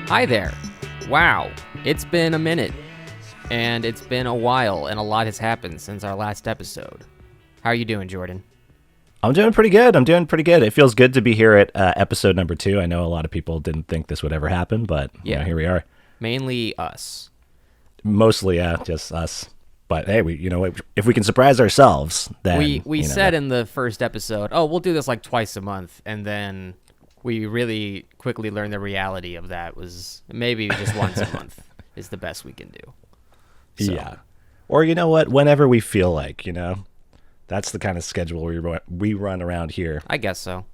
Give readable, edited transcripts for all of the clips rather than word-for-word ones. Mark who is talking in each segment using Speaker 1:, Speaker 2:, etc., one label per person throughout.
Speaker 1: Hi there. Wow, it's been a minute, and it's been a while, and a lot has happened since our last episode. How are you doing, Jordan?
Speaker 2: I'm doing pretty good. It feels good to be here at episode number 2. I know a lot of people didn't think this would ever happen, but here we are.
Speaker 1: Mainly us.
Speaker 2: Mostly, just us. But hey, if we can surprise ourselves, then
Speaker 1: we said in the first episode, oh, we'll do this like twice a month, and then we really quickly learned the reality of that was maybe just once a month is the best we can do. So.
Speaker 2: Yeah. Or you know what? Whenever we feel like, that's the kind of schedule we run around here.
Speaker 1: I guess so.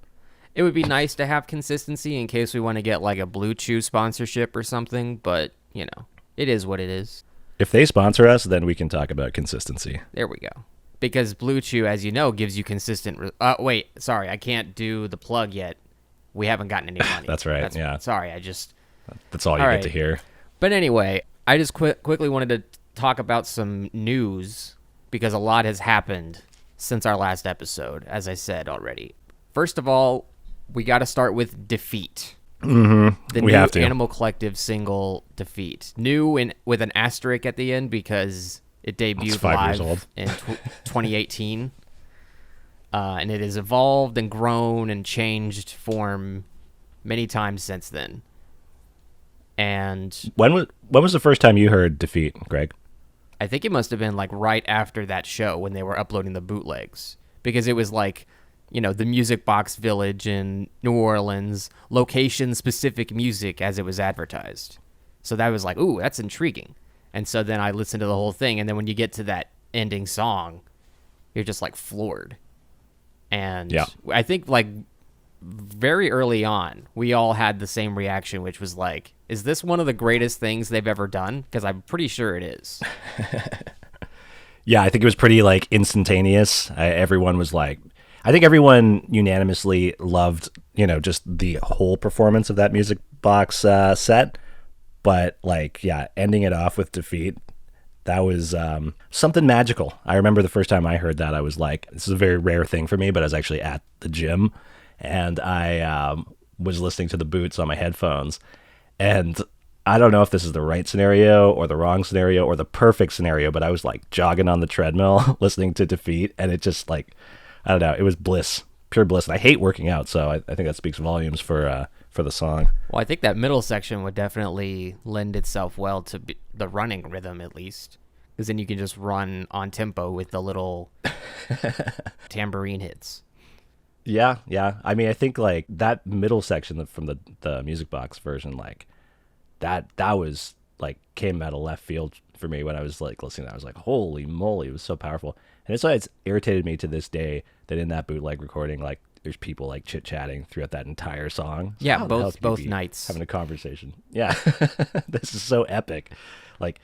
Speaker 1: It would be nice to have consistency in case we want to get like a Blue Chew sponsorship or something, but, it is what it is.
Speaker 2: If they sponsor us, then we can talk about consistency.
Speaker 1: There we go. Because Blue Chew, as you know, gives you consistent... wait, sorry, I can't do the plug yet. We haven't gotten any money.
Speaker 2: That's right, yeah.
Speaker 1: Sorry,
Speaker 2: That's all you get to hear.
Speaker 1: But anyway, I just quickly wanted to talk about some news because a lot has happened since our last episode, as I said already. First of all, we got to start with Defeat.
Speaker 2: Mm-hmm.
Speaker 1: The
Speaker 2: we
Speaker 1: new
Speaker 2: have to.
Speaker 1: Animal Collective single, Defeat. New with an asterisk at the end because it debuted live in 2018. And it has evolved and grown and changed form many times since then. And
Speaker 2: when was the first time you heard Defeat, Greg?
Speaker 1: I think it must have been like right after that show when they were uploading the bootlegs, because it was like, the Music Box Village in New Orleans, location-specific music as it was advertised. So that was like, ooh, that's intriguing. And so then I listened to the whole thing, and then when you get to that ending song, you're just like floored. And yeah. I think like very early on, we all had the same reaction, which was like, is this one of the greatest things they've ever done? Because I'm pretty sure it is.
Speaker 2: Yeah, I think it was pretty like instantaneous. Everyone was like, I think everyone unanimously loved, just the whole performance of that Music Box set. But like, yeah, ending it off with Defeat, that was something magical. I remember the first time I heard that, I was like, this is a very rare thing for me, but I was actually at the gym and I was listening to the Boots on my headphones. And I don't know if this is the right scenario or the wrong scenario or the perfect scenario, but I was like jogging on the treadmill listening to Defeat, and it just like, I don't know, it was bliss, pure bliss. And I hate working out, so I think that speaks volumes for the song.
Speaker 1: Well, I think that middle section would definitely lend itself well to the running rhythm, at least, because then you can just run on tempo with the little tambourine hits.
Speaker 2: Yeah. I mean, I think like that middle section from the Music Box version, like that was like came out of left field for me when I was like listening. I was like, holy moly, it was so powerful. And it's why it's irritated me to this day that in that bootleg recording, like there's people like chit chatting throughout that entire song. So
Speaker 1: yeah, both nights
Speaker 2: having a conversation. Yeah, this is so epic. Like,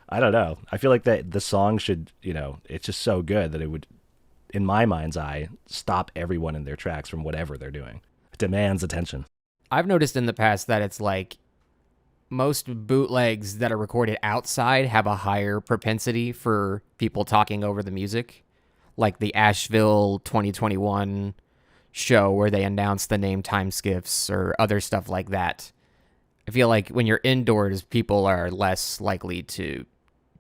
Speaker 2: I don't know. I feel like that the song should, it's just so good that it would, in my mind's eye, stop everyone in their tracks from whatever they're doing. It demands attention.
Speaker 1: I've noticed in the past that it's like most bootlegs that are recorded outside have a higher propensity for people talking over the music. Like the Asheville 2021 show where they announce the name time skips or other stuff like that. I feel like when you're indoors, people are less likely to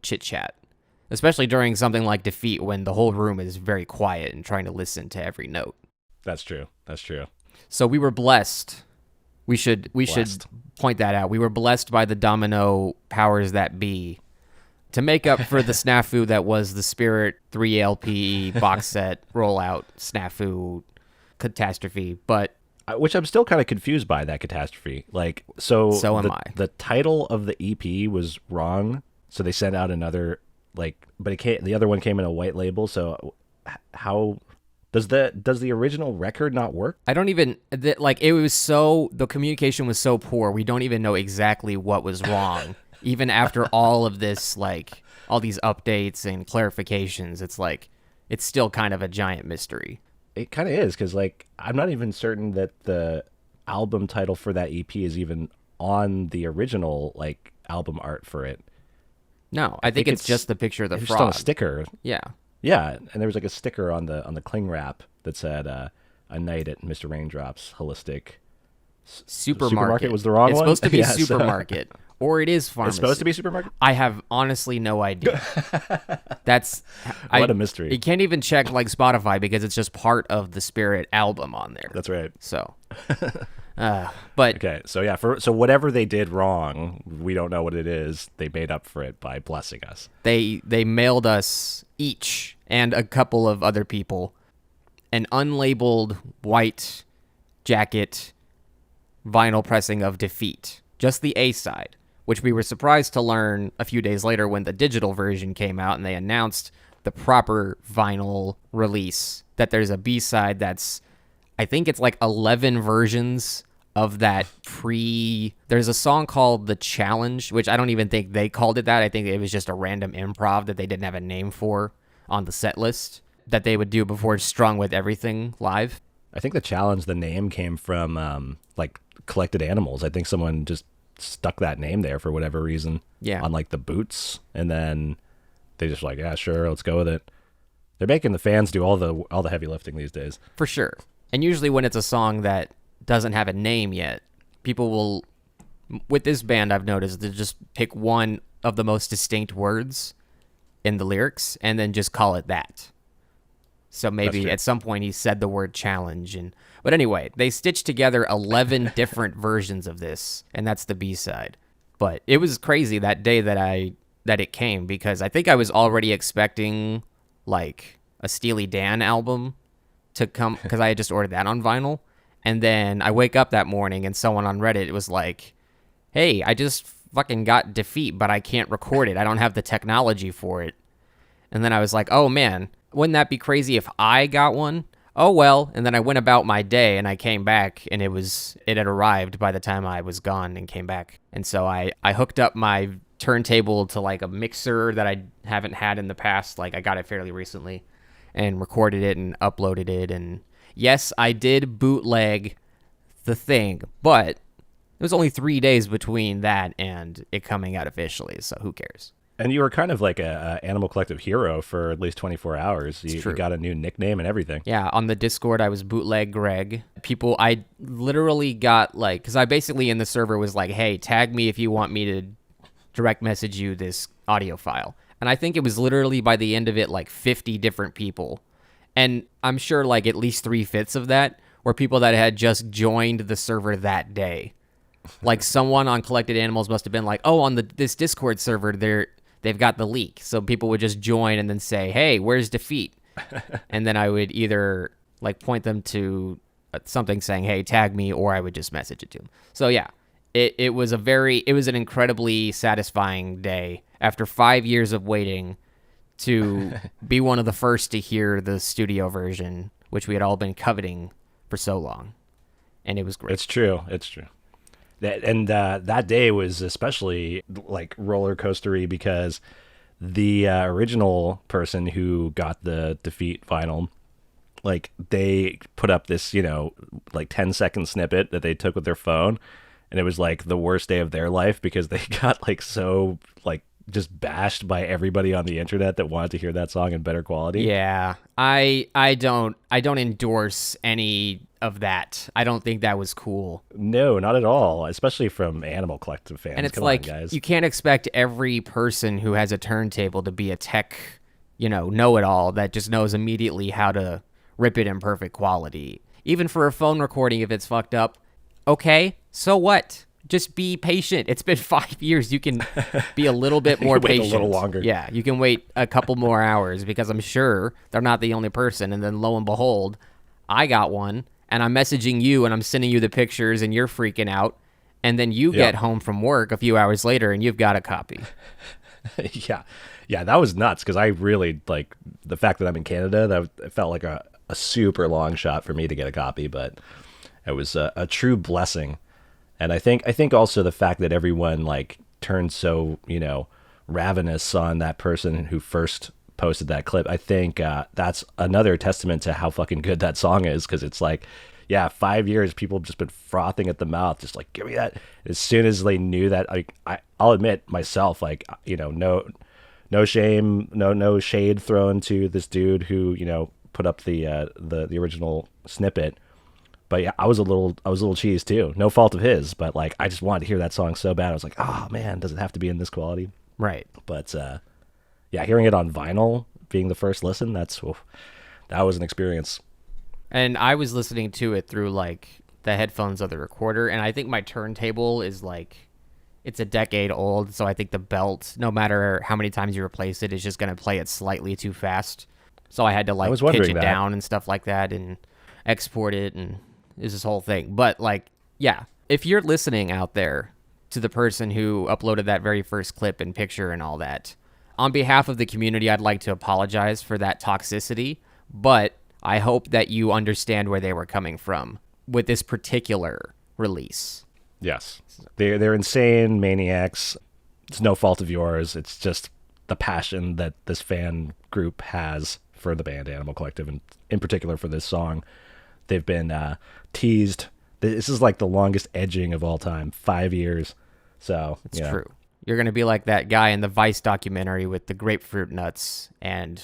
Speaker 1: chit-chat, especially during something like Defeat when the whole room is very quiet and trying to listen to every note.
Speaker 2: That's true.
Speaker 1: So we were blessed. We should point that out. We were blessed by the domino powers that be to make up for the snafu that was the Spirit 3 LP box set rollout snafu catastrophe. But
Speaker 2: which I'm still kind of confused by, that catastrophe. Like, so
Speaker 1: am I.
Speaker 2: The title of the EP was wrong, so they sent out another but the other one came in a white label. So how does the original record not work?
Speaker 1: I don't even it was the communication was so poor. We don't even know exactly what was wrong. Even after all of this, like all these updates and clarifications, it's still kind of a giant mystery.
Speaker 2: It kind of is, because like I'm not even certain that the album title for that EP is even on the original like album art for it.
Speaker 1: No, I think it's just the picture of the frog.
Speaker 2: Just on a sticker.
Speaker 1: Yeah.
Speaker 2: Yeah, and there was like a sticker on the cling wrap that said "A Night at Mr. Raindrop's Holistic
Speaker 1: Supermarket
Speaker 2: was the wrong
Speaker 1: It's
Speaker 2: one?
Speaker 1: supposed to be
Speaker 2: Yeah, so-
Speaker 1: supermarket. Or it is pharmacy.
Speaker 2: It's supposed to be supermarket?
Speaker 1: I have honestly no idea.
Speaker 2: What a mystery.
Speaker 1: You can't even check like Spotify because it's just part of the Spirit album on there.
Speaker 2: That's right.
Speaker 1: So, but
Speaker 2: Okay, so yeah, so whatever they did wrong, we don't know what it is. They made up for it by blessing us.
Speaker 1: they mailed us each and a couple of other people an unlabeled white jacket vinyl pressing of Defeat, just the A side, which we were surprised to learn a few days later when the digital version came out and they announced the proper vinyl release that there's a B side that's, I think it's like 11 versions of that there's a song called The Challenge, which I don't even think they called it that. I think it was just a random improv that they didn't have a name for on the set list that they would do before Strung with Everything live.
Speaker 2: I think the challenge, the name came from like Collected Animals. I think someone just stuck that name there for whatever reason.
Speaker 1: Yeah.
Speaker 2: On like the boots, and then they just like, yeah, sure, let's go with it. They're making the fans do all the heavy lifting these days.
Speaker 1: For sure. And usually when it's a song that doesn't have a name yet, people will, with this band I've noticed, they just pick one of the most distinct words in the lyrics and then just call it that. So maybe at some point he said the word challenge. But anyway, they stitched together 11 different versions of this, and that's the B-side. But it was crazy that day that it came, because I think I was already expecting like a Steely Dan album to come, because I had just ordered that on vinyl. And then I wake up that morning and someone on Reddit was like, hey, I just fucking got Defeat, but I can't record it. I don't have the technology for it. And then I was like, oh man, wouldn't that be crazy if I got one? Oh well. And then I went about my day and I came back and it had arrived by the time I was gone and came back. And so I hooked up my turntable to like a mixer that I haven't had in the past. Like I got it fairly recently and recorded it and uploaded it. And yes, I did bootleg the thing, but it was only 3 days between that and it coming out officially. So who cares?
Speaker 2: And you were kind of like a Animal Collective hero for at least 24 hours. You got a new nickname and everything.
Speaker 1: Yeah, on the Discord, I was Bootleg Greg. I literally got like, because I basically in the server was like, hey, tag me if you want me to direct message you this audio file. And I think it was literally by the end of it, like 50 different people. And I'm sure like at least 3/5 of that were people that had just joined the server that day. Like someone on Collected Animals must have been like, oh, on this Discord server, they've got the leak. So people would just join and then say, hey, where's Defeat? And then I would either like point them to something saying, hey, tag me, or I would just message it to them. So yeah, it was an incredibly satisfying day after 5 years of waiting to be one of the first to hear the studio version, which we had all been coveting for so long. And it was great.
Speaker 2: It's true. That day was especially like roller coastery because the original person who got the Defeat vinyl, like they put up this, like 10-second snippet that they took with their phone, and it was like the worst day of their life because they got like so like just bashed by everybody on the internet that wanted to hear that song in better quality.
Speaker 1: Yeah, I don't endorse any of that. I don't think that was cool.
Speaker 2: No, not at all, especially from Animal Collective fans.
Speaker 1: And it's
Speaker 2: Come
Speaker 1: like,
Speaker 2: on, guys.
Speaker 1: You can't expect every person who has a turntable to be a tech, know-it-all that just knows immediately how to rip it in perfect quality. Even for a phone recording, if it's fucked up, okay, so what? Just be patient. It's been 5 years. You can be a little bit more patient.
Speaker 2: Wait a little longer.
Speaker 1: Yeah, you can wait a couple more hours because I'm sure they're not the only person. And then lo and behold, I got one, and I'm messaging you, and I'm sending you the pictures, and you're freaking out. And then you get home from work a few hours later, and you've got a copy.
Speaker 2: Yeah, that was nuts because I really, like, the fact that I'm in Canada, it felt like a super long shot for me to get a copy, but it was a true blessing. And I think also the fact that everyone like turned so, ravenous on that person who first posted that clip, I think that's another testament to how fucking good that song is, because it's like, yeah, 5 years, people have just been frothing at the mouth, just like, give me that. As soon as they knew that, I'll admit myself, like, no shame, no shade thrown to this dude who, put up the original snippet. But yeah, I was a little cheesed too. No fault of his, but like I just wanted to hear that song so bad. I was like, oh man, does it have to be in this quality?
Speaker 1: Right.
Speaker 2: But yeah, hearing it on vinyl, being the first listen, that was an experience.
Speaker 1: And I was listening to it through like the headphones of the recorder, and I think my turntable is like it's a decade old, so I think the belt, no matter how many times you replace it, is just gonna play it slightly too fast. So I had to
Speaker 2: I
Speaker 1: like
Speaker 2: was
Speaker 1: pitch
Speaker 2: wondering
Speaker 1: it
Speaker 2: that.
Speaker 1: down and stuff like that and export it, and is this whole thing. But like, yeah, if you're listening out there to the person who uploaded that very first clip and picture and all that, on behalf of the community, I'd like to apologize for that toxicity, but I hope that you understand where they were coming from with this particular release.
Speaker 2: Yes, they're insane maniacs. It's no fault of yours. It's just the passion that this fan group has for the band Animal Collective, and in particular for this song. They've been teased. This is like the longest edging of all time, 5 years. So
Speaker 1: It's true. You're going to be like that guy in the Vice documentary with the grapefruit nuts, and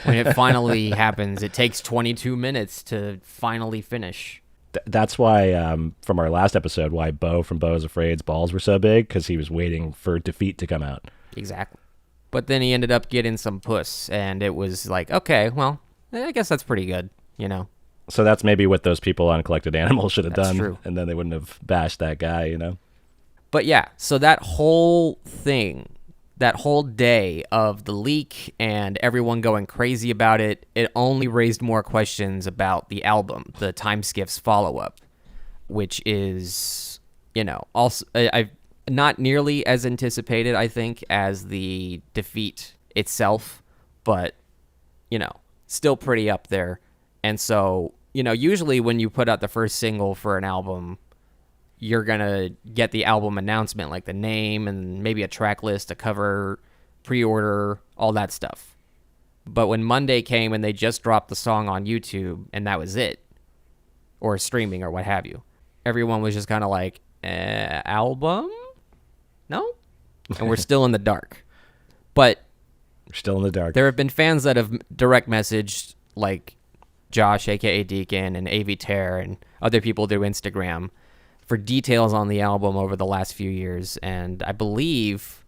Speaker 1: when it finally happens, it takes 22 minutes to finally finish.
Speaker 2: That's why, from our last episode, why Bo from Bo is Afraid's balls were so big, because he was waiting for Defeat to come out.
Speaker 1: Exactly. But then he ended up getting some puss, and it was like, okay, well, I guess that's pretty good, you know?
Speaker 2: So that's maybe what those people on Collected Animals should have
Speaker 1: That's
Speaker 2: done,
Speaker 1: true.
Speaker 2: and then they wouldn't have bashed that guy, you know?
Speaker 1: But yeah, so that whole thing, that whole day of the leak and everyone going crazy about it, it only raised more questions about the album, the Time Skiff's follow-up, which is, you know, also I've not nearly as anticipated, I think, as the Defeat itself, but, you know, still pretty up there. And so, you know, usually when you put out the first single for an album, you're going to get the album announcement, like the name and maybe a track list, a cover, pre-order, all that stuff. But when Monday came and they just dropped the song on YouTube and that was it, or streaming or what have you, everyone was just kind of like, album? No? And we're still in the dark. But
Speaker 2: We're still in the dark.
Speaker 1: there have been fans that have direct messaged, like Josh, aka Deacon, and AV Tear, and other people through Instagram for details on the album over the last few years. And I believe,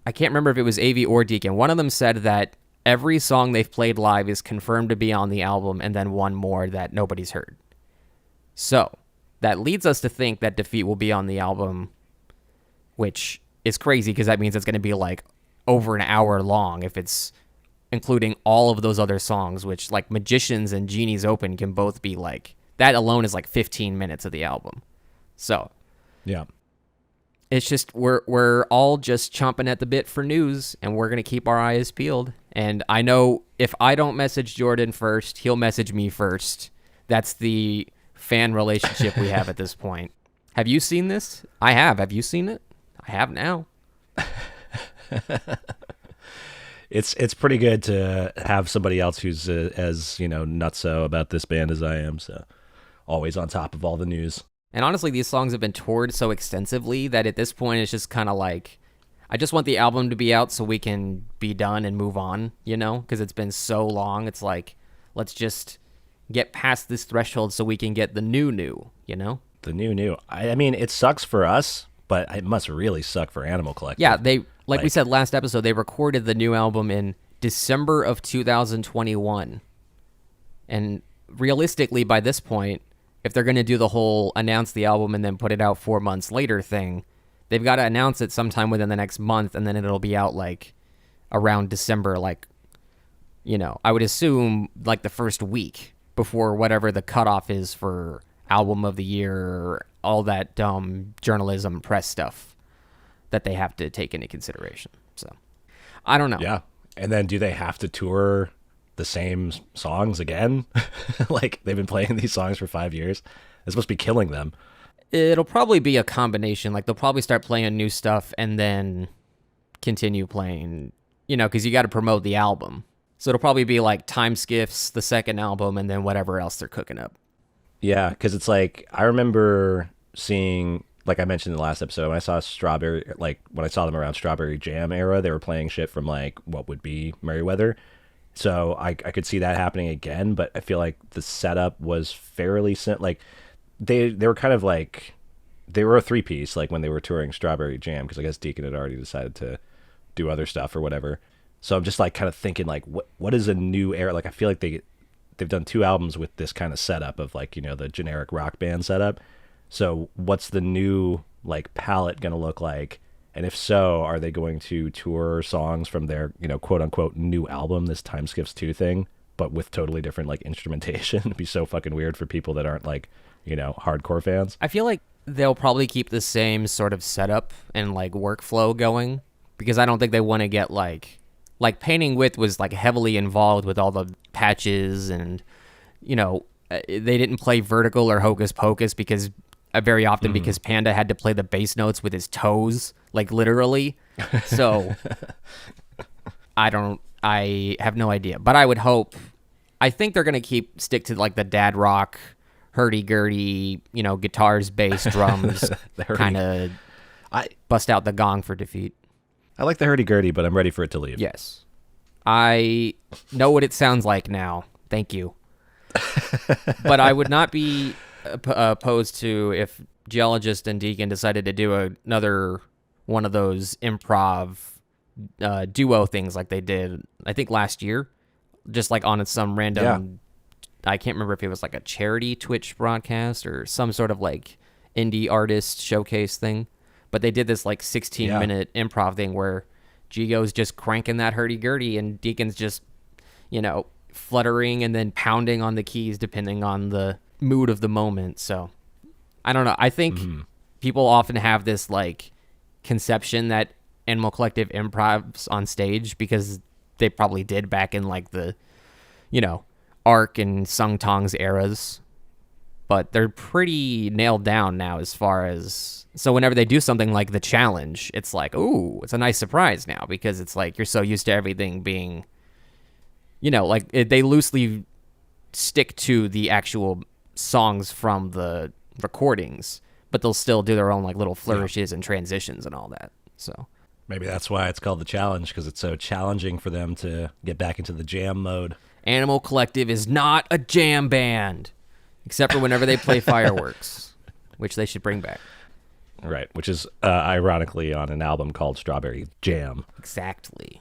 Speaker 1: I can't remember if it was AV or Deacon, one of them said that every song they've played live is confirmed to be on the album, and then one more that nobody's heard. So that leads us to think that Defeat will be on the album, which is crazy because that means it's going to be like over an hour long if it's including all of those other songs, which like Magicians and Genie's Open can both be like, that alone is like 15 minutes of the album. So
Speaker 2: Yeah.
Speaker 1: it's just we're all just chomping at the bit for news, and we're gonna keep our eyes peeled. And I know if I don't message Jordan first, he'll message me first. That's the fan relationship we have at this point. Have you seen this? I have. Have you seen it? I have now.
Speaker 2: It's pretty good to have somebody else who's as, you know, nutso about this band as I am, so always on top of all the news.
Speaker 1: And honestly, these songs have been toured so extensively that at this point it's just kind of like, I just want the album to be out so we can be done and move on, you know? Because it's been so long. It's like, let's just get past this threshold so we can get the new, you know?
Speaker 2: The new. I mean, it sucks for us, but it must really suck for Animal Collective.
Speaker 1: Yeah, they, like we said last episode, they recorded the new album in December of 2021. And realistically, by this point, if they're going to do the whole announce the album and then put it out 4 months later thing, they've got to announce it sometime within the next month, and then it'll be out like around December, like, you know, I would assume like the first week before whatever the cutoff is for album of the year, all that dumb journalism press stuff that they have to take into consideration. So I don't know.
Speaker 2: Yeah. And then do they have to tour the same songs again? Like, they've been playing these songs for 5 years. It's supposed to be killing them.
Speaker 1: It'll probably be a combination. Like, they'll probably start playing new stuff and then continue playing, you know, because you got to promote the album. So it'll probably be like Time Skiffs, the second album, and then whatever else they're cooking up.
Speaker 2: Yeah, because it's like, I remember seeing, like I mentioned in the last episode, when I saw Strawberry, like when I saw them around Strawberry Jam era, they were playing shit from like what would be Merriweather. So I could see that happening again, but I feel like the setup was fairly like they were kind of like they were a three-piece like when they were touring Strawberry Jam, because I guess Deacon had already decided to do other stuff or whatever. So I'm just like kind of thinking like what is a new era? Like I feel like they've done 2 albums with this kind of setup of like, the generic rock band setup. So what's the new like palette going to look like? And if so, are they going to tour songs from their, quote unquote new album, this Time Skips 2 thing, but with totally different like instrumentation? It'd be so fucking weird for people that aren't like, hardcore fans.
Speaker 1: I feel like they'll probably keep the same sort of setup and like workflow going, because I don't think they want to get like Painting With was like heavily involved with all the patches, and they didn't play Vertical or Hocus Pocus because very often because Panda had to play the bass notes with his toes, like literally. So I have no idea, but I think they're going to stick to like the dad rock, hurdy-gurdy, guitars, bass, drums, kind of bust out the gong for Defeat.
Speaker 2: I like the hurdy-gurdy, but I'm ready for it to leave.
Speaker 1: Yes. I know what it sounds like now. Thank you. But I would not be opposed to if Geologist and Deacon decided to do another one of those improv duo things like they did, I think, last year. Just like on some random, I can't remember if it was like a charity Twitch broadcast or some sort of like indie artist showcase thing. But they did this like 16-minute improv thing where Gigo's just cranking that hurdy-gurdy and Deacon's just, fluttering and then pounding on the keys depending on the mood of the moment. So I don't know. I think people often have this like conception that Animal Collective improvs on stage because they probably did back in like the, Arc and Sung Tong's eras. But they're pretty nailed down now as far as... So whenever they do something like The Challenge, it's like, ooh, it's a nice surprise now, because it's like you're so used to everything being, they loosely stick to the actual songs from the recordings, but they'll still do their own like little flourishes and transitions and all that. So
Speaker 2: maybe that's why it's called The Challenge, because it's so challenging for them to get back into the jam mode.
Speaker 1: Animal Collective is not a jam band. Except for whenever they play Fireworks, which they should bring back.
Speaker 2: Right, which is ironically on an album called Strawberry Jam.
Speaker 1: Exactly.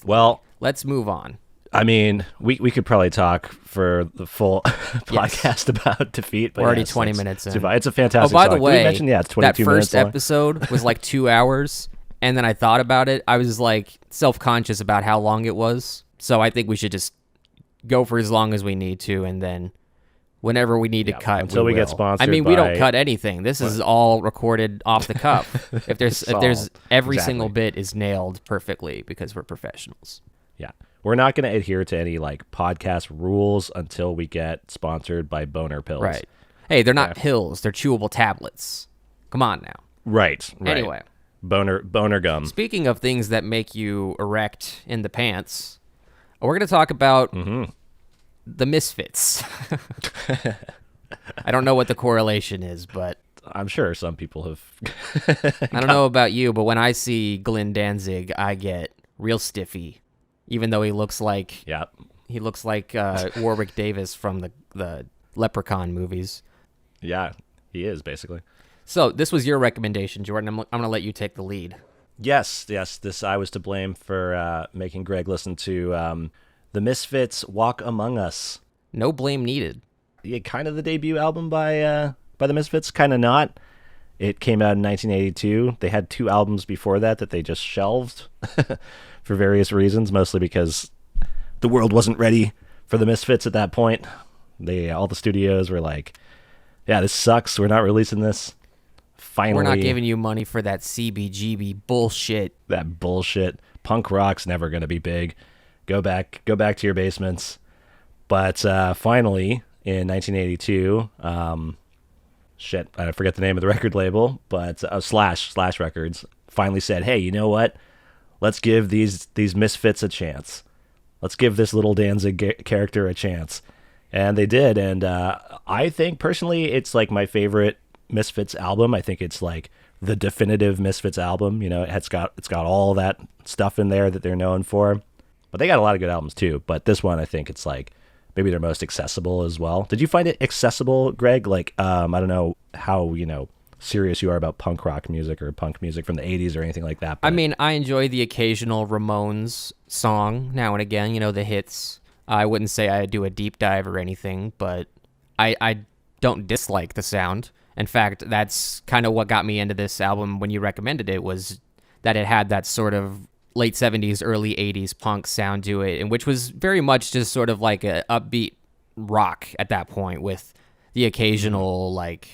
Speaker 2: Well,
Speaker 1: let's move on.
Speaker 2: I mean, we could probably talk for the full podcast about Defeat. But
Speaker 1: we're already 20 minutes in.
Speaker 2: It's a fantastic
Speaker 1: song. Oh, by
Speaker 2: song.
Speaker 1: the way,
Speaker 2: it's 22 minutes
Speaker 1: that first
Speaker 2: long.
Speaker 1: episode was like 2 hours, and then I thought about it. I was like self-conscious about how long it was, so I think we should just go for as long as we need to, and then whenever we need to cut
Speaker 2: until we get sponsored.
Speaker 1: I mean, we don't cut anything. This is all recorded off the cuff. If there's every single bit is nailed perfectly because we're professionals.
Speaker 2: Yeah, we're not going to adhere to any like podcast rules until we get sponsored by Boner Pills.
Speaker 1: Right. Hey, they're not pills. They're chewable tablets. Come on now.
Speaker 2: Right.
Speaker 1: Anyway,
Speaker 2: boner gum.
Speaker 1: Speaking of things that make you erect in the pants, we're going to talk about the Misfits. I don't know what the correlation is, but...
Speaker 2: I'm sure some people have...
Speaker 1: I don't know about you, but when I see Glenn Danzig, I get real stiffy, even though he looks like...
Speaker 2: Yeah.
Speaker 1: He looks like Warwick Davis from the Leprechaun movies.
Speaker 2: Yeah, he is, basically.
Speaker 1: So, this was your recommendation, Jordan. I'm going to let you take the lead.
Speaker 2: Yes. This I was to blame for making Greg listen to the Misfits' "Walk Among Us."
Speaker 1: No blame needed.
Speaker 2: Yeah, kind of the debut album by the Misfits, kind of not. It came out in 1982. They had 2 albums before that they just shelved for various reasons, mostly because the world wasn't ready for the Misfits at that point. All the studios were like, "Yeah, this sucks. We're not releasing this." Finally,
Speaker 1: we're not giving you money for that CBGB bullshit.
Speaker 2: That bullshit. Punk rock's never going to be big. Go back to your basements. But finally, in 1982, I forget the name of the record label, but Slash Records finally said, "Hey, you know what? Let's give these Misfits a chance. Let's give this little Danzig character a chance." And they did, and I think personally it's like my favorite Misfits album. I think it's like the definitive Misfits album. It's got all that stuff in there that they're known for. But they got a lot of good albums too. But this one, I think it's like maybe their most accessible as well. Did you find it accessible, Greg? Like, I don't know how, serious you are about punk rock music or punk music from the 80s or anything like that. But
Speaker 1: I mean, I enjoy the occasional Ramones song now and again, the hits. I wouldn't say I do a deep dive or anything, but I don't dislike the sound. In fact, that's kind of what got me into this album when you recommended it, was that it had that sort of late 70s, early 80s punk sound to it, and which was very much just sort of like a upbeat rock at that point with the occasional like,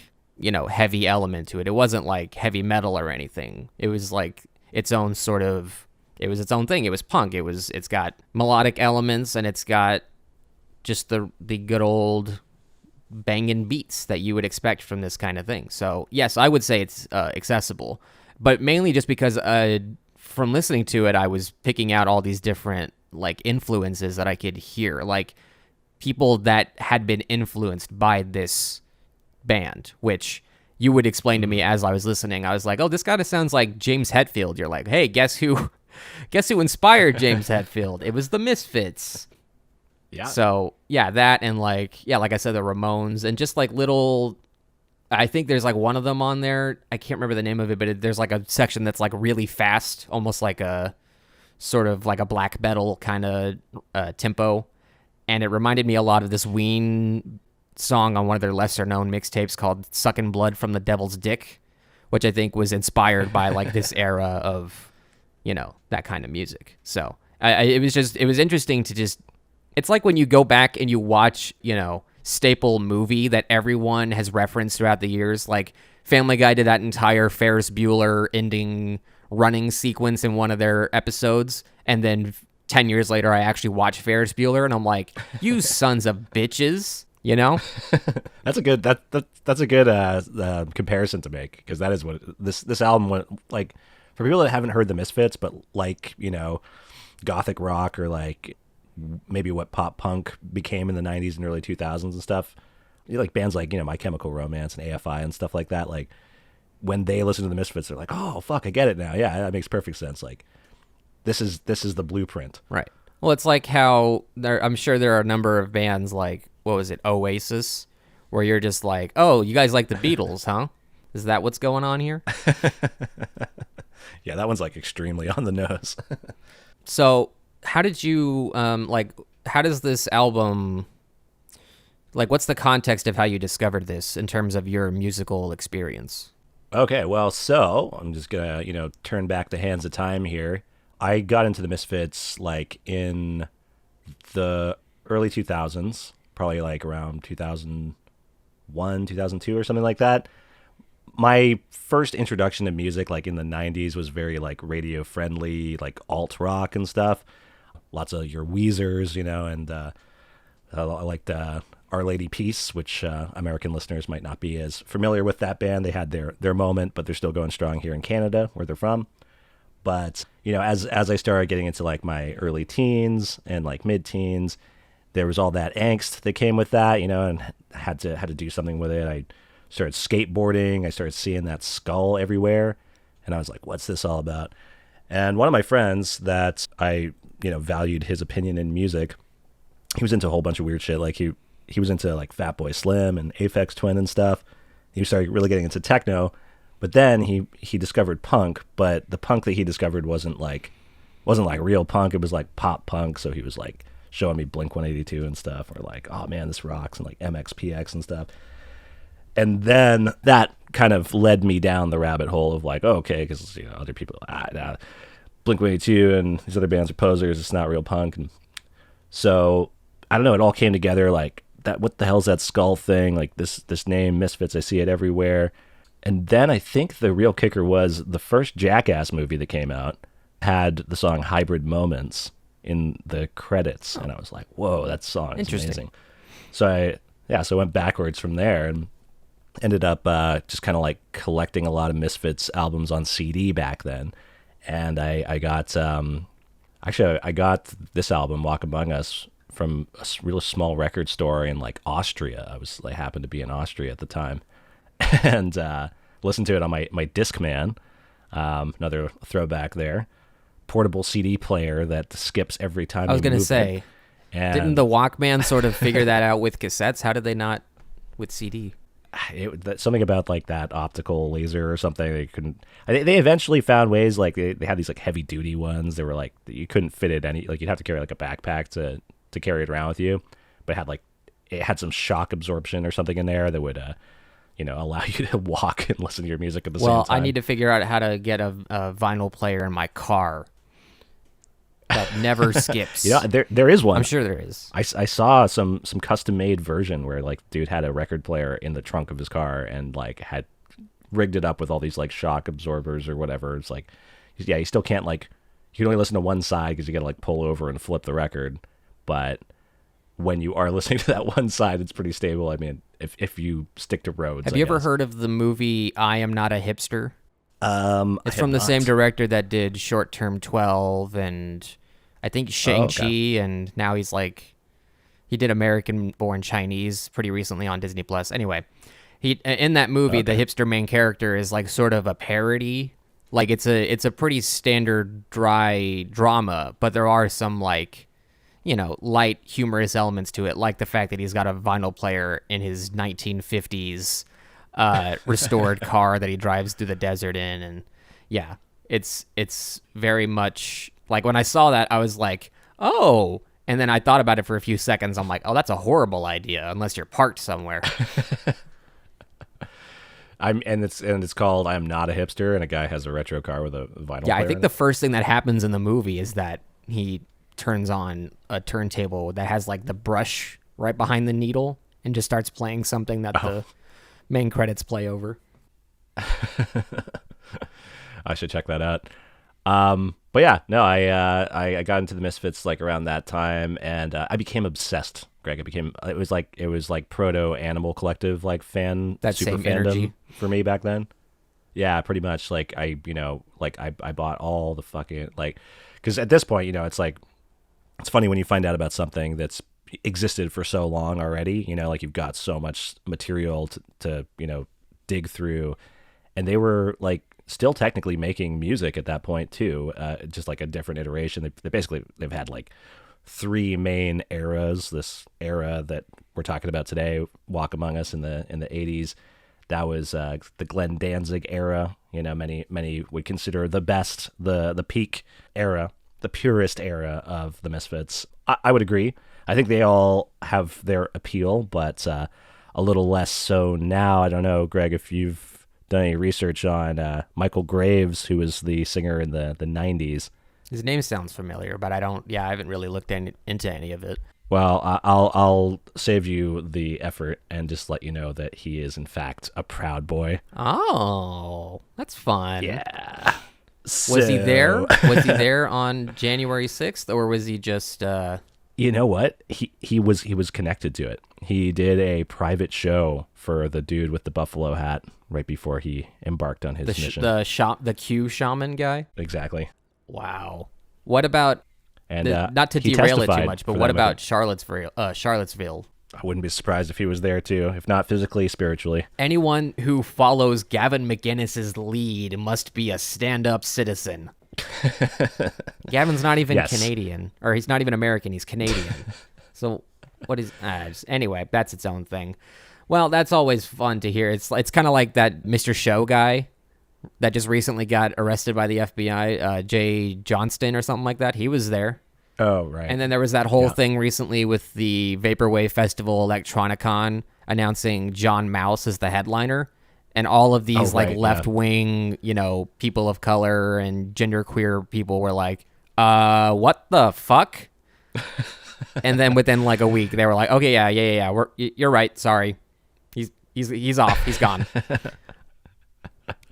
Speaker 1: heavy element to it. It wasn't like heavy metal or anything. It was like its own sort of, it was its own thing. It was punk. It's got melodic elements, and it's got just the good old banging beats that you would expect from this kind of thing. So yes, I would say it's accessible, but mainly just because from listening to it, I was picking out all these different like influences that I could hear, like people that had been influenced by this band, which you would explain to me as I was listening. I was like, oh, this kind of sounds like James Hetfield. You're like, hey, guess who inspired James Hetfield? It was the Misfits.
Speaker 2: yeah.
Speaker 1: So yeah, that, and like I said, the Ramones, and just like little, I think there's like one of them on there. I can't remember the name of it, but there's like a section that's like really fast, almost like a sort of like a black metal kind of tempo. And it reminded me a lot of this Ween song on one of their lesser known mixtapes called Sucking Blood from the Devil's Dick, which I think was inspired by like this era of, that kind of music. So it was interesting to just, it's like when you go back and you watch, staple movie that everyone has referenced throughout the years, like Family Guy did that entire Ferris Bueller ending running sequence in one of their episodes, and then 10 years later I actually watch Ferris Bueller and I'm like, you sons of bitches,
Speaker 2: That's a good that's a good comparison to make, because that is what this album went like for people that haven't heard the Misfits, but like, gothic rock, or like maybe what pop punk became in the 90s and early 2000s and stuff. Like bands like, My Chemical Romance and AFI and stuff like that. Like when they listen to the Misfits, they're like, oh, fuck, I get it now. Yeah, that makes perfect sense. Like this is the blueprint.
Speaker 1: Right. Well, it's like how I'm sure there are a number of bands like, what was it, Oasis, where you're just like, oh, you guys like the Beatles, huh? Is that what's going on here?
Speaker 2: Yeah, that one's like extremely on the nose.
Speaker 1: So how did you, how does this album, like, what's the context of how you discovered this in terms of your musical experience?
Speaker 2: Okay, well, so I'm just going to, turn back the hands of time here. I got into the Misfits like in the early 2000s, probably like around 2001, 2002 or something like that. My first introduction to music like in the 90s was very like radio friendly, like alt rock and stuff. Lots of your Weezers, and I liked Our Lady Peace, which American listeners might not be as familiar with that band. They had their moment, but they're still going strong here in Canada, where they're from. But, as I started getting into like my early teens and like mid-teens, there was all that angst that came with that, and had to do something with it. I started skateboarding. I started seeing that skull everywhere, and I was like, what's this all about? And one of my friends that I, valued his opinion in music, he was into a whole bunch of weird shit. Like he was into like Fatboy Slim and Aphex Twin and stuff. He started really getting into techno, but then he discovered punk, but the punk that he discovered wasn't like real punk. It was like pop punk. So he was like showing me Blink-182 and stuff, or like, oh man, this rocks, and like MXPX and stuff. And then that kind of led me down the rabbit hole of like, oh, okay, because other people, Blink-182 and these other bands are posers. It's not real punk. And so I don't know. It all came together like that. What the hell's that skull thing? Like this name Misfits. I see it everywhere. And then I think the real kicker was the first Jackass movie that came out had the song Hybrid Moments in the credits. And I was like, whoa, that song is amazing. So I went backwards from there and ended up just kind of like collecting a lot of Misfits albums on CD back then. And I got, I got this album, Walk Among Us, from a real small record store in like Austria. I happened to be in Austria at the time, and listened to it on my Discman. Another throwback there. portable CD player that skips every time.
Speaker 1: I was
Speaker 2: going to
Speaker 1: say, didn't the Walkman sort of figure that out with cassettes? How did they not with CD?
Speaker 2: Something about like that optical laser or something. They couldn't. They eventually found ways. Like they had these like heavy duty ones. They were like you couldn't fit it any. Like you'd have to carry like a backpack to carry it around with you. But it had some shock absorption or something in there that would allow you to walk and listen to your music at the same time.
Speaker 1: Well, I need to figure out how to get a vinyl player in my car that never skips.
Speaker 2: There is one.
Speaker 1: I'm sure there is.
Speaker 2: I saw some custom made version where like dude had a record player in the trunk of his car and like had rigged it up with all these like shock absorbers or whatever. It's like, yeah, you still can't like, you can only listen to one side because you got to like pull over and flip the record. But when you are listening to that one side, it's pretty stable. I mean, if you stick to roads.
Speaker 1: Have you ever heard of the movie I Am Not a Hipster? It's from the
Speaker 2: not.
Speaker 1: same director that did Short Term 12 and I think Shang-Chi, and now he did American Born Chinese pretty recently on Disney Plus. Anyway, in that movie, the hipster main character is like sort of a parody. Like it's a pretty standard dry drama, but there are some like, light humorous elements to it, like the fact that he's got a vinyl player in his 1950s restored car that he drives through the desert in, and yeah, it's very much like when I saw that I was like, oh, and then I thought about it for a few seconds. I'm like, oh, that's a horrible idea unless you're parked somewhere.
Speaker 2: It's called I'm Not a Hipster, and a guy has a retro car with a vinyl player.
Speaker 1: I think the first thing that happens in the movie is that he turns on a turntable that has like the brush right behind the needle and just starts playing something that the main credits play over.
Speaker 2: I should check that out. But yeah, no, I got into the Misfits like around that time, and I became obsessed. Greg, it was like proto Animal Collective like fan,
Speaker 1: that
Speaker 2: super
Speaker 1: same
Speaker 2: fandom
Speaker 1: energy
Speaker 2: for me back then. Yeah, pretty much. Like I bought all the fucking like, because at this point, it's like, it's funny when you find out about something that's existed for so long already. Like you've got so much material to dig through, and they were like still technically making music at that point too, just like a different iteration. They've had like three main eras. This era that we're talking about today, Walk Among Us in the 80s, that was the Glenn Danzig era. Many would consider the best, the peak era, the purest era of the Misfits. I would agree. I think they all have their appeal, but a little less so now. I don't know, Greg, if you've done any research on Michael Graves, who was the singer in the 90s.
Speaker 1: His name sounds familiar, but I haven't really looked into any of it.
Speaker 2: Well, I'll save you the effort and just let you know that he is in fact a Proud Boy.
Speaker 1: Oh, that's fun.
Speaker 2: Yeah.
Speaker 1: Was he there? Was he there on January 6th, or was he just
Speaker 2: You know what? He was connected to it. He did a private show for the dude with the buffalo hat right before he embarked on his mission.
Speaker 1: The Q shaman guy?
Speaker 2: Exactly.
Speaker 1: Wow. What about,
Speaker 2: and
Speaker 1: not to derail it too much, but what about Charlottesville?
Speaker 2: I wouldn't be surprised if he was there too, if not physically, spiritually.
Speaker 1: Anyone who follows Gavin McInnes's lead must be a stand-up citizen. Gavin's not even Canadian, or he's not even American, he's Canadian. So what is anyway, that's its own thing. Well, that's always fun to hear. It's kind of like that Mr. Show guy that just recently got arrested by the FBI, Jay Johnston or something like that. He was there.
Speaker 2: Oh, right.
Speaker 1: And then there was that whole thing recently with the Vaporwave Festival Electronicon announcing John Mouse as the headliner. And all of these left-wing, people of color and genderqueer people were like, what the fuck? And then within like a week, they were like, okay, yeah. You're right. Sorry. He's off. He's gone.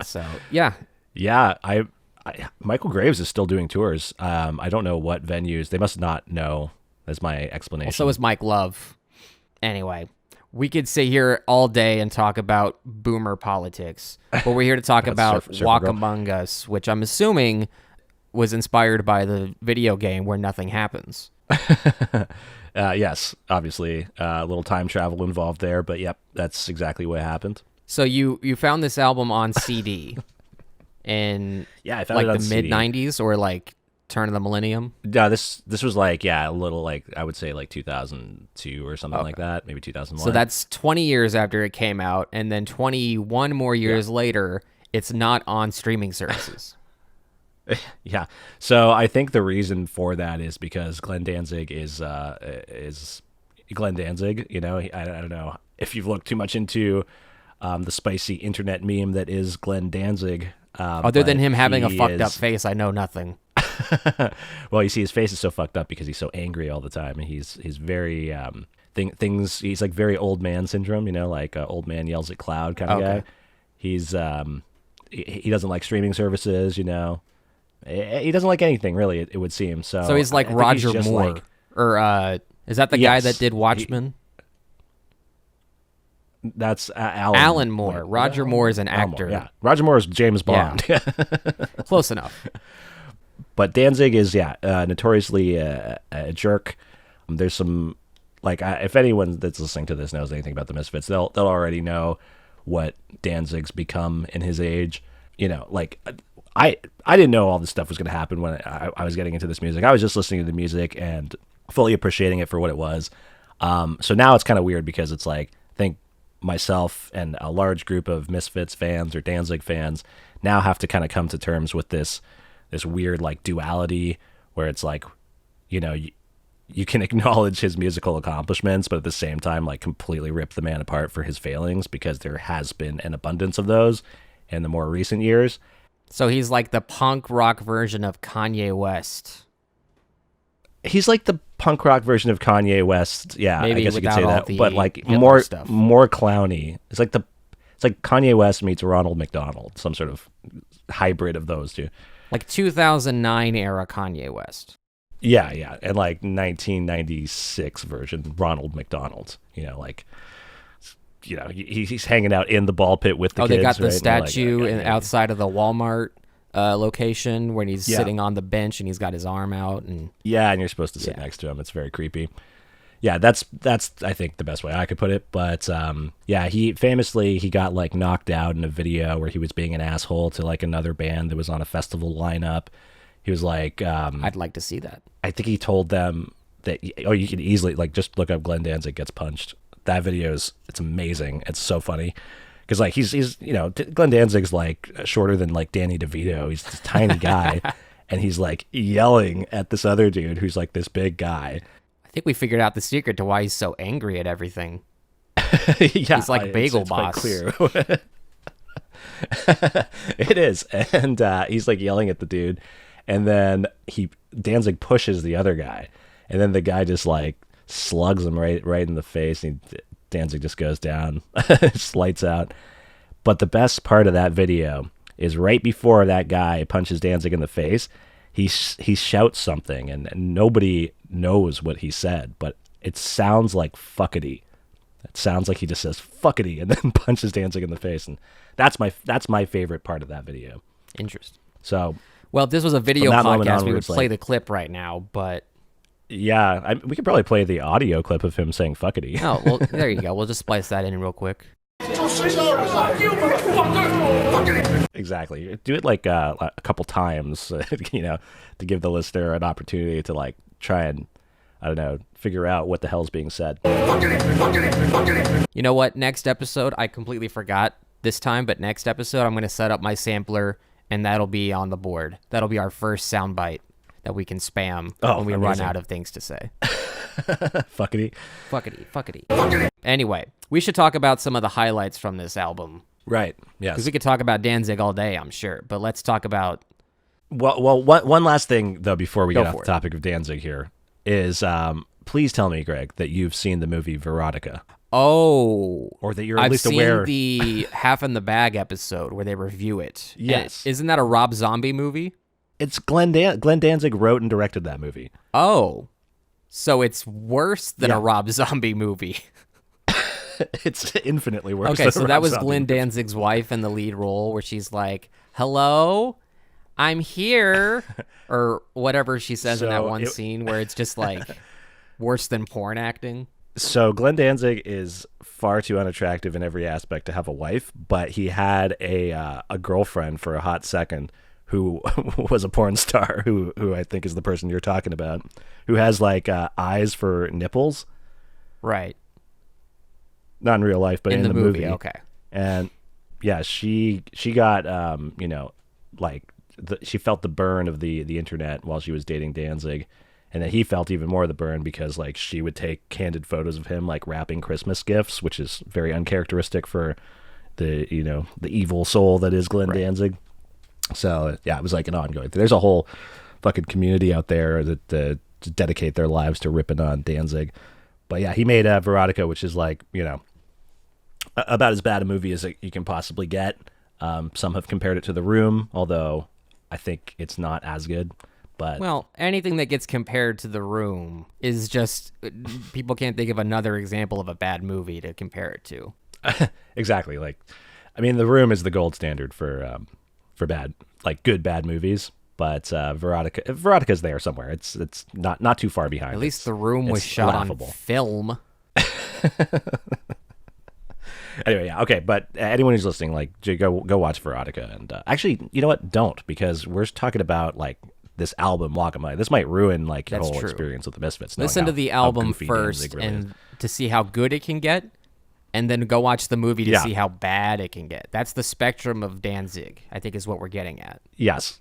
Speaker 1: So, yeah.
Speaker 2: Yeah, Michael Graves is still doing tours. I don't know what venues. They must not know. That's my explanation.
Speaker 1: Well, so is Mike Love. Anyway, we could sit here all day and talk about boomer politics, but we're here to talk about Walk Among Us, which I'm assuming was inspired by the video game Where Nothing Happens.
Speaker 2: Yes, obviously. A little time travel involved there, but yep, that's exactly what happened.
Speaker 1: So you found this album on CD in
Speaker 2: I found it on
Speaker 1: the mid-90s or like turn of the millennium?
Speaker 2: No, this was like, a little like, I would say like 2002 or something like that, maybe 2001.
Speaker 1: So that's 20 years after it came out, and then 21 more years later, it's not on streaming services.
Speaker 2: Yeah. So I think the reason for that is because Glenn Danzig is Glenn Danzig. You know, I don't know if you've looked too much into the spicy internet meme that is Glenn Danzig.
Speaker 1: Other than him having a fucked up face, I know nothing.
Speaker 2: Well, you see, his face is so fucked up because he's so angry all the time, and he's very he's like very old man syndrome. You know, like old man yells at cloud kind of guy. He's he doesn't like streaming services. You know. He doesn't like anything, really, it would seem. So
Speaker 1: he's like Roger Moore. Or is that the guy that did Watchmen?
Speaker 2: That's
Speaker 1: Alan Moore. Roger Moore is an actor.
Speaker 2: Moore, yeah. Roger Moore is James Bond.
Speaker 1: Yeah. Close enough.
Speaker 2: But Danzig is, notoriously a jerk. There's some, like, if anyone that's listening to this knows anything about the Misfits, they'll already know what Danzig's become in his age. You know, like... I didn't know all this stuff was going to happen when I was getting into this music. I was just listening to the music and fully appreciating it for what it was. So now it's kind of weird because it's like, I think myself and a large group of Misfits fans or Danzig fans now have to kind of come to terms with this weird like duality where it's like, you know, you can acknowledge his musical accomplishments, but at the same time, like completely rip the man apart for his failings because there has been an abundance of those in the more recent years.
Speaker 1: So he's like the punk rock version of Kanye West.
Speaker 2: He's like the punk rock version of Kanye West. Yeah,
Speaker 1: maybe
Speaker 2: I guess you could say that, but like
Speaker 1: Hitler stuff.
Speaker 2: more clowny. It's like Kanye West meets Ronald McDonald, some sort of hybrid of those two.
Speaker 1: Like 2009 era Kanye West.
Speaker 2: Yeah, and like 1996 version Ronald McDonald. You know, like. You know, he's hanging out in the ball pit with the kids.
Speaker 1: They got the
Speaker 2: right?
Speaker 1: statue outside of the Walmart location when he's sitting on the bench and he's got his arm out. And
Speaker 2: yeah, and you're supposed to sit next to him. It's very creepy. Yeah, that's I think the best way I could put it. But he famously got like knocked out in a video where he was being an asshole to like another band that was on a festival lineup. He was like,
Speaker 1: I'd like to see that.
Speaker 2: I think he told them that you can easily like just look up Glenn Danzig gets punched. That video it's amazing. It's so funny because like he's you know, Glenn Danzig's like shorter than like Danny DeVito. He's this tiny guy, and he's like yelling at this other dude who's like this big guy.
Speaker 1: I think we figured out the secret to why he's so angry at everything.
Speaker 2: Yeah,
Speaker 1: he's like Bagel
Speaker 2: it's
Speaker 1: Boss.
Speaker 2: Quite clear. It is, and he's like yelling at the dude, and then Danzig pushes the other guy, and then the guy just like slugs him right in the face, and Danzig just goes down, just lights out. But the best part of that video is right before that guy punches Danzig in the face, he shouts something, and nobody knows what he said, but it sounds like fuckity. It sounds like he just says fuckity and then punches Danzig in the face, and that's my favorite part of that video.
Speaker 1: Interesting.
Speaker 2: So,
Speaker 1: well, if this was a video podcast, we would play the clip right now, but.
Speaker 2: Yeah, we could probably play the audio clip of him saying fuckity.
Speaker 1: Oh, well, there you go. We'll just splice that in real quick.
Speaker 2: Exactly. Do it like a couple times, you know, to give the listener an opportunity to like try and, I don't know, figure out what the hell's being said.
Speaker 1: You know what? Next episode, I completely forgot this time, but next episode, I'm going to set up my sampler, and that'll be on the board. That'll be our first soundbite that we can spam when we run out of things to say.
Speaker 2: Fuckity.
Speaker 1: Anyway, we should talk about some of the highlights from this album.
Speaker 2: Right, yes.
Speaker 1: Because we could talk about Danzig all day, I'm sure. But let's talk about...
Speaker 2: Well, one last thing, though, before we get off the topic of Danzig here, is please tell me, Greg, that you've seen the movie Veronica.
Speaker 1: Oh.
Speaker 2: Or that you're at least aware...
Speaker 1: I've seen the Half in the Bag episode where they review it.
Speaker 2: Yes.
Speaker 1: And isn't that a Rob Zombie movie?
Speaker 2: It's Glenn Danzig wrote and directed that movie.
Speaker 1: Oh. So it's worse than a Rob Zombie movie.
Speaker 2: It's infinitely worse.
Speaker 1: Okay, so that was Glenn Danzig's wife in the lead role where she's like, hello, I'm here. Or whatever she says in that one scene where it's just like worse than porn acting.
Speaker 2: So Glenn Danzig is far too unattractive in every aspect to have a wife, but he had a girlfriend for a hot second who was a porn star, who I think is the person you're talking about, who has like eyes for nipples.
Speaker 1: Right.
Speaker 2: Not in real life, but in the movie.
Speaker 1: Okay.
Speaker 2: And yeah, she got like she felt the burn of the internet while she was dating Danzig, and then he felt even more of the burn because like she would take candid photos of him like wrapping Christmas gifts, which is very uncharacteristic for the the evil soul that is Glenn Danzig. So yeah, it was like an ongoing thing. There's a whole fucking community out there that to dedicate their lives to ripping on Danzig. But yeah, he made Veronica, which is like about as bad a movie as you can possibly get. Some have compared it to The Room, although I think it's not as good. But
Speaker 1: well, anything that gets compared to The Room is just people can't think of another example of a bad movie to compare it to.
Speaker 2: Exactly. Like, I mean, The Room is the gold standard for bad, like good bad movies. But Veronica's there somewhere. It's not too far behind.
Speaker 1: At least The Room was shot laughable on film.
Speaker 2: Anyway, yeah, okay. But anyone who's listening, like, go watch Veronica. And actually, you know what? Don't, because we're talking about like this album, Walk on My. This might ruin like your whole experience with the Misfits.
Speaker 1: Listen to the album first, really and to see how good it can get, and then go watch the movie to see how bad it can get. That's the spectrum of Danzig, I think, is what we're getting at.
Speaker 2: Yes,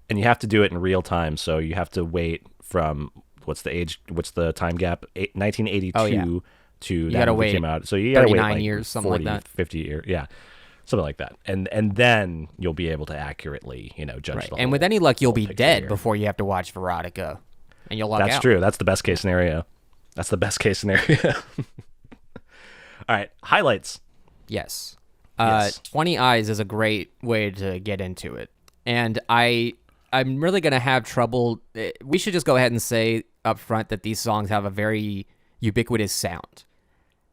Speaker 2: and you have to do it in real time. So you have to wait from what's the time gap? 1982. Oh, yeah. To that movie came out, so you gotta wait like
Speaker 1: years,
Speaker 2: 40,
Speaker 1: something like that.
Speaker 2: 50 years, yeah, something like that, and then you'll be able to accurately, judge the whole.
Speaker 1: And with any luck, you'll be dead before you have to watch Veronica, and you'll luck out.
Speaker 2: That's true. That's the best case scenario. All right, highlights.
Speaker 1: Yes. 20 Eyes is a great way to get into it, and I'm really gonna have trouble. We should just go ahead and say up front that these songs have a very ubiquitous sound.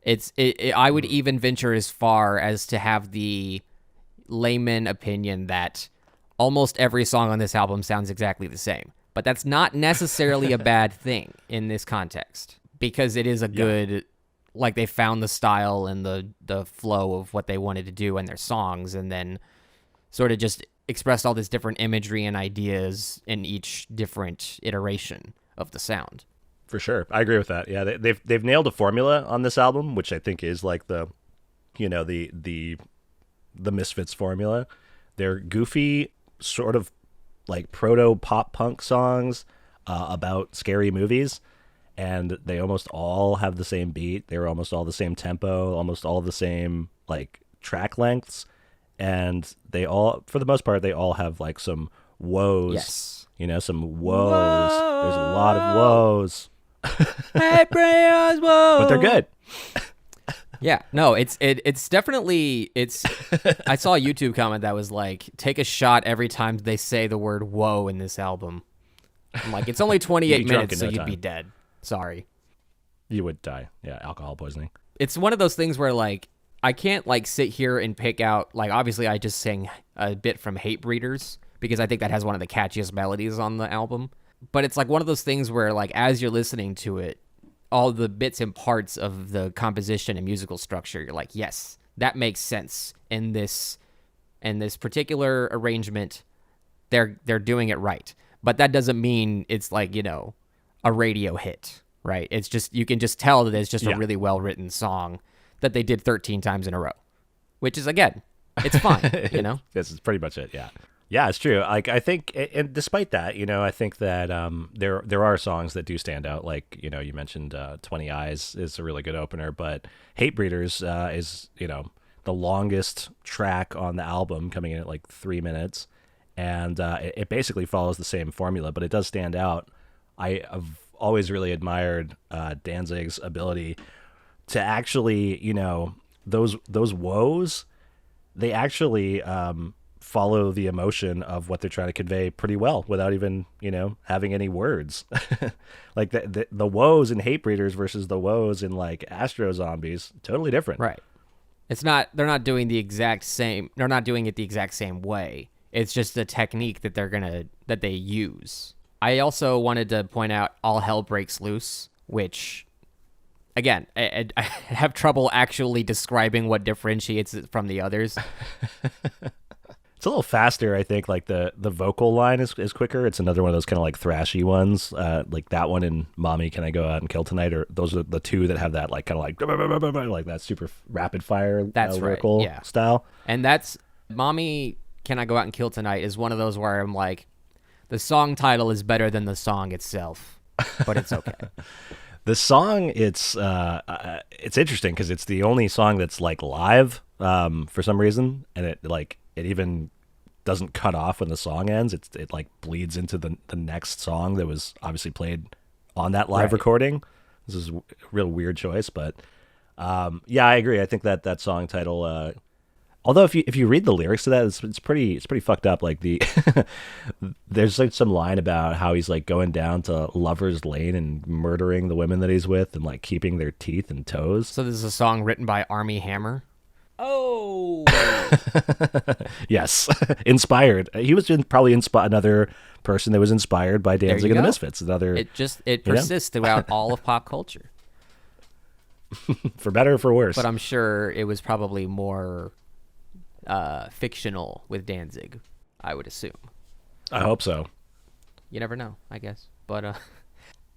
Speaker 1: I would even venture as far as to have the layman opinion that almost every song on this album sounds exactly the same. But that's not necessarily a bad thing in this context, because it is a good, like, they found the style and the flow of what they wanted to do in their songs, and then sort of just expressed all this different imagery and ideas in each different iteration of the sound.
Speaker 2: For sure. I agree with that. Yeah, they've nailed a formula on this album, which I think is like the Misfits formula. They're goofy, sort of like proto pop punk songs about scary movies, and they almost all have the same beat. They're almost all the same tempo, almost all the same like track lengths, and they all, for the most part, they all have like some woes.
Speaker 1: Yes.
Speaker 2: Some woes. Whoa. There's a lot of woes.
Speaker 1: Hey, prayers, whoa.
Speaker 2: But they're good.
Speaker 1: Yeah, no, it's definitely, I saw a YouTube comment that was like, take a shot every time they say the word whoa in this album. I'm like, it's only 28 minutes, so you'd be dead. Sorry.
Speaker 2: You would die. Yeah, alcohol poisoning.
Speaker 1: It's one of those things where like, I can't like sit here and pick out, like, obviously I just sang a bit from Hate Breeders because I think that has one of the catchiest melodies on the album. But it's like one of those things where, like, as you're listening to it, all the bits and parts of the composition and musical structure, you're like, yes, that makes sense in this particular arrangement. They're doing it right. But that doesn't mean it's like, a radio hit, right? It's just, you can just tell that it's just a really well-written song that they did 13 times in a row, which is, again, it's fine,
Speaker 2: This is pretty much it, yeah. Yeah, it's true. Like, I think, and despite that, I think that there are songs that do stand out. Like, you mentioned 20 Eyes is a really good opener, but Hate Breeders is, the longest track on the album, coming in at like 3 minutes. And it basically follows the same formula, but it does stand out. I've always really admired Danzig's ability to actually, those woes, they actually follow the emotion of what they're trying to convey pretty well without even, having any words. Like the woes in Hate Breeders versus the woes in like Astro Zombies, totally different.
Speaker 1: Right. They're not doing the exact same. They're not doing it the exact same way. It's just the technique that that they use. I also wanted to point out All Hell Breaks Loose, which, again, I have trouble actually describing what differentiates it from the others.
Speaker 2: It's a little faster, I think. Like the vocal line is quicker. It's another one of those kind of like thrashy ones. Like that one and "Mommy, Can I Go Out and Kill Tonight?" Or those are the two that have that like kind of like that super rapid fire
Speaker 1: That's
Speaker 2: lyrical
Speaker 1: right. Yeah.
Speaker 2: style.
Speaker 1: And that's "Mommy, Can I Go Out and Kill Tonight" is one of those where I'm like, the song title is better than the song itself, but it's okay.
Speaker 2: The song, it's interesting because it's the only song that's like live for some reason, and it even doesn't cut off when the song ends. It like bleeds into the next song that was obviously played on that live recording. This is a real weird choice, but yeah, I agree. I think that song title. Although if you read the lyrics to that, it's pretty fucked up. Like there's like some line about how he's like going down to Lover's Lane and murdering the women that he's with and like keeping their teeth and toes.
Speaker 1: So this is a song written by Armie Hammer. Oh,
Speaker 2: yes, inspired. He was probably another person that was inspired by Danzig and the Misfits.
Speaker 1: It persists throughout all of pop culture,
Speaker 2: for better or for worse.
Speaker 1: But I'm sure it was probably more fictional with Danzig, I would assume.
Speaker 2: I hope so.
Speaker 1: You never know, I guess. But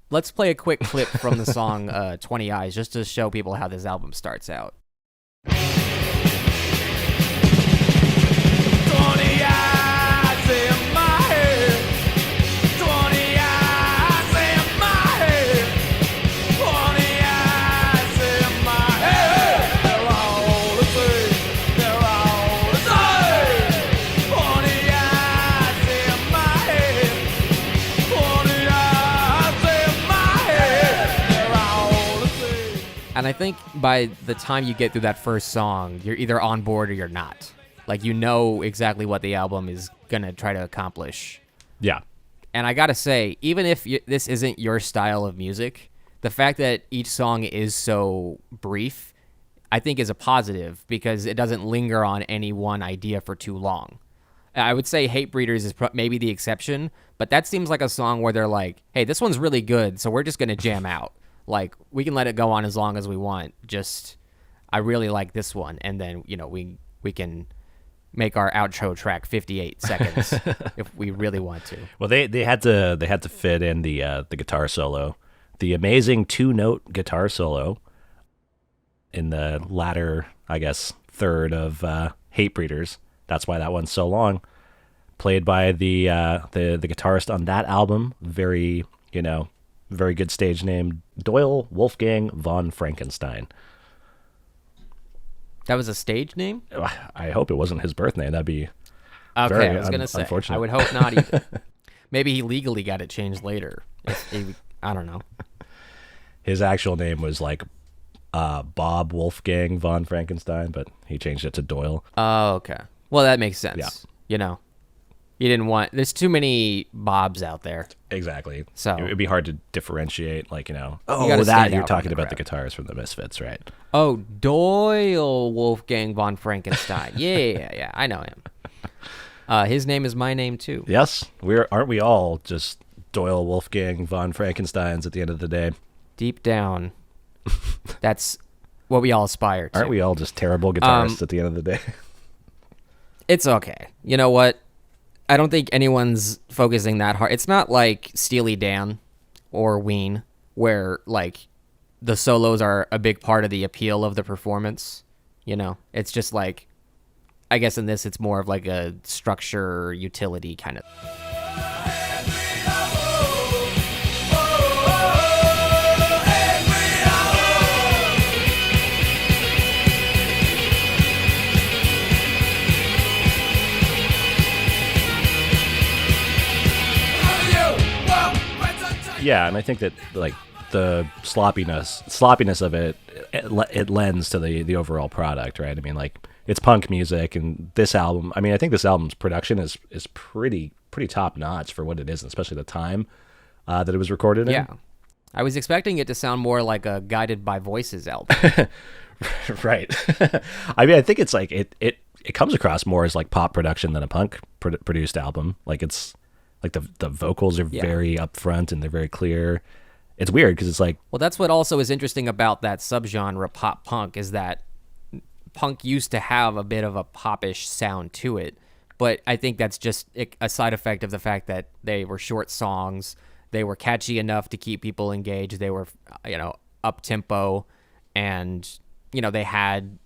Speaker 1: let's play a quick clip from the song 20 Eyes just to show people how this album starts out.
Speaker 3: 20 eyes in my head, 20 eyes in my head, 20 eyes in my head. They're all the same, they're all the same. 20 eyes in my head, 20 eyes in my head. They're all the same.
Speaker 1: And I think by the time you get through that first song, you're either on board or you're not. Like, you know exactly what the album is going to try to accomplish.
Speaker 2: Yeah.
Speaker 1: And I got to say, even if this isn't your style of music, the fact that each song is so brief, I think is a positive because it doesn't linger on any one idea for too long. I would say Hate Breeders is maybe the exception, but that seems like a song where they're like, hey, this one's really good, so we're just going to jam out. Like, we can let it go on as long as we want. Just, I really like this one. And then, we can make our outro track 58 seconds if we really want to.
Speaker 2: Well, they had to fit in the guitar solo, the amazing 2-note guitar solo in the latter, I guess, third of Hate Breeders. That's why that one's so long. Played by the guitarist on that album, very good stage name, Doyle Wolfgang von Frankenstein.
Speaker 1: That was a stage name?
Speaker 2: I hope it wasn't his birth name. That'd be
Speaker 1: okay. I was gonna say.
Speaker 2: Unfortunate.
Speaker 1: I would hope not either. Maybe he legally got it changed later. I don't know.
Speaker 2: His actual name was like Bob Wolfgang von Frankenstein, but he changed it to Doyle.
Speaker 1: Oh, okay. Well, that makes sense.
Speaker 2: Yeah.
Speaker 1: You didn't want. There's too many Bobs out there.
Speaker 2: Exactly.
Speaker 1: So
Speaker 2: it'd be hard to differentiate.
Speaker 1: gotta stand
Speaker 2: you're
Speaker 1: out
Speaker 2: talking
Speaker 1: from the
Speaker 2: about the
Speaker 1: crowd.
Speaker 2: guitars from the Misfits, right?
Speaker 1: Oh, Doyle Wolfgang von Frankenstein. Yeah, I know him. His name is my name too.
Speaker 2: Yes, aren't we all just Doyle Wolfgang von Frankensteins at the end of the day?
Speaker 1: Deep down, that's what we all aspire to.
Speaker 2: Aren't we all just terrible guitarists at the end of the day?
Speaker 1: It's okay. You know what? I don't think anyone's focusing that hard. It's not like Steely Dan or Ween, where like the solos are a big part of the appeal of the performance. It's just like, I guess in this it's more of like a structure utility kind of.
Speaker 2: Yeah, and I think that like the sloppiness of it lends to the overall product, right? I mean, like it's punk music, and this album. I mean, I think this album's production is pretty top notch for what it is, and especially the time that it was recorded in.
Speaker 1: Yeah, I was expecting it to sound more like a Guided by Voices album.
Speaker 2: Right. I mean, I think it's like it comes across more as like pop production than a punk produced album. Like it's like the vocals are very upfront and they're very clear. It's weird because it's like,
Speaker 1: well, that's what also is interesting about that subgenre pop punk is that punk used to have a bit of a popish sound to it, but I think that's just a side effect of the fact that they were short songs. They were catchy enough to keep people engaged. They were, up tempo, and they had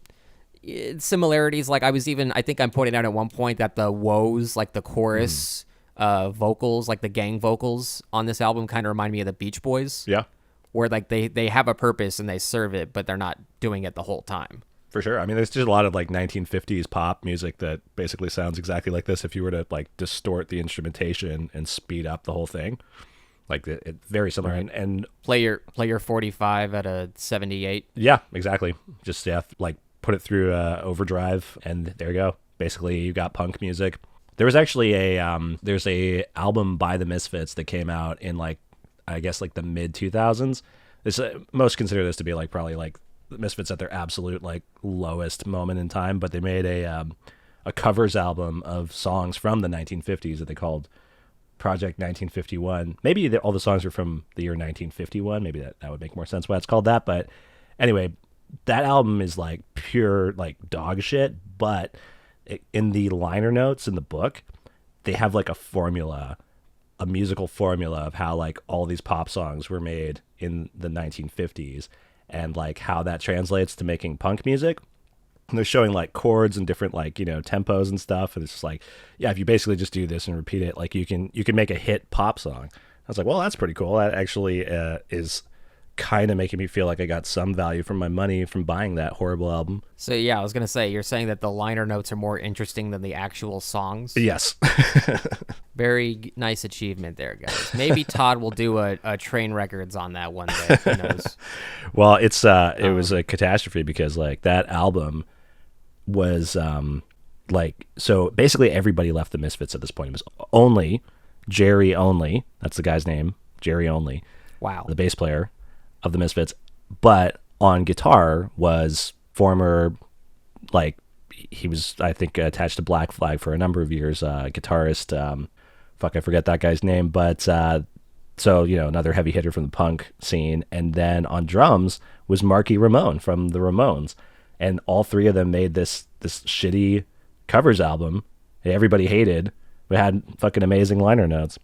Speaker 1: similarities. Like I think I'm pointing out at one point that the woes, like the chorus vocals, like the gang vocals on this album, kind of remind me of the Beach Boys.
Speaker 2: Yeah,
Speaker 1: where like they have a purpose and they serve it, but they're not doing it the whole time.
Speaker 2: for sure. I mean, there's just a lot of like 1950s pop music that basically sounds exactly like this. If you were to like distort the instrumentation and speed up the whole thing, like it's very similar.
Speaker 1: Right.
Speaker 2: And
Speaker 1: Play your 45 at a 78.
Speaker 2: yeah, exactly. Just like put it through overdrive, and there you go. Basically, you got punk music. There was actually there's a album by the Misfits that came out in like, I guess like the mid 2000s. This most consider this to be like probably like the Misfits at their absolute like lowest moment in time, but they made a covers album of songs from the 1950s that they called Project 1951. Maybe all the songs were from the year 1951. Maybe that would make more sense why it's called that. But anyway, that album is like pure like dog shit, but in the liner notes in the book, they have like a musical formula of how like all these pop songs were made in the 1950s and like how that translates to making punk music. And they're showing like chords and different like, tempos and stuff. And it's just like, yeah, if you basically just do this and repeat it, like you can make a hit pop song. I was like, well, that's pretty cool. That actually is kind of making me feel like I got some value from my money from buying that horrible album.
Speaker 1: So yeah, I was gonna say, you're saying that the liner notes are more interesting than the actual songs.
Speaker 2: Yes.
Speaker 1: Very nice achievement there, guys. Maybe Todd will do a train records on that one day. Who knows?
Speaker 2: Well, it was a catastrophe because like that album was like, so basically everybody left the Misfits at this point. It was only Jerry Only. That's the guy's name, Jerry Only.
Speaker 1: Wow.
Speaker 2: The bass player of the Misfits, but on guitar was former, like he was, I think, attached to Black Flag for a number of years, guitarist, I forget that guy's name, but so, another heavy hitter from the punk scene. And then on drums was Marky Ramone from the Ramones, and all three of them made this shitty covers album that everybody hated, but had fucking amazing liner notes.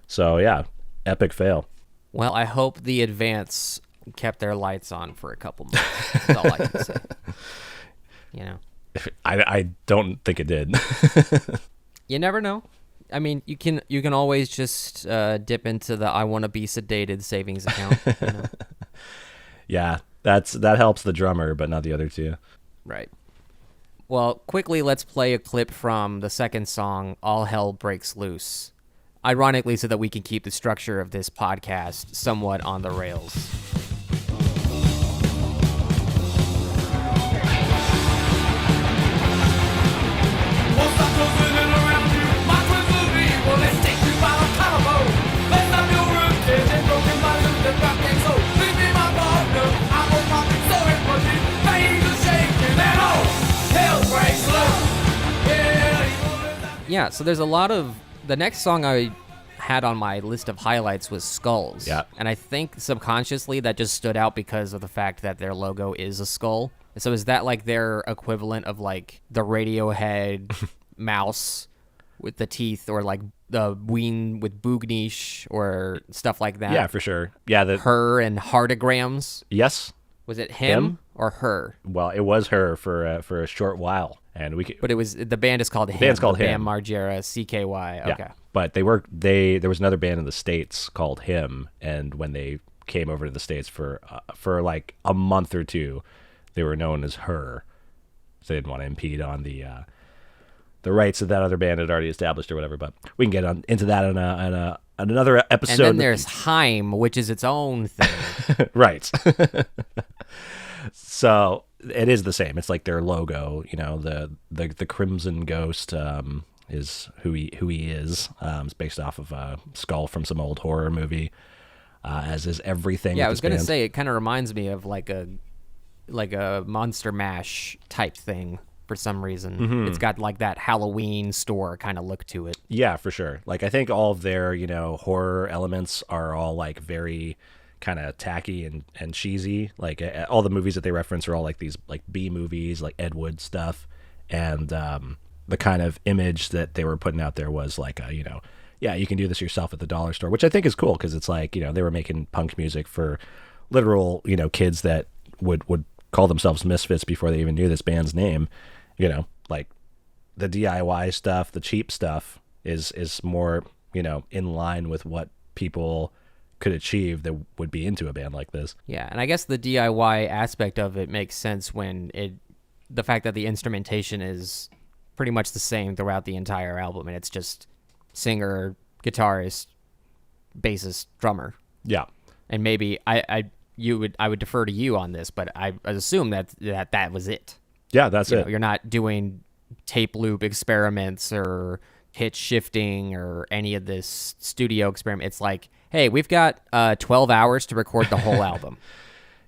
Speaker 2: So yeah, epic fail.
Speaker 1: Well, I hope the Advance kept their lights on for a couple months. That's all I can say.
Speaker 2: I don't think it did.
Speaker 1: You never know. I mean, you can always just dip into the I want to be sedated savings account.
Speaker 2: Yeah, that helps the drummer, but not the other two.
Speaker 1: Right. Well, quickly, let's play a clip from the second song, All Hell Breaks Loose. Ironically, so that we can keep the structure of this podcast somewhat on the rails. Yeah, so there's a lot of... The next song I had on my list of highlights was Skulls.
Speaker 2: Yeah.
Speaker 1: And I think subconsciously that just stood out because of the fact that their logo is a skull. So is that like their equivalent of like the Radiohead mouse with the teeth, or like the Ween with Boognish or stuff like that?
Speaker 2: Yeah, for sure. Yeah,
Speaker 1: Her and Heartograms.
Speaker 2: Yes.
Speaker 1: Was it him or her?
Speaker 2: Well, it was her for a short while, and
Speaker 1: But it was the band is called Him.
Speaker 2: The band's called
Speaker 1: the
Speaker 2: Him.
Speaker 1: Band Margera, CKY. Okay.
Speaker 2: Yeah, but there was another band in the States called Him, and when they came over to the States for like a month or two, they were known as Her. So they didn't want to impede on the rights that other band had already established or whatever. But we can get into that on another episode.
Speaker 1: And then there's Heim, which is its own thing.
Speaker 2: Right. So it is the same. It's like their logo, the Crimson Ghost is who he is. It's based off of a skull from some old horror movie, as is everything.
Speaker 1: Yeah, I was going to say, it kind of reminds me of like a Monster Mash type thing for some reason. Mm-hmm. It's got like that Halloween store kind of look to it.
Speaker 2: Yeah, for sure. Like I think all of their, horror elements are all like very kind of tacky and cheesy. Like all the movies that they reference are all like these like B movies, like Ed Wood stuff. And the kind of image that they were putting out there was like a, yeah, you can do this yourself at the dollar store, which I think is cool because it's like, they were making punk music for literal, kids that would call themselves Misfits before they even knew this band's name. Like the DIY stuff, the cheap stuff is more, in line with what people could achieve that would be into a band like this.
Speaker 1: Yeah, and I guess the DIY aspect of it makes sense when the fact that the instrumentation is pretty much the same throughout the entire album, and it's just singer, guitarist, bassist, drummer.
Speaker 2: Yeah.
Speaker 1: And maybe I would defer to you on this, but I assume that was it.
Speaker 2: Yeah, that's it.
Speaker 1: You're not doing tape loop experiments or pitch shifting or any of this studio experiment. It's like, hey, we've got 12 hours to record the whole album.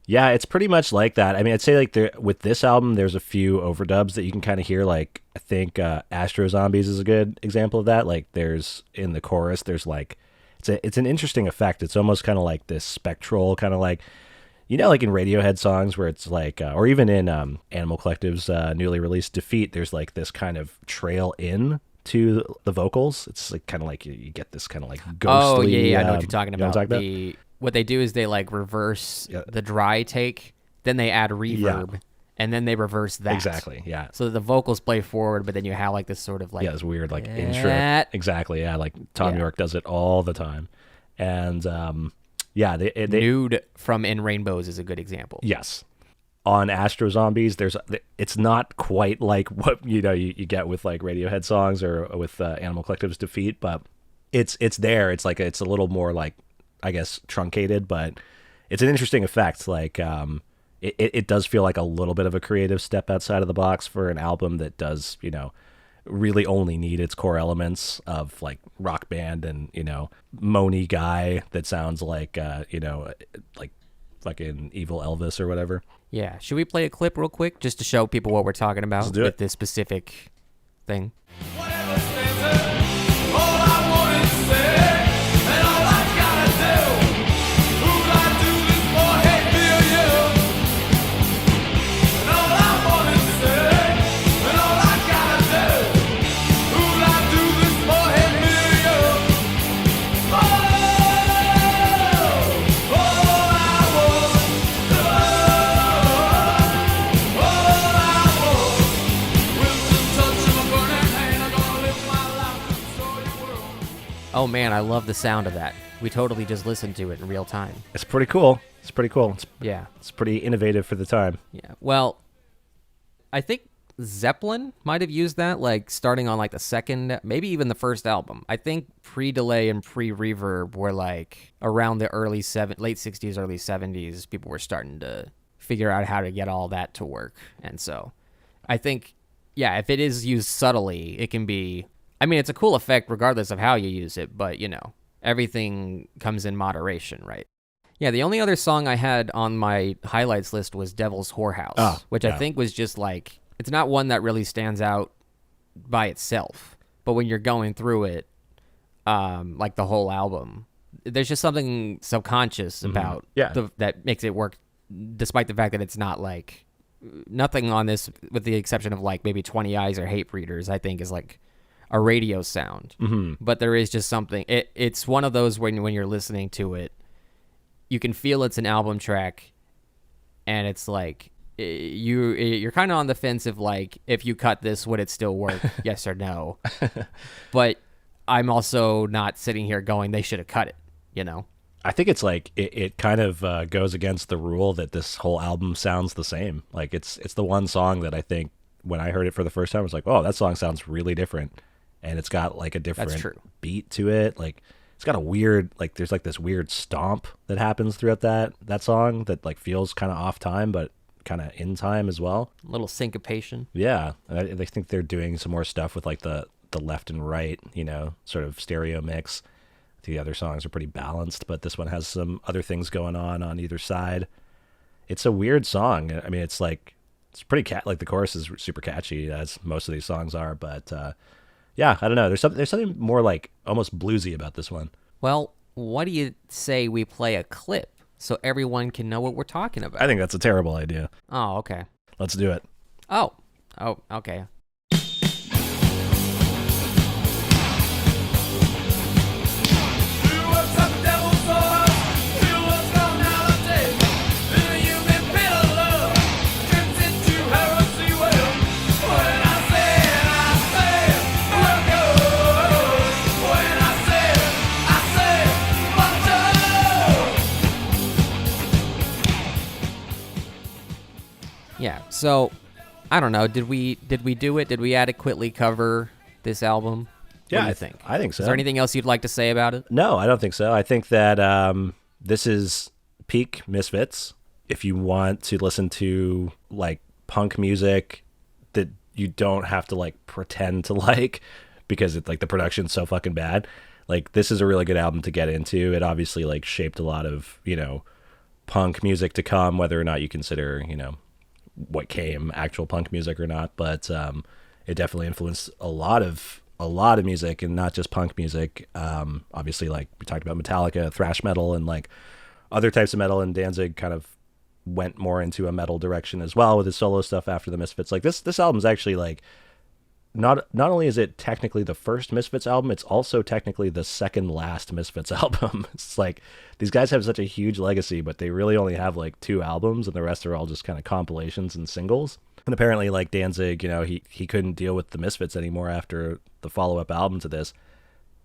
Speaker 2: Yeah, it's pretty much like that. I mean, I'd say like with this album, there's a few overdubs that you can kind of hear. Like I think Astro Zombies is a good example of that. Like there's in the chorus, there's like it's an interesting effect. It's almost kind of like this spectral kind of like, like in Radiohead songs where it's like, or even in Animal Collective's newly released Defeat, there's like this kind of trail in to the vocals. It's like kind of like you get this kind of like ghostly.
Speaker 1: Oh yeah, I know what you're talking about.
Speaker 2: About?
Speaker 1: What they do is they like reverse the dry take, then they add reverb, and then they reverse that.
Speaker 2: Exactly, yeah.
Speaker 1: So that the vocals play forward, but then you have like this sort of like
Speaker 2: this weird like intro. Exactly, yeah. Like Tom York does it all the time, and they
Speaker 1: Nude from In Rainbows is a good example.
Speaker 2: Yes. On Astro Zombies, it's not quite like what you get with like Radiohead songs or with Animal Collective's Defeat, but it's there. It's like it's a little more like, I guess, truncated, but it's an interesting effect. Like it does feel like a little bit of a creative step outside of the box for an album that does really only need its core elements of like rock band and moany guy that sounds like like fucking evil Elvis or whatever.
Speaker 1: Yeah. Should we play a clip real quick just to show people what we're talking about with this specific thing?
Speaker 3: Whatever stands up, all I want is to say, and all I gotta do. Who'd I do this for? Hey, me or you? And all I want is to say, and all I gotta do. Who'd I do this for? Hey, me or you? Oh, all I want, all I want, with the touch of a burning hand, I'm gonna live my life to show you world.
Speaker 1: Oh man, I love the sound of that. We totally just listened to it in real time.
Speaker 2: It's pretty cool. It's
Speaker 1: Yeah.
Speaker 2: It's pretty innovative for the time.
Speaker 1: Yeah. Well, I think Zeppelin might have used that, like starting on like the second, maybe even the first album. I think pre-delay and pre-reverb were like around the late 60s, early 70s. People were starting to figure out how to get all that to work. And so I think, yeah, if it is used subtly, it can be, I mean, it's a cool effect regardless of how you use it, but everything comes in moderation, right? Yeah, the only other song I had on my highlights list was Devil's Whorehouse, which I think was just like, it's not one that really stands out by itself, but when you're going through it, like the whole album, there's just something subconscious about that makes it work, despite the fact that it's not like, nothing on this, with the exception of like maybe 20 Eyes or Hate Breeders, I think is like a radio sound. But there is just something, it's one of those when you're listening to it, you can feel it's an album track, and it's like you're kind of on the fence of like, if you cut this, would it still work? Yes or no? But I'm also not sitting here going, they should have cut it.
Speaker 2: I think it's like it kind of goes against the rule that this whole album sounds the same. Like it's the one song that I think when I heard it for the first time, I was like, oh, that song sounds really different, and it's got like a different beat to it. Like it's got a weird, like there's like this weird stomp that happens throughout that song that like feels kind of off time, but kind of in time as well.
Speaker 1: A little syncopation.
Speaker 2: Yeah, I think they're doing some more stuff with like the left and right, sort of stereo mix. The other songs are pretty balanced, but this one has some other things going on either side. It's a weird song. I mean, it's pretty like the chorus is super catchy, as most of these songs are, but yeah, I don't know. There's something more like almost bluesy about this one.
Speaker 1: Well, what do you say we play a clip so everyone can know what we're talking about?
Speaker 2: I think that's a terrible idea.
Speaker 1: Oh, okay.
Speaker 2: Let's do it.
Speaker 1: Oh, okay. So, I don't know. Did we do it? Did we adequately cover this album?
Speaker 2: Yeah,
Speaker 1: What do you think?
Speaker 2: I think so.
Speaker 1: Is there anything else you'd like to say about it?
Speaker 2: No, I don't think so. I think that this is peak Misfits. If you want to listen to like punk music that you don't have to like pretend to like because it's like the production's so fucking bad, like this is a really good album to get into. It obviously like shaped a lot of, punk music to come, whether or not you consider, what came actual punk music or not, but it definitely influenced a lot of music, and not just punk music. Obviously, like we talked about Metallica, thrash metal, and like other types of metal, and Danzig kind of went more into a metal direction as well with his solo stuff after the Misfits. Like this album's actually like not only is it technically the first Misfits album, it's also technically the second last Misfits album. It's like these guys have such a huge legacy, but they really only have like 2 albums, and the rest are all just kind of compilations and singles. And apparently, like Danzig, he couldn't deal with the Misfits anymore after the follow-up album to this,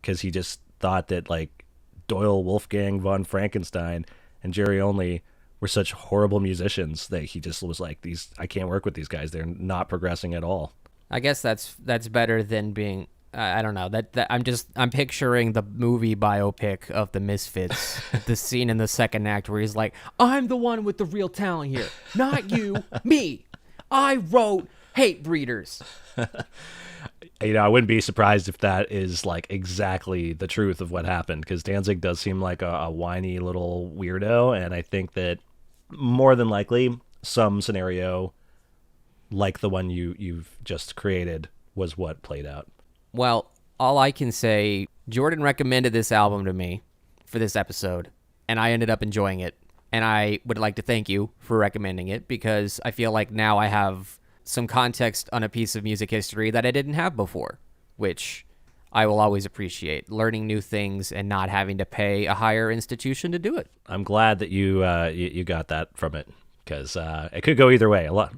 Speaker 2: because he just thought that like Doyle, Wolfgang von Frankenstein, and Jerry Only were such horrible musicians that he just was like, I can't work with these guys. They're not progressing at all.
Speaker 1: I guess that's better than being. I don't know. That I'm picturing the movie biopic of the Misfits, the scene in the second act where he's like, "I'm the one with the real talent here, not you, me. I wrote Hate Breeders."
Speaker 2: I wouldn't be surprised if that is like exactly the truth of what happened, because Danzig does seem like a whiny little weirdo, and I think that more than likely some scenario like the one you've just created was what played out.
Speaker 1: Well, all I can say, Jordan recommended this album to me for this episode, and I ended up enjoying it. And I would like to thank you for recommending it, because I feel like now I have some context on a piece of music history that I didn't have before, which I will always appreciate, learning new things and not having to pay a higher institution to do it.
Speaker 2: I'm glad that you got that from it, because it could go either way a lot.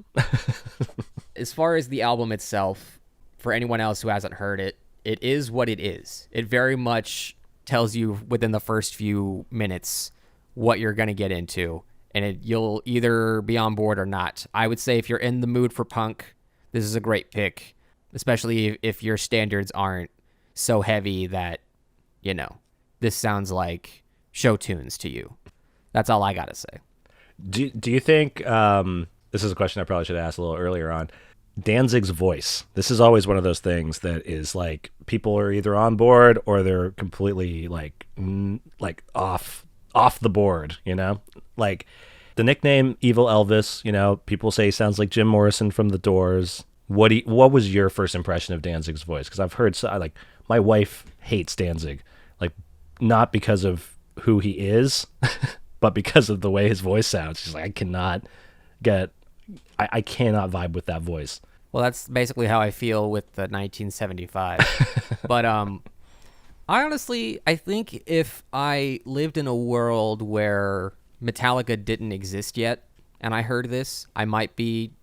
Speaker 1: As far as the album itself, for anyone else who hasn't heard it, it is what it is. It very much tells you within the first few minutes what you're going to get into, and you'll either be on board or not. I would say if you're in the mood for punk, this is a great pick, especially if your standards aren't so heavy that, this sounds like show tunes to you. That's all I got to say.
Speaker 2: Do you think, this is a question I probably should have asked a little earlier on, Danzig's voice? This is always one of those things that is like, people are either on board or they're completely like off the board, like the nickname Evil Elvis, people say he sounds like Jim Morrison from The Doors. What was your first impression of Danzig's voice? Because I've heard, like, my wife hates Danzig, like, not because of who he is, but because of the way his voice sounds. She's like, I cannot vibe with that voice.
Speaker 1: Well, that's basically how I feel with the 1975. But I think if I lived in a world where Metallica didn't exist yet and I heard this, I might be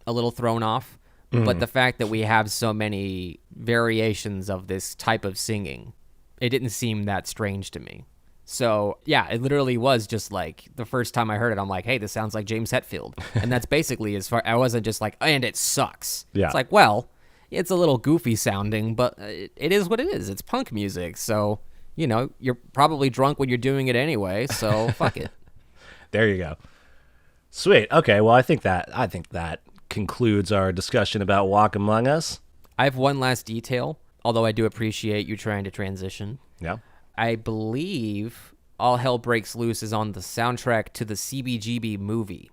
Speaker 1: a little thrown off. But the fact that we have so many variations of this type of singing, it didn't seem that strange to me. So, yeah, it literally was just like the first time I heard it, I'm like, hey, this sounds like James Hetfield. And that's basically as far. I wasn't just like, and it sucks.
Speaker 2: Yeah.
Speaker 1: It's like, well, it's a little goofy sounding, but it is what it is. It's punk music. So, you're probably drunk when you're doing it anyway. So, fuck it.
Speaker 2: There you go. Sweet. Okay. Well, I think that concludes our discussion about Walk Among Us.
Speaker 1: I have one last detail, although I do appreciate you trying to transition.
Speaker 2: Yeah.
Speaker 1: I believe All Hell Breaks Loose is on the soundtrack to the CBGB movie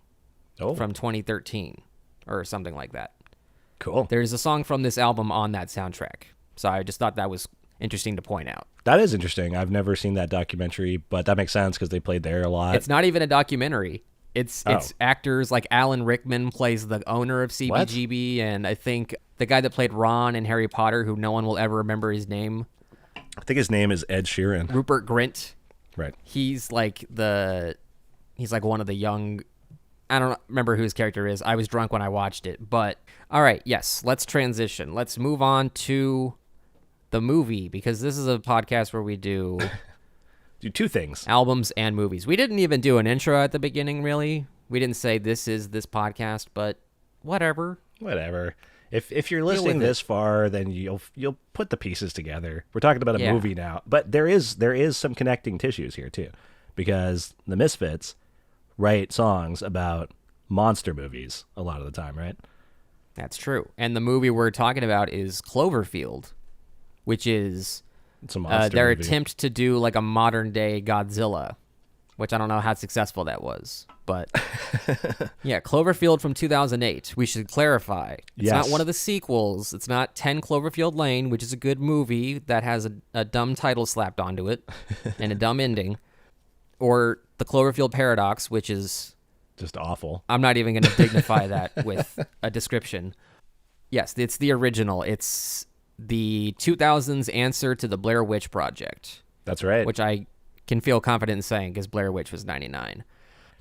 Speaker 1: from 2013 or something like that.
Speaker 2: Cool.
Speaker 1: There's a song from this album on that soundtrack. So I just thought that was interesting to point out.
Speaker 2: That is interesting. I've never seen that documentary, but that makes sense because they played there a lot.
Speaker 1: It's not even a documentary. It's actors like Alan Rickman plays the owner of CBGB, and I think the guy that played Ron in Harry Potter, who no one will ever remember his name.
Speaker 2: I think his name is Ed Sheeran.
Speaker 1: Rupert Grint.
Speaker 2: Right.
Speaker 1: He's like one of the young. I don't remember who his character is. I was drunk when I watched it, but all right, yes, let's transition. Let's move on to the movie, because this is a podcast where we do
Speaker 2: two things:
Speaker 1: albums and movies. We didn't even do an intro at the beginning, really. We didn't say this is this podcast, but whatever.
Speaker 2: Whatever. If you're
Speaker 1: with
Speaker 2: listening
Speaker 1: it.
Speaker 2: this far, then you'll put the pieces together. We're talking about a
Speaker 1: Yeah.
Speaker 2: movie now, but there is some connecting tissues here too, because the Misfits write songs about monster movies a lot of the time, right?
Speaker 1: That's true. And the movie we're talking about is Cloverfield, which is
Speaker 2: It's a monster
Speaker 1: their
Speaker 2: movie.
Speaker 1: attempt to do like a modern day Godzilla, which I don't know how successful that was. But yeah, Cloverfield from 2008. We should clarify. It's not
Speaker 2: Yes.
Speaker 1: one of the sequels. It's not 10 Cloverfield Lane, which is a good movie that has a dumb title slapped onto it and a dumb ending. Or the Cloverfield Paradox, which is,
Speaker 2: Just awful.
Speaker 1: I'm not even going to dignify that with a description. Yes, it's the original. It's the 2000s answer to the Blair Witch Project,
Speaker 2: That's right.
Speaker 1: which I can feel confident in saying because Blair Witch was 99.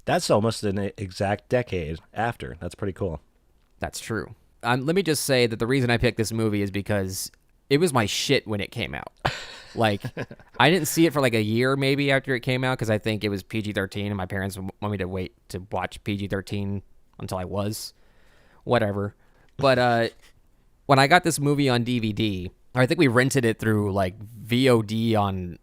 Speaker 2: That's almost an exact decade after. That's pretty cool.
Speaker 1: That's true. Let me just say that the reason I picked this movie is because it was my shit when it came out. Like, I didn't see it for like a year maybe after it came out because I think it was PG-13 and my parents want me to wait to watch PG-13 until I was. Whatever. But when I got this movie on DVD, or I think we rented it through like VOD on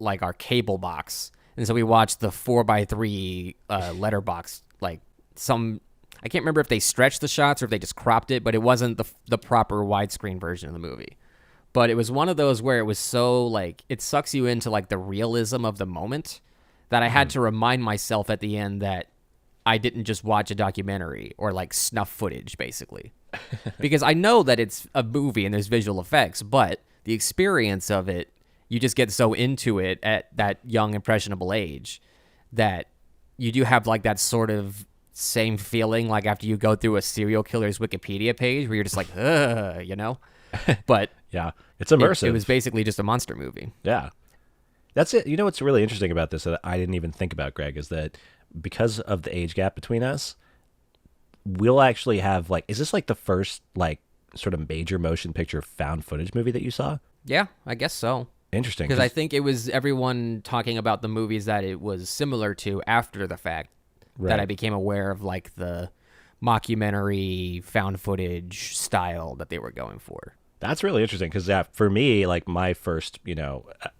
Speaker 1: like our cable box. And so we watched the 4:3 letterbox, like some, I can't remember if they stretched the shots or if they just cropped it, but it wasn't the proper widescreen version of the movie. But it was one of those where it was so like, it sucks you into like the realism of the moment that I had to remind myself at the end that I didn't just watch a documentary or like snuff footage, basically. Because I know that it's a movie and there's visual effects, but the experience of it, you just get so into it at that young, impressionable age that you do have like that sort of same feeling like after you go through a serial killer's Wikipedia page where you're just like, ugh, you know? But
Speaker 2: Yeah. It's immersive.
Speaker 1: it was basically just a monster movie.
Speaker 2: Yeah. That's it. You know what's really interesting about this that I didn't even think about, Greg, is that because of the age gap between us, we'll actually have like, is this like the first like sort of major motion picture found footage movie that you saw?
Speaker 1: Yeah, I guess so.
Speaker 2: Interesting.
Speaker 1: Because I think it was everyone talking about the movies that it was similar to after the fact
Speaker 2: Right.
Speaker 1: that I became aware of like the mockumentary found footage style that they were going for.
Speaker 2: That's really interesting because for me, like my first,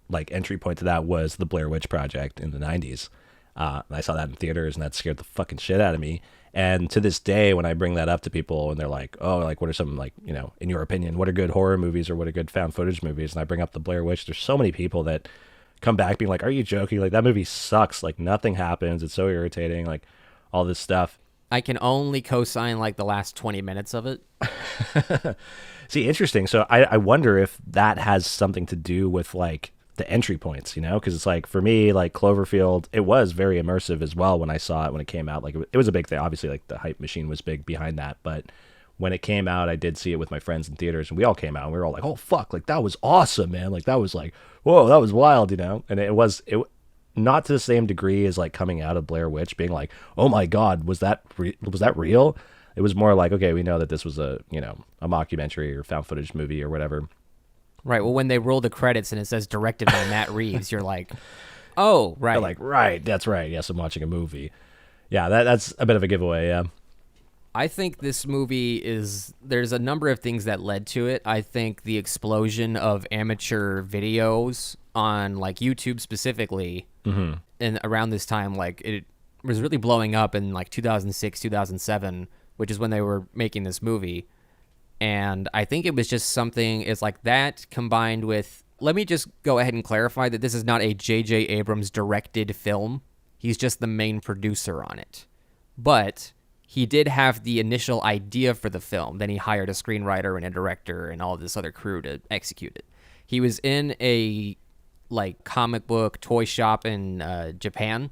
Speaker 2: like entry point to that was the Blair Witch Project in the 90s. And I saw that in theaters and that scared the fucking shit out of me. And to this day, when I bring that up to people and they're like, oh, like what are some like, in your opinion, what are good horror movies or what are good found footage movies? And I bring up the Blair Witch. There's so many people that come back being like, are you joking? Like that movie sucks. Like nothing happens. It's so irritating. Like all this stuff.
Speaker 1: I can only co-sign like the last 20 minutes of it.
Speaker 2: See, interesting. So I wonder if that has something to do with like the entry points, because it's like for me, like Cloverfield, it was very immersive as well when I saw it when it came out. Like it was a big thing. Obviously, like the hype machine was big behind that. But when it came out, I did see it with my friends in theaters, and we all came out and we were all like, "Oh fuck! Like that was awesome, man! Like that was like, whoa, that was wild, And it was not to the same degree as like coming out of Blair Witch, being like, "Oh my god, was that real?" It was more like, okay, we know that this was a mockumentary or found footage movie or whatever.
Speaker 1: Right. Well, when they roll the credits and it says directed by Matt Reeves, you're like, oh, right.
Speaker 2: They're like, right, that's right. Yes, I'm watching a movie. Yeah, that's a bit of a giveaway. Yeah.
Speaker 1: I think this movie there's a number of things that led to it. I think the explosion of amateur videos on like YouTube specifically, and around this time, like it was really blowing up in like 2006, 2007, which is when they were making this movie. And I think it was just something, it's like that combined with, let me just go ahead and clarify that this is not a J.J. Abrams directed film. He's just the main producer on it. But he did have the initial idea for the film. Then he hired a screenwriter and a director and all this other crew to execute it. He was in a like comic book toy shop in Japan,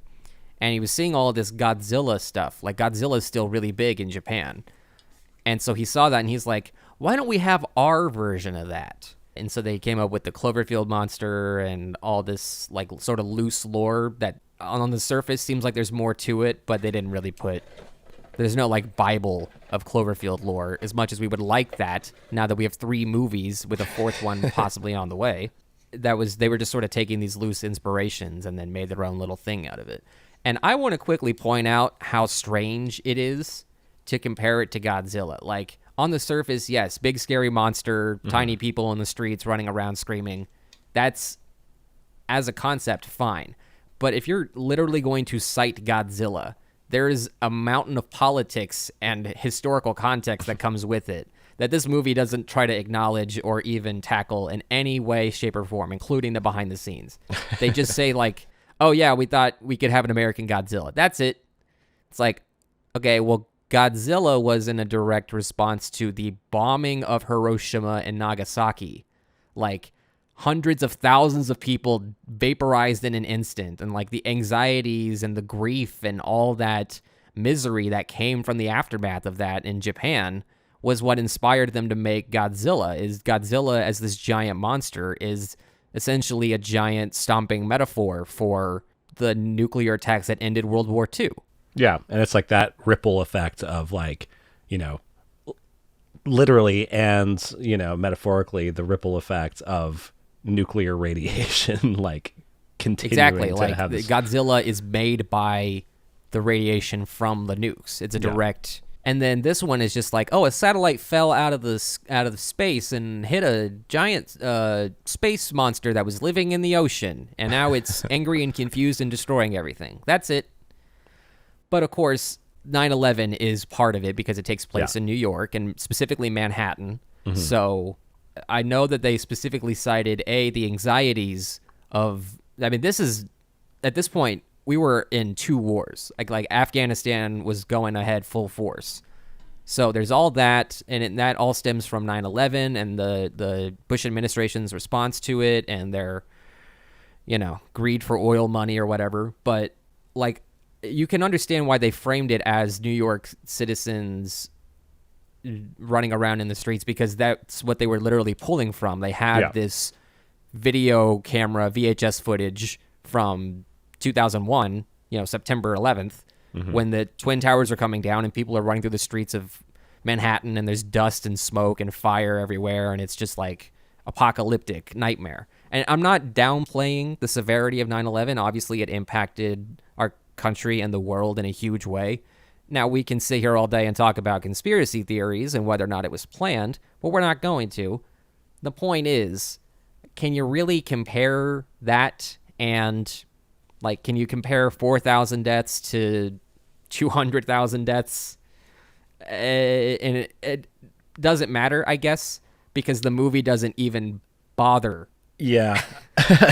Speaker 1: and he was seeing all this Godzilla stuff. Like Godzilla is still really big in Japan. And so he saw that and he's like, why don't we have our version of that? And so they came up with the Cloverfield monster and all this like sort of loose lore that on the surface seems like there's more to it, but they didn't really there's no like Bible of Cloverfield lore as much as we would like that now that we have 3 movies with a 4th one possibly on the way. They were just sort of taking these loose inspirations and then made their own little thing out of it. And I want to quickly point out how strange it is to compare it to Godzilla. Like, on the surface, yes, big scary monster, tiny people in the streets running around screaming. That's, as a concept, fine. But if you're literally going to cite Godzilla, there is a mountain of politics and historical context that comes with it that this movie doesn't try to acknowledge or even tackle in any way, shape, or form, including the behind the scenes. They just say, like, oh, yeah, we thought we could have an American Godzilla. That's it. It's like, okay, well, Godzilla was in a direct response to the bombing of Hiroshima and Nagasaki. Like, hundreds of thousands of people vaporized in an instant, and like the anxieties and the grief and all that misery that came from the aftermath of that in Japan was what inspired them to make Godzilla. Is Godzilla as this giant monster is essentially a giant stomping metaphor for the nuclear attacks that ended World War II.
Speaker 2: Yeah, and it's like that ripple effect of, like, you know, literally and, you know, metaphorically, the ripple effect of nuclear radiation, like, continuing
Speaker 1: exactly,
Speaker 2: to
Speaker 1: like
Speaker 2: have this...
Speaker 1: Godzilla is made by the radiation from the nukes. It's a direct... And then this one is just like, oh, a satellite fell out of the space and hit a giant space monster that was living in the ocean, and now it's angry and confused and destroying everything. That's it. But of course, 9/11 is part of it because it takes place in New York and specifically Manhattan. So I know that they specifically cited the anxieties of. I mean, this is at this point. We were in two wars. Like Afghanistan was going ahead full force. So there's all that, and that all stems from 9/11 and the Bush administration's response to it and their, you know, greed for oil money or whatever. But like, you can understand why they framed it as New York citizens running around in the streets, because that's what they were literally pulling from. They had this video camera VHS footage from 2001, you know, September 11th, when the Twin Towers are coming down and people are running through the streets of Manhattan and there's dust and smoke and fire everywhere, and it's just like apocalyptic nightmare. And I'm not downplaying the severity of 9/11. Obviously, it impacted our country and the world in a huge way. Now, we can sit here all day and talk about conspiracy theories and whether or not it was planned, but we're not going to. The point is, can you really compare that and... Like, can you compare 4,000 deaths to 200,000 deaths? And it doesn't matter, I guess, because the movie doesn't even bother.
Speaker 2: Yeah.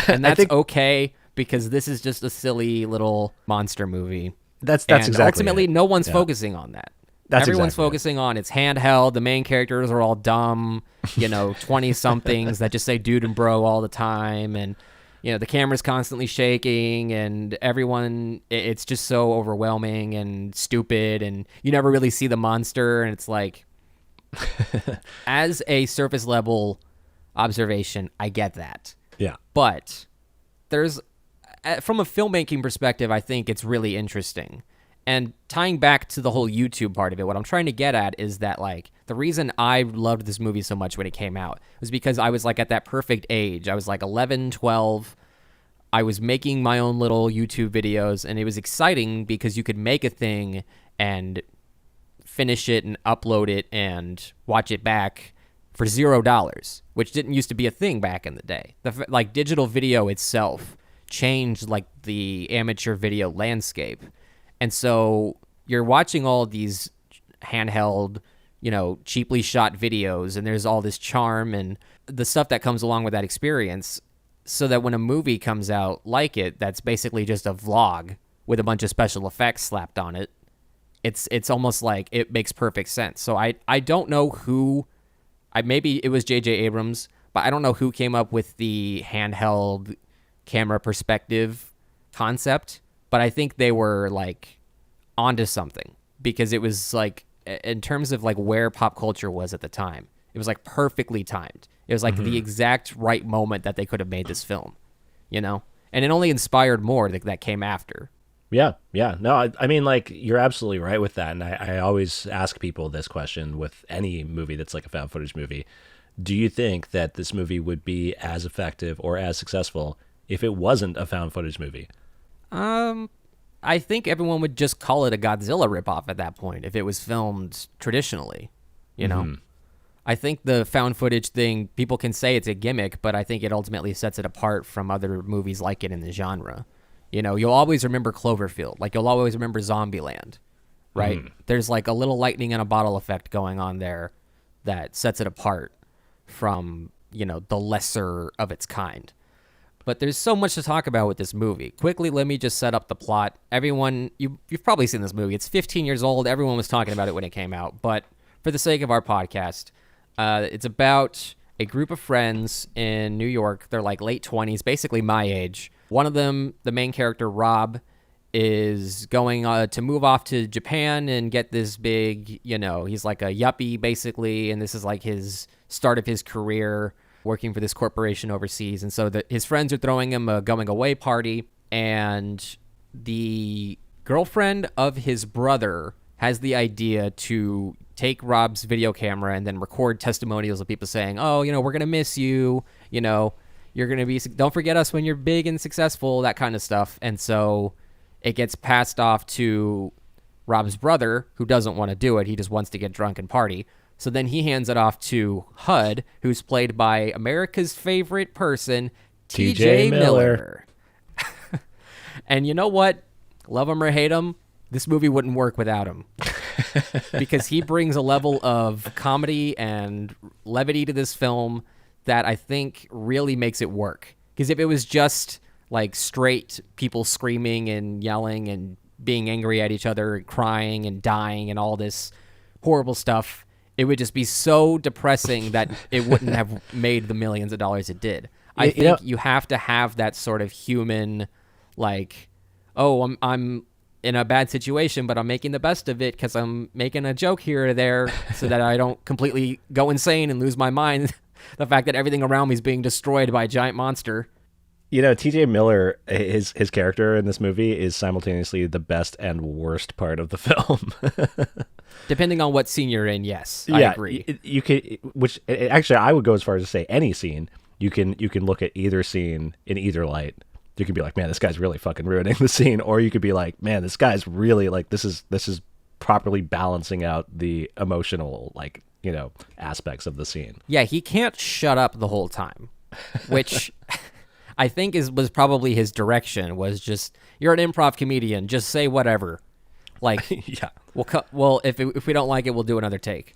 Speaker 1: And that's okay, because this is just a silly little monster movie.
Speaker 2: That's
Speaker 1: and
Speaker 2: exactly
Speaker 1: ultimately,
Speaker 2: it.
Speaker 1: no one's focusing on that. Everyone's focusing on it's handheld. The main characters are all dumb, you know, 20-somethings that just say dude and bro all the time. And... you know, the camera's constantly shaking and everyone, it's just so overwhelming and stupid, and you never really see the monster, and it's like, as a surface level observation, I get that.
Speaker 2: Yeah.
Speaker 1: But there's, from a filmmaking perspective, I think it's really interesting. And tying back to the whole YouTube part of it, what I'm trying to get at is that, like, the reason I loved this movie so much when it came out was because I was, like, at that perfect age. I was, like, 11, 12. I was making my own little YouTube videos, and it was exciting because you could make a thing and finish it and upload it and watch it back for $0, which didn't used to be a thing back in the day. Like, digital video itself changed, like, the amateur video landscape. And so you're watching all these handheld, you know, cheaply shot videos, and there's all this charm and the stuff that comes along with that experience, so that when a movie comes out like it, that's basically just a vlog with a bunch of special effects slapped on it, it's almost like it makes perfect sense. So I don't know who, maybe it was J.J. Abrams, but I don't know who came up with the handheld camera perspective concept, but I think they were, like, onto something, because it was, like, in terms of, like, where pop culture was at the time, it was, like, perfectly timed. It was, like, the exact right moment that they could have made this film, you know? And it only inspired more that came after.
Speaker 2: Yeah. No, I mean, like, you're absolutely right with that. And I always ask people this question with any movie that's like a found footage movie. Do you think that this movie would be as effective or as successful if it wasn't a found footage movie?
Speaker 1: I think everyone would just call it a Godzilla ripoff at that point if it was filmed traditionally, you know? I think the found footage thing, people can say it's a gimmick, but I think it ultimately sets it apart from other movies like it in the genre. You know, you'll always remember Cloverfield. Like, you'll always remember Zombieland, right? There's like a little lightning in a bottle effect going on there that sets it apart from, you know, the lesser of its kind. But there's so much to talk about with this movie. Quickly, let me just set up the plot. Everyone, you've probably seen this movie. It's 15 years old. Everyone was talking about it when it came out. But for the sake of our podcast, it's about a group of friends in New York. They're like late 20s, basically my age. One of them, the main character, Rob, is going to move off to Japan and get this big, you know, he's like a yuppie, basically. And this is like his start of his career working for this corporation overseas. And so his friends are throwing him a going away party. And the girlfriend of his brother has the idea to take Rob's video camera and then record testimonials of people saying, oh, you know, we're going to miss you. You know, you're going to be, don't forget us when you're big and successful, that kind of stuff. And so it gets passed off to Rob's brother, who doesn't want to do it. He just wants to get drunk and party. So then he hands it off to HUD, who's played by America's favorite person, TJ Miller. And you know what? Love him or hate him, this movie wouldn't work without him. Because he brings a level of comedy and levity to this film that I think really makes it work. Because if it was just like straight people screaming and yelling and being angry at each other and crying and dying and all this horrible stuff, it would just be so depressing that it wouldn't have made the millions of dollars it did. I think you have to have that sort of human, like, oh, I'm in a bad situation, but I'm making the best of it because I'm making a joke here or there so that I don't completely go insane and lose my mind. The fact that everything around me is being destroyed by a giant monster.
Speaker 2: You know, TJ Miller, his character in this movie is simultaneously the best and worst part of the film.
Speaker 1: Depending on what scene you're in, yes, I agree.
Speaker 2: You could, which actually I would go as far as to say any scene. You can look at either scene in either light. You could be like, man, this guy's really fucking ruining the scene, or you could be like, man, this guy's really like this is properly balancing out the emotional, like, you know, aspects of the scene.
Speaker 1: Yeah, he can't shut up the whole time, which I think was probably his direction, was just, you're an improv comedian, just say whatever. Like,
Speaker 2: yeah.
Speaker 1: Well, if we don't like it, we'll do another take.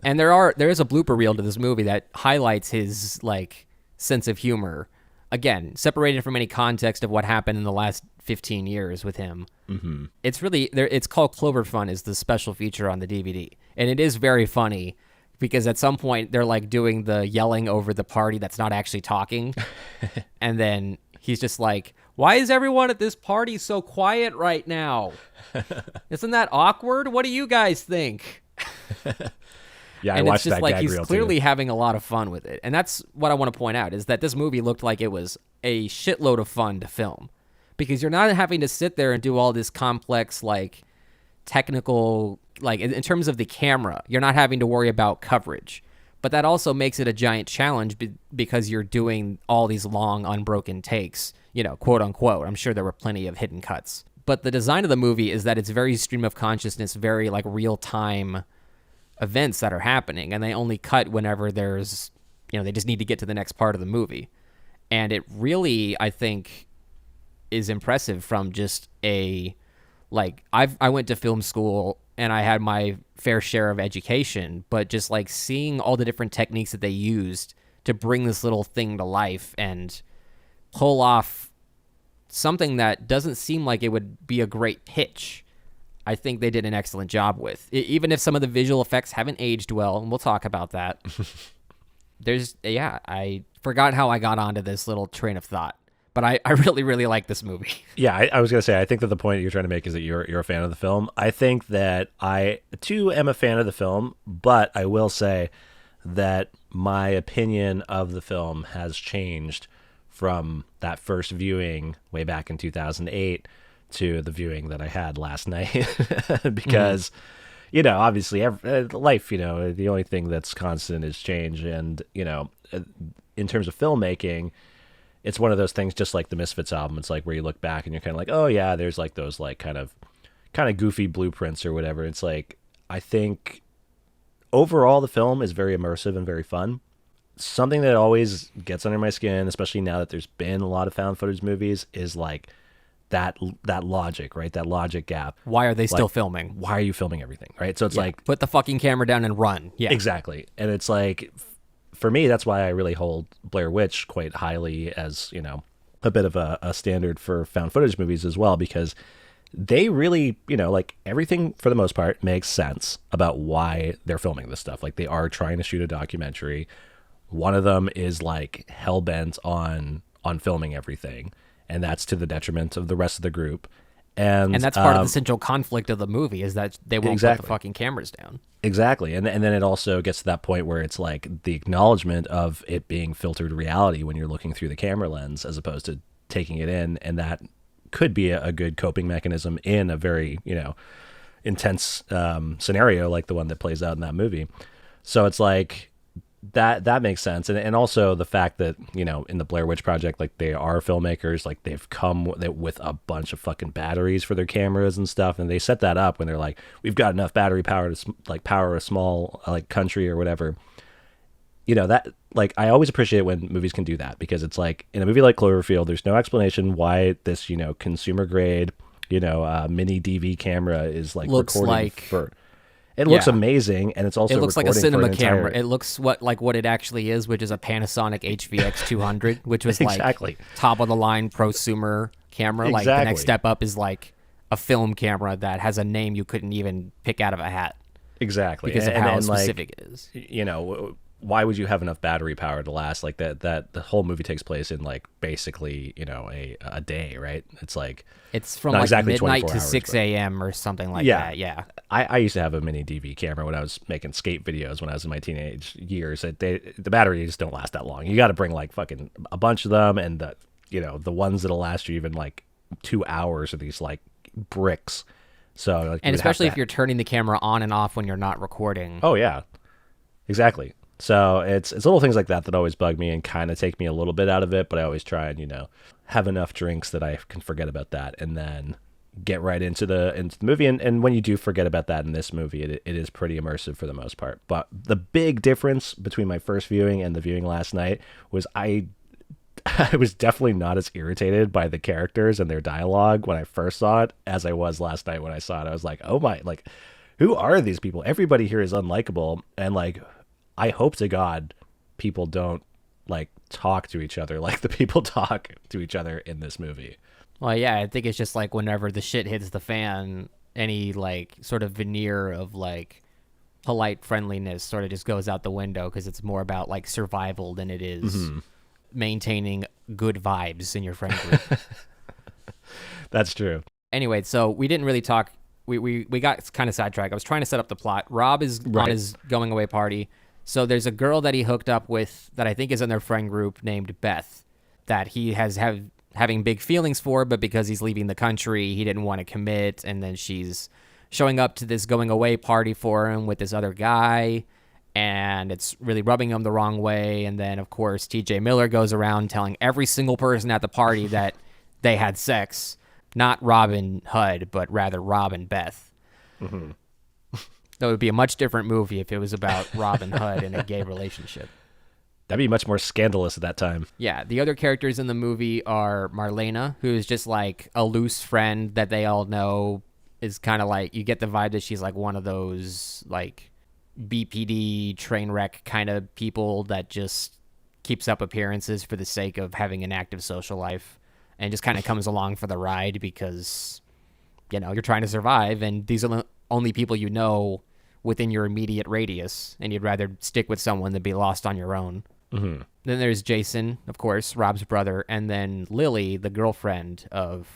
Speaker 1: And there is a blooper reel to this movie that highlights his like sense of humor. Again, separated from any context of what happened in the last 15 years with him. Mm-hmm. It's really it's called Cloverfield, is the special feature on the DVD, and it is very funny because at some point they're like doing the yelling over the party that's not actually talking, and then he's just like, why is everyone at this party so quiet right now? Isn't that awkward? What do you guys think?
Speaker 2: Yeah,
Speaker 1: and
Speaker 2: I watched
Speaker 1: it's just
Speaker 2: that
Speaker 1: like
Speaker 2: gag
Speaker 1: he's
Speaker 2: reel
Speaker 1: clearly
Speaker 2: too.
Speaker 1: having a lot of fun with it. And that's what I want to point out, is that this movie looked like it was a shitload of fun to film. Because you're not having to sit there and do all this complex, like, technical, like, in terms of the camera, you're not having to worry about coverage. But that also makes it a giant challenge because you're doing all these long, unbroken takes, you know, quote unquote. I'm sure there were plenty of hidden cuts. But the design of the movie is that it's very stream of consciousness, very, like, real-time events that are happening, and they only cut whenever there's, you know, they just need to get to the next part of the movie. And it really, I think, is impressive from just a, like, I went to film school and I had my fair share of education, but just like seeing all the different techniques that they used to bring this little thing to life and pull off something that doesn't seem like it would be a great pitch, I think they did an excellent job with. Even if some of the visual effects haven't aged well, and we'll talk about that. I forgot how I got onto this little train of thought, but I really, really like this movie.
Speaker 2: Yeah, I was going to say, I think that the point you're trying to make is that you're a fan of the film. I think that I, too, am a fan of the film, but I will say that my opinion of the film has changed from that first viewing way back in 2008 to the viewing that I had last night. Because, you know, obviously life, you know, the only thing that's constant is change. And, you know, in terms of filmmaking, it's one of those things, just like the Misfits album. It's like where you look back and you're kind of like, oh yeah, there's like those like kind of goofy blueprints or whatever. It's like, I think overall the film is very immersive and very fun. Something that always gets under my skin, especially now that there's been a lot of found footage movies, is like that logic, right? That logic gap.
Speaker 1: Why are they still
Speaker 2: Like,
Speaker 1: filming?
Speaker 2: Why are you filming everything, right? So it's
Speaker 1: Yeah,
Speaker 2: like,
Speaker 1: put the fucking camera down and run. Yeah,
Speaker 2: exactly. And it's like, for me, that's why I really hold Blair Witch quite highly as, a bit of a standard for found footage movies as well, because they really, like everything for the most part makes sense about why they're filming this stuff. Like they are trying to shoot a documentary. One of them is like hell bent on filming everything, and that's to the detriment of the rest of the group. And
Speaker 1: that's part of the central conflict of the movie is that they won't put
Speaker 2: Exactly.
Speaker 1: the fucking cameras down.
Speaker 2: Exactly. And then it also gets to that point where it's like the acknowledgement of it being filtered reality when you're looking through the camera lens as opposed to taking it in. And that could be a good coping mechanism in a very, intense scenario like the one that plays out in that movie. So it's like that makes sense. And also the fact that, in the Blair Witch Project, like they are filmmakers, like they've come with a bunch of fucking batteries for their cameras and stuff. And they set that up when they're like, we've got enough battery power to like power a small like country or whatever. That like, I always appreciate when movies can do that, because it's like in a movie like Cloverfield, there's no explanation why this, consumer grade, mini DV camera is like
Speaker 1: Looks
Speaker 2: recording
Speaker 1: like-
Speaker 2: for. It looks
Speaker 1: Yeah.
Speaker 2: amazing, and it's also
Speaker 1: It looks like a
Speaker 2: recording for
Speaker 1: cinema
Speaker 2: an entire-
Speaker 1: camera. It looks what it actually is, which is a Panasonic HVX 200, which was like
Speaker 2: Exactly.
Speaker 1: top of the line prosumer camera. Like the
Speaker 2: Exactly.
Speaker 1: next step up is like a film camera that has a name you couldn't even pick out of a hat
Speaker 2: Exactly,
Speaker 1: because of
Speaker 2: and,
Speaker 1: how
Speaker 2: and, like,
Speaker 1: specific it is.
Speaker 2: Why would you have enough battery power to last like that? That the whole movie takes place in like basically a day, right? It's like
Speaker 1: It's from
Speaker 2: not
Speaker 1: like
Speaker 2: exactly
Speaker 1: midnight
Speaker 2: 24
Speaker 1: to
Speaker 2: hours,
Speaker 1: 6
Speaker 2: but-
Speaker 1: a.m. or something like
Speaker 2: Yeah.
Speaker 1: that. Yeah.
Speaker 2: I used to have a mini DV camera when I was making skate videos when I was in my teenage years. The batteries don't last that long. You got to bring like fucking a bunch of them, and the ones that'll last you even like 2 hours are these like bricks. So like, you
Speaker 1: And
Speaker 2: would have
Speaker 1: especially
Speaker 2: to-
Speaker 1: if you're turning the camera on and off when you're not recording.
Speaker 2: Oh yeah, exactly. So it's little things like that always bug me and kind of take me a little bit out of it. But I always try and have enough drinks that I can forget about that, and then get right into the movie. And when you do forget about that in this movie, it is pretty immersive for the most part. But the big difference between my first viewing and the viewing last night was I was definitely not as irritated by the characters and their dialogue when I first saw it as I was last night when I saw it. I was like, oh my, like, who are these people? Everybody here is unlikable, and like, I hope to God people don't like talk to each other like the people talk to each other in this movie.
Speaker 1: Well, yeah, I think it's just like whenever the shit hits the fan, any like sort of veneer of like polite friendliness sort of just goes out the window because it's more about like survival than it is maintaining good vibes in your friend group.
Speaker 2: That's true.
Speaker 1: Anyway, so we didn't really talk. We got kind of sidetracked. I was trying to set up the plot. Rob is on
Speaker 2: Right.
Speaker 1: his going away party. So there's a girl that he hooked up with that I think is in their friend group named Beth that he has having big feelings for, but because he's leaving the country, he didn't want to commit. And then she's showing up to this going away party for him with this other guy, and it's really rubbing him the wrong way. And then, of course, TJ Miller goes around telling every single person at the party that they had sex. Not Robin Hood, but rather Rob and Beth.
Speaker 2: Mm-hmm.
Speaker 1: That would be a much different movie if it was about Robin Hood and a gay relationship.
Speaker 2: That'd be much more scandalous at that time.
Speaker 1: Yeah, the other characters in the movie are Marlena, who is just like a loose friend that they all know, is kind of like, you get the vibe that she's like one of those like BPD train wreck kind of people that just keeps up appearances for the sake of having an active social life and just kind of comes along for the ride because, you're trying to survive and these are the only people you know within your immediate radius, and you'd rather stick with someone than be lost on your own.
Speaker 2: Mm-hmm.
Speaker 1: Then there's Jason, of course, Rob's brother, and then Lily, the girlfriend of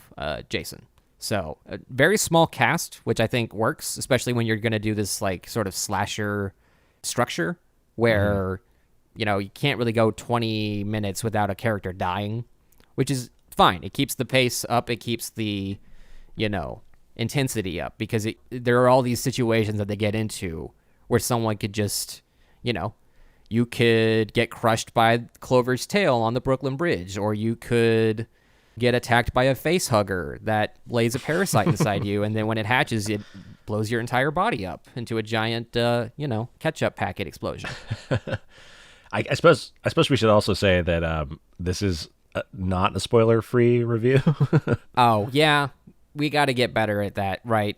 Speaker 1: Jason. So a very small cast, which I think works, especially when you're going to do this like sort of slasher structure where, you can't really go 20 minutes without a character dying, which is fine. It keeps the pace up. It keeps the, intensity up because there are all these situations that they get into where someone could just, You could get crushed by Clover's tail on the Brooklyn Bridge, or you could get attacked by a face hugger that lays a parasite inside you, and then when it hatches, it blows your entire body up into a giant, ketchup packet explosion.
Speaker 2: I suppose we should also say that this is not a spoiler-free review.
Speaker 1: Oh, yeah. We got to get better at that, right?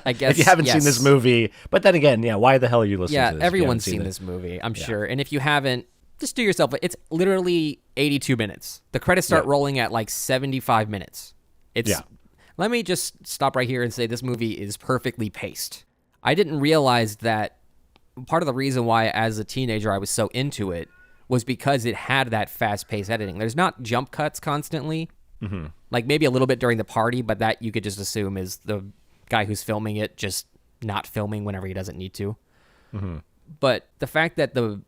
Speaker 1: I guess.
Speaker 2: If you haven't seen this movie, but then again, why the hell are you listening to this?
Speaker 1: Yeah, everyone's seen this movie, I'm sure. And if you haven't, just do yourself. It's literally 82 minutes. The credits start rolling at like 75 minutes. Let me just stop right here and say this movie is perfectly paced. I didn't realize that part of the reason why, as a teenager, I was so into it was because it had that fast-paced editing. There's not jump cuts constantly. Mm-hmm. Like maybe a little bit during the party, but that you could just assume is the guy who's filming it just not filming whenever he doesn't need to. Mm-hmm. But the fact that the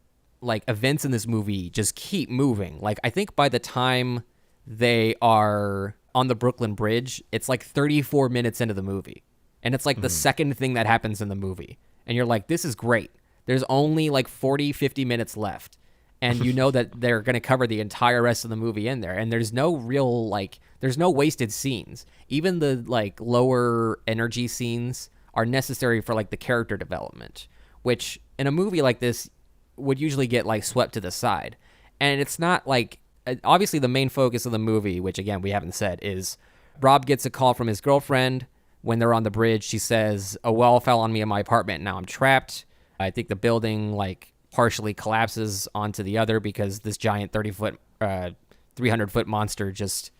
Speaker 1: events in this movie just keep moving. Like I think by the time they are on the Brooklyn Bridge, it's like 34 minutes into the movie. And it's like the second thing that happens in the movie. And you're like, this is great. There's only like 40, 50 minutes left. And you know that they're going to cover the entire rest of the movie in there. And there's no real, there's no wasted scenes. Even the, lower energy scenes are necessary for, the character development, which in a movie like this would usually get, swept to the side. And it's not, obviously the main focus of the movie, which, again, we haven't said, is Rob gets a call from his girlfriend. When they're on the bridge, she says, a well fell on me in my apartment. Now I'm trapped. I think the building, partially collapses onto the other because this giant 300-foot monster just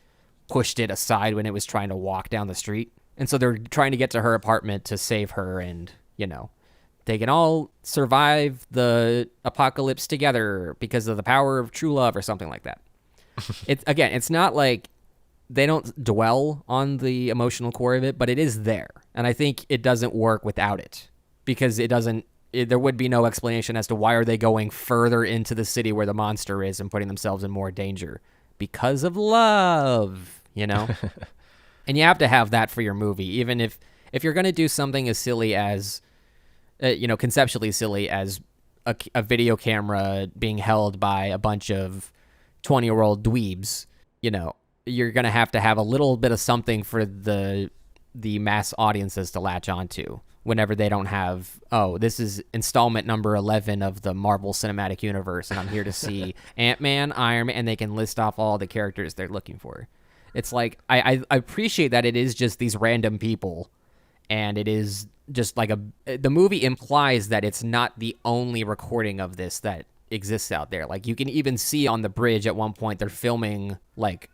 Speaker 1: pushed it aside when it was trying to walk down the street. And so they're trying to get to her apartment to save her and, they can all survive the apocalypse together because of the power of true love or something like that. It's not like they don't dwell on the emotional core of it, but it is there. And I think it doesn't work without it because there would be no explanation as to why are they going further into the city where the monster is and putting themselves in more danger because of love, And you have to have that for your movie, even if you're going to do something as silly as, conceptually silly as a video camera being held by a bunch of 20-year-old dweebs, you're going to have a little bit of something for the mass audiences to latch onto whenever they don't have, this is installment number 11 of the Marvel Cinematic Universe, and I'm here to see Ant-Man, Iron Man, and they can list off all the characters they're looking for. It's like, I appreciate that it is just these random people, and it is just the movie implies that it's not the only recording of this that exists out there. You can even see on the bridge at one point, they're filming,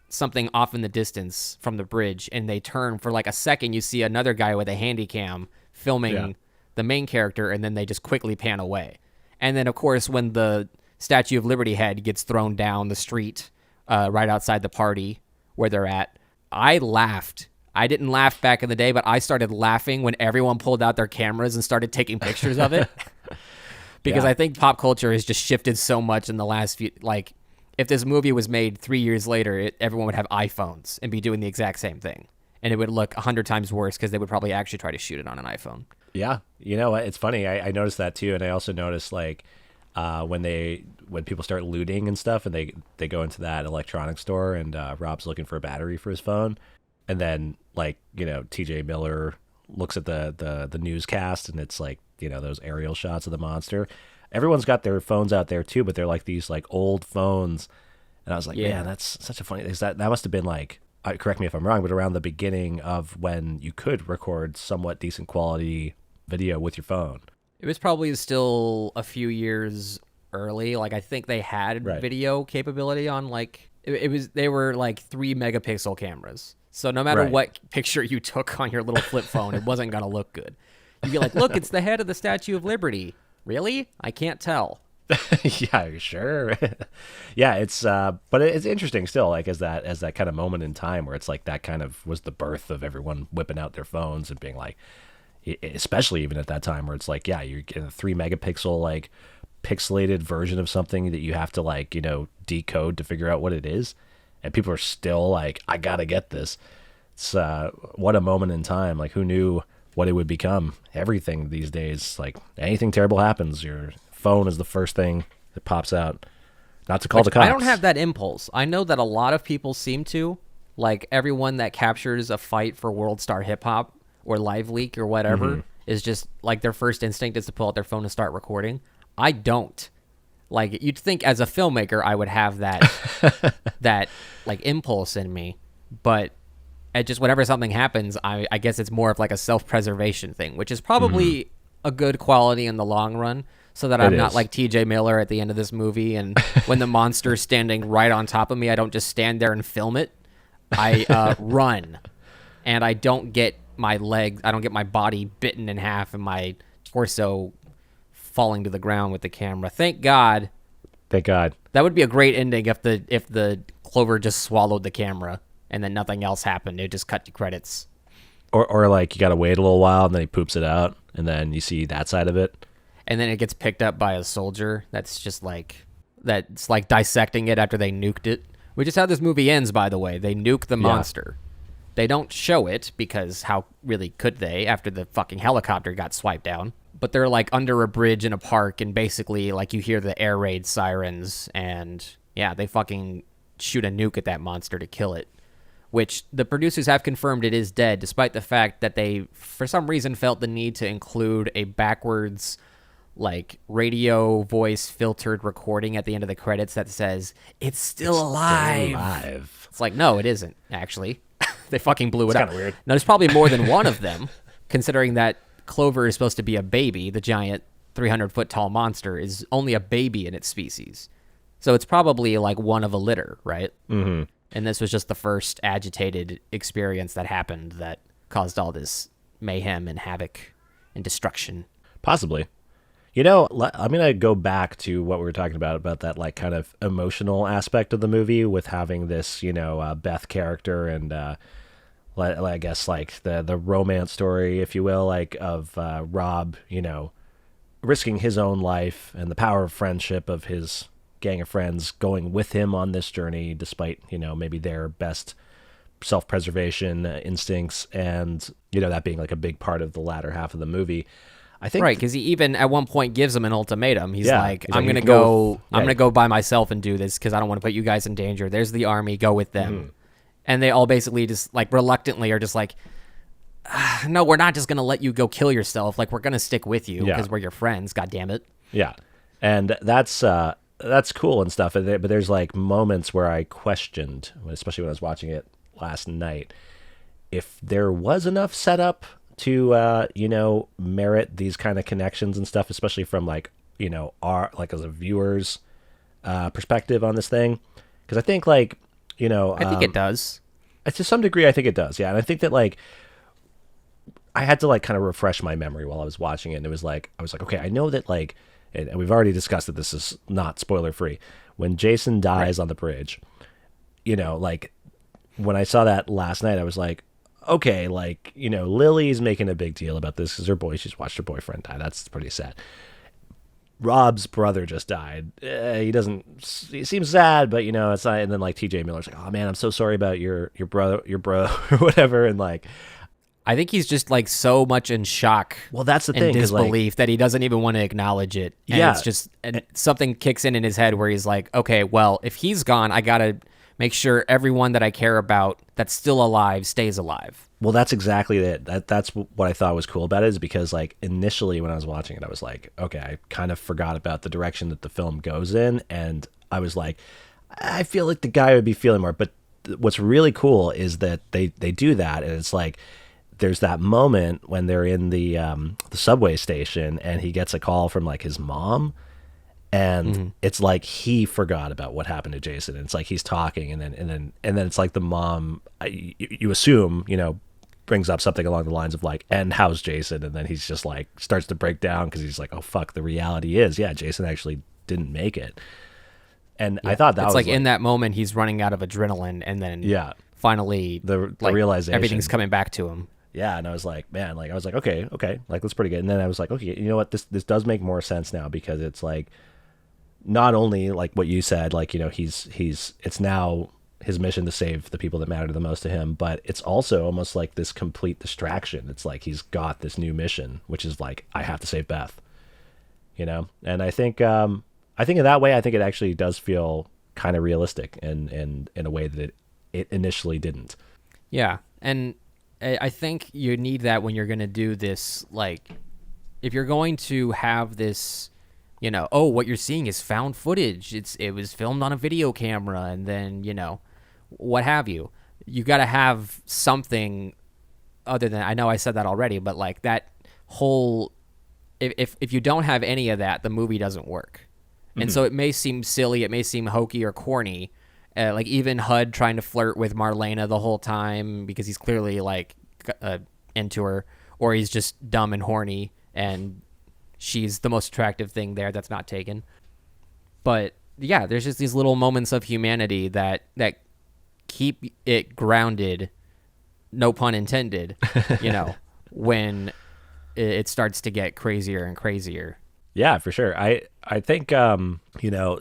Speaker 1: something off in the distance from the bridge, and they turn for, a second, you see another guy with a handy cam filming the main character, and then they just quickly pan away. And then, of course, when the Statue of Liberty head gets thrown down the street right outside the party where they're at, I laughed. I didn't laugh back in the day, but I started laughing when everyone pulled out their cameras and started taking pictures of it. Because I think pop culture has just shifted so much in the last few... if this movie was made 3 years later, everyone would have iPhones and be doing the exact same thing. And it would look 100 times worse because they would probably actually try to shoot it on an iPhone.
Speaker 2: Yeah. You know what? It's funny. I noticed that too. And I also noticed when people start looting and stuff and they go into that electronics store and Rob's looking for a battery for his phone. And then TJ Miller looks at the newscast and it's those aerial shots of the monster. Everyone's got their phones out there too, but they're these old phones. And I was like, man, that's such a funny thing. That must have been correct me if I'm wrong, but around the beginning of when you could record somewhat decent quality video with your phone.
Speaker 1: It was probably still a few years early. I think they had video capability on they were 3 megapixel cameras. So no matter what picture you took on your little flip phone, it wasn't going to look good. You'd be like, look, it's the head of the Statue of Liberty. Really? I can't tell.
Speaker 2: Yeah, sure. Yeah, it's but it's interesting still, as that kind of moment in time where it's that kind of was the birth of everyone whipping out their phones and being especially even at that time where it's you're getting a 3 megapixel pixelated version of something that you have to decode to figure out what it is, and people are still I gotta get this. It's what a moment in time. Who knew what it would become? Everything these days, anything terrible happens, your phone is the first thing that pops out. Not to call the cops.
Speaker 1: I don't have that impulse. I know that a lot of people seem to. Like, everyone that captures a fight for World Star Hip Hop or Live Leak or whatever is just, like, their first instinct is to pull out their phone and start recording. I don't. Like, you'd think as a filmmaker I would have that, that like, impulse in me. But at just whenever something happens, I guess it's more of, like, a self-preservation thing, which is probably a good quality in the long run. So that I'm not like TJ Miller at the end of this movie, and when the monster's standing right on top of me, I don't just stand there and film it. I run, and I don't get my body bitten in half and my torso falling to the ground with the camera. Thank God.
Speaker 2: Thank God.
Speaker 1: That would be a great ending if the Clover just swallowed the camera and then nothing else happened. It just cut to credits.
Speaker 2: Or like you got to wait a little while and then he poops it out, and then you see that side of it.
Speaker 1: And then it gets picked up by a soldier that's dissecting it after they nuked it, which is how this movie ends, by the way. They nuke the monster. They don't show it because how really could they after the fucking helicopter got swiped down? But they're like under a bridge in a park, and basically like you hear the air raid sirens, and yeah, they fucking shoot a nuke at that monster to kill it, which the producers have confirmed it is dead, despite the fact that they, for some reason, felt the need to include a backwards like radio voice filtered recording at the end of the credits that says it's still alive. It's like, no, it isn't actually. They fucking blew it up.
Speaker 2: Kind of weird.
Speaker 1: Now there's probably more than one of them, considering that Clover is supposed to be a baby. The giant 300-foot tall monster is only a baby in its species, so it's probably like one of a litter, right? Mm-hmm. And this was just the first agitated experience that happened that caused all this mayhem and havoc and destruction.
Speaker 2: Possibly. You know, I'm going to go back to what we were talking about that like kind of emotional aspect of the movie with having this, Beth character and I guess like the romance story, if you will, like of Rob, risking his own life and the power of friendship of his gang of friends going with him on this journey despite, maybe their best self-preservation instincts and, that being like a big part of the latter half of the movie. I think
Speaker 1: right, because he even at one point gives him an ultimatum. He's like, I'm gonna go by myself and do this because I don't want to put you guys in danger. There's the army, go with them. And they all basically just like reluctantly are just like, no, we're not just gonna let you go kill yourself. Like, we're gonna stick with you because we're your friends. God damn it.
Speaker 2: Yeah, and that's cool and stuff. But there's like moments where I questioned, especially when I was watching it last night, if there was enough setup to merit these kind of connections and stuff, especially from like our like as a viewer's perspective on this thing, because I think like
Speaker 1: I think it does.
Speaker 2: To some degree I think it does, yeah. And I think that like I had to like kind of refresh my memory while I was watching it, and it was like I was like, okay, I know that like, and we've already discussed that this is not spoiler free, when Jason dies on the bridge, like when I saw that last night I was like, okay, like, Lily's making a big deal about this because she's watched her boyfriend die. That's pretty sad. Rob's brother just died. He seems sad, but it's not. And then like TJ Miller's like, oh man, I'm so sorry about your bro or whatever. And like,
Speaker 1: I think he's just like so much in shock.
Speaker 2: Well, that's the
Speaker 1: and
Speaker 2: thing,
Speaker 1: disbelief that he doesn't even want to acknowledge it. And it's just something kicks in his head where he's like, okay, well, if he's gone, I gotta make sure everyone that I care about that's still alive stays alive.
Speaker 2: Well, that's exactly it. That's what I thought was cool about it, is because like initially when I was watching it, I was like, okay, I kind of forgot about the direction that the film goes in, and I was like, I feel like the guy would be feeling more. But what's really cool is that they do that, and it's like there's that moment when they're in the subway station, and he gets a call from like his mom. And it's like he forgot about what happened to Jason. And it's like he's talking, and then it's like the mom, you assume, brings up something along the lines of like, and how's Jason? And then he's just like starts to break down because he's like, oh fuck, the reality is, yeah, Jason actually didn't make it. And I thought that was
Speaker 1: like in that moment he's running out of adrenaline, and then finally
Speaker 2: the realization,
Speaker 1: everything's coming back to him.
Speaker 2: Yeah, and I was like, man, like I was like, okay, like that's pretty good. And then I was like, okay, you know what, this does make more sense now, because it's like, not only like what you said, like, it's now his mission to save the people that matter the most to him, but it's also almost like this complete distraction. It's like he's got this new mission, which is like, I have to save Beth, and I think I think in that way, I think it actually does feel kind of realistic and in a way that it initially didn't.
Speaker 1: Yeah, and I think you need that when you're going to do this. Like, if you're going to have this, oh, what you're seeing is found footage. It was filmed on a video camera, and then what have you. You got to have something other than, I know I said that already, but like that whole, if you don't have any of that, the movie doesn't work. And so it may seem silly, it may seem hokey or corny. Like even HUD trying to flirt with Marlena the whole time because he's clearly like into her, or he's just dumb and horny and she's the most attractive thing there that's not taken. But yeah, there's just these little moments of humanity that keep it grounded, no pun intended, when it starts to get crazier and crazier.
Speaker 2: Yeah, for sure. I think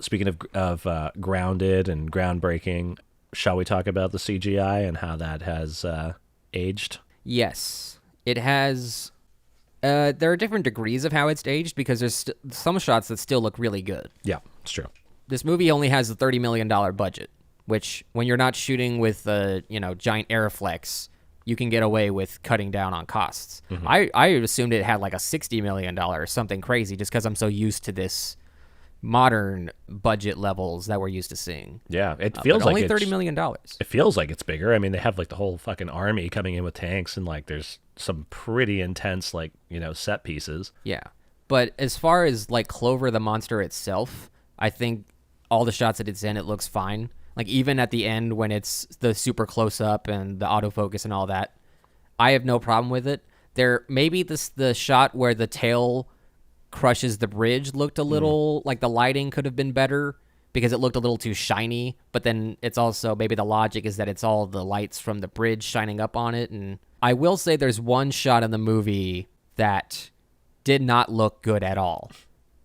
Speaker 2: speaking of grounded and groundbreaking, shall we talk about the CGI and how that has aged?
Speaker 1: Yes, it has. There are different degrees of how it's aged because there's some shots that still look really good.
Speaker 2: Yeah, it's true.
Speaker 1: This movie only has a $30 million budget, which when you're not shooting with giant Airflex, you can get away with cutting down on costs. I assumed it had like a $60 million or something crazy just because I'm so used to this modern budget levels that we're used to seeing.
Speaker 2: Yeah, it feels like
Speaker 1: only $30 million.
Speaker 2: It feels like it's bigger. I mean, they have like the whole fucking army coming in with tanks, and like there's some pretty intense like set pieces.
Speaker 1: Yeah, but as far as like Clover the monster itself, I think all the shots that it's in, it looks fine. Like even at the end when it's the super close up and the autofocus and all that, I have no problem with it. There maybe the shot where the tail crushes the bridge looked a little like the lighting could have been better because it looked a little too shiny, but then it's also maybe the logic is that it's all the lights from the bridge shining up on it. And I will say there's one shot in the movie that did not look good at all,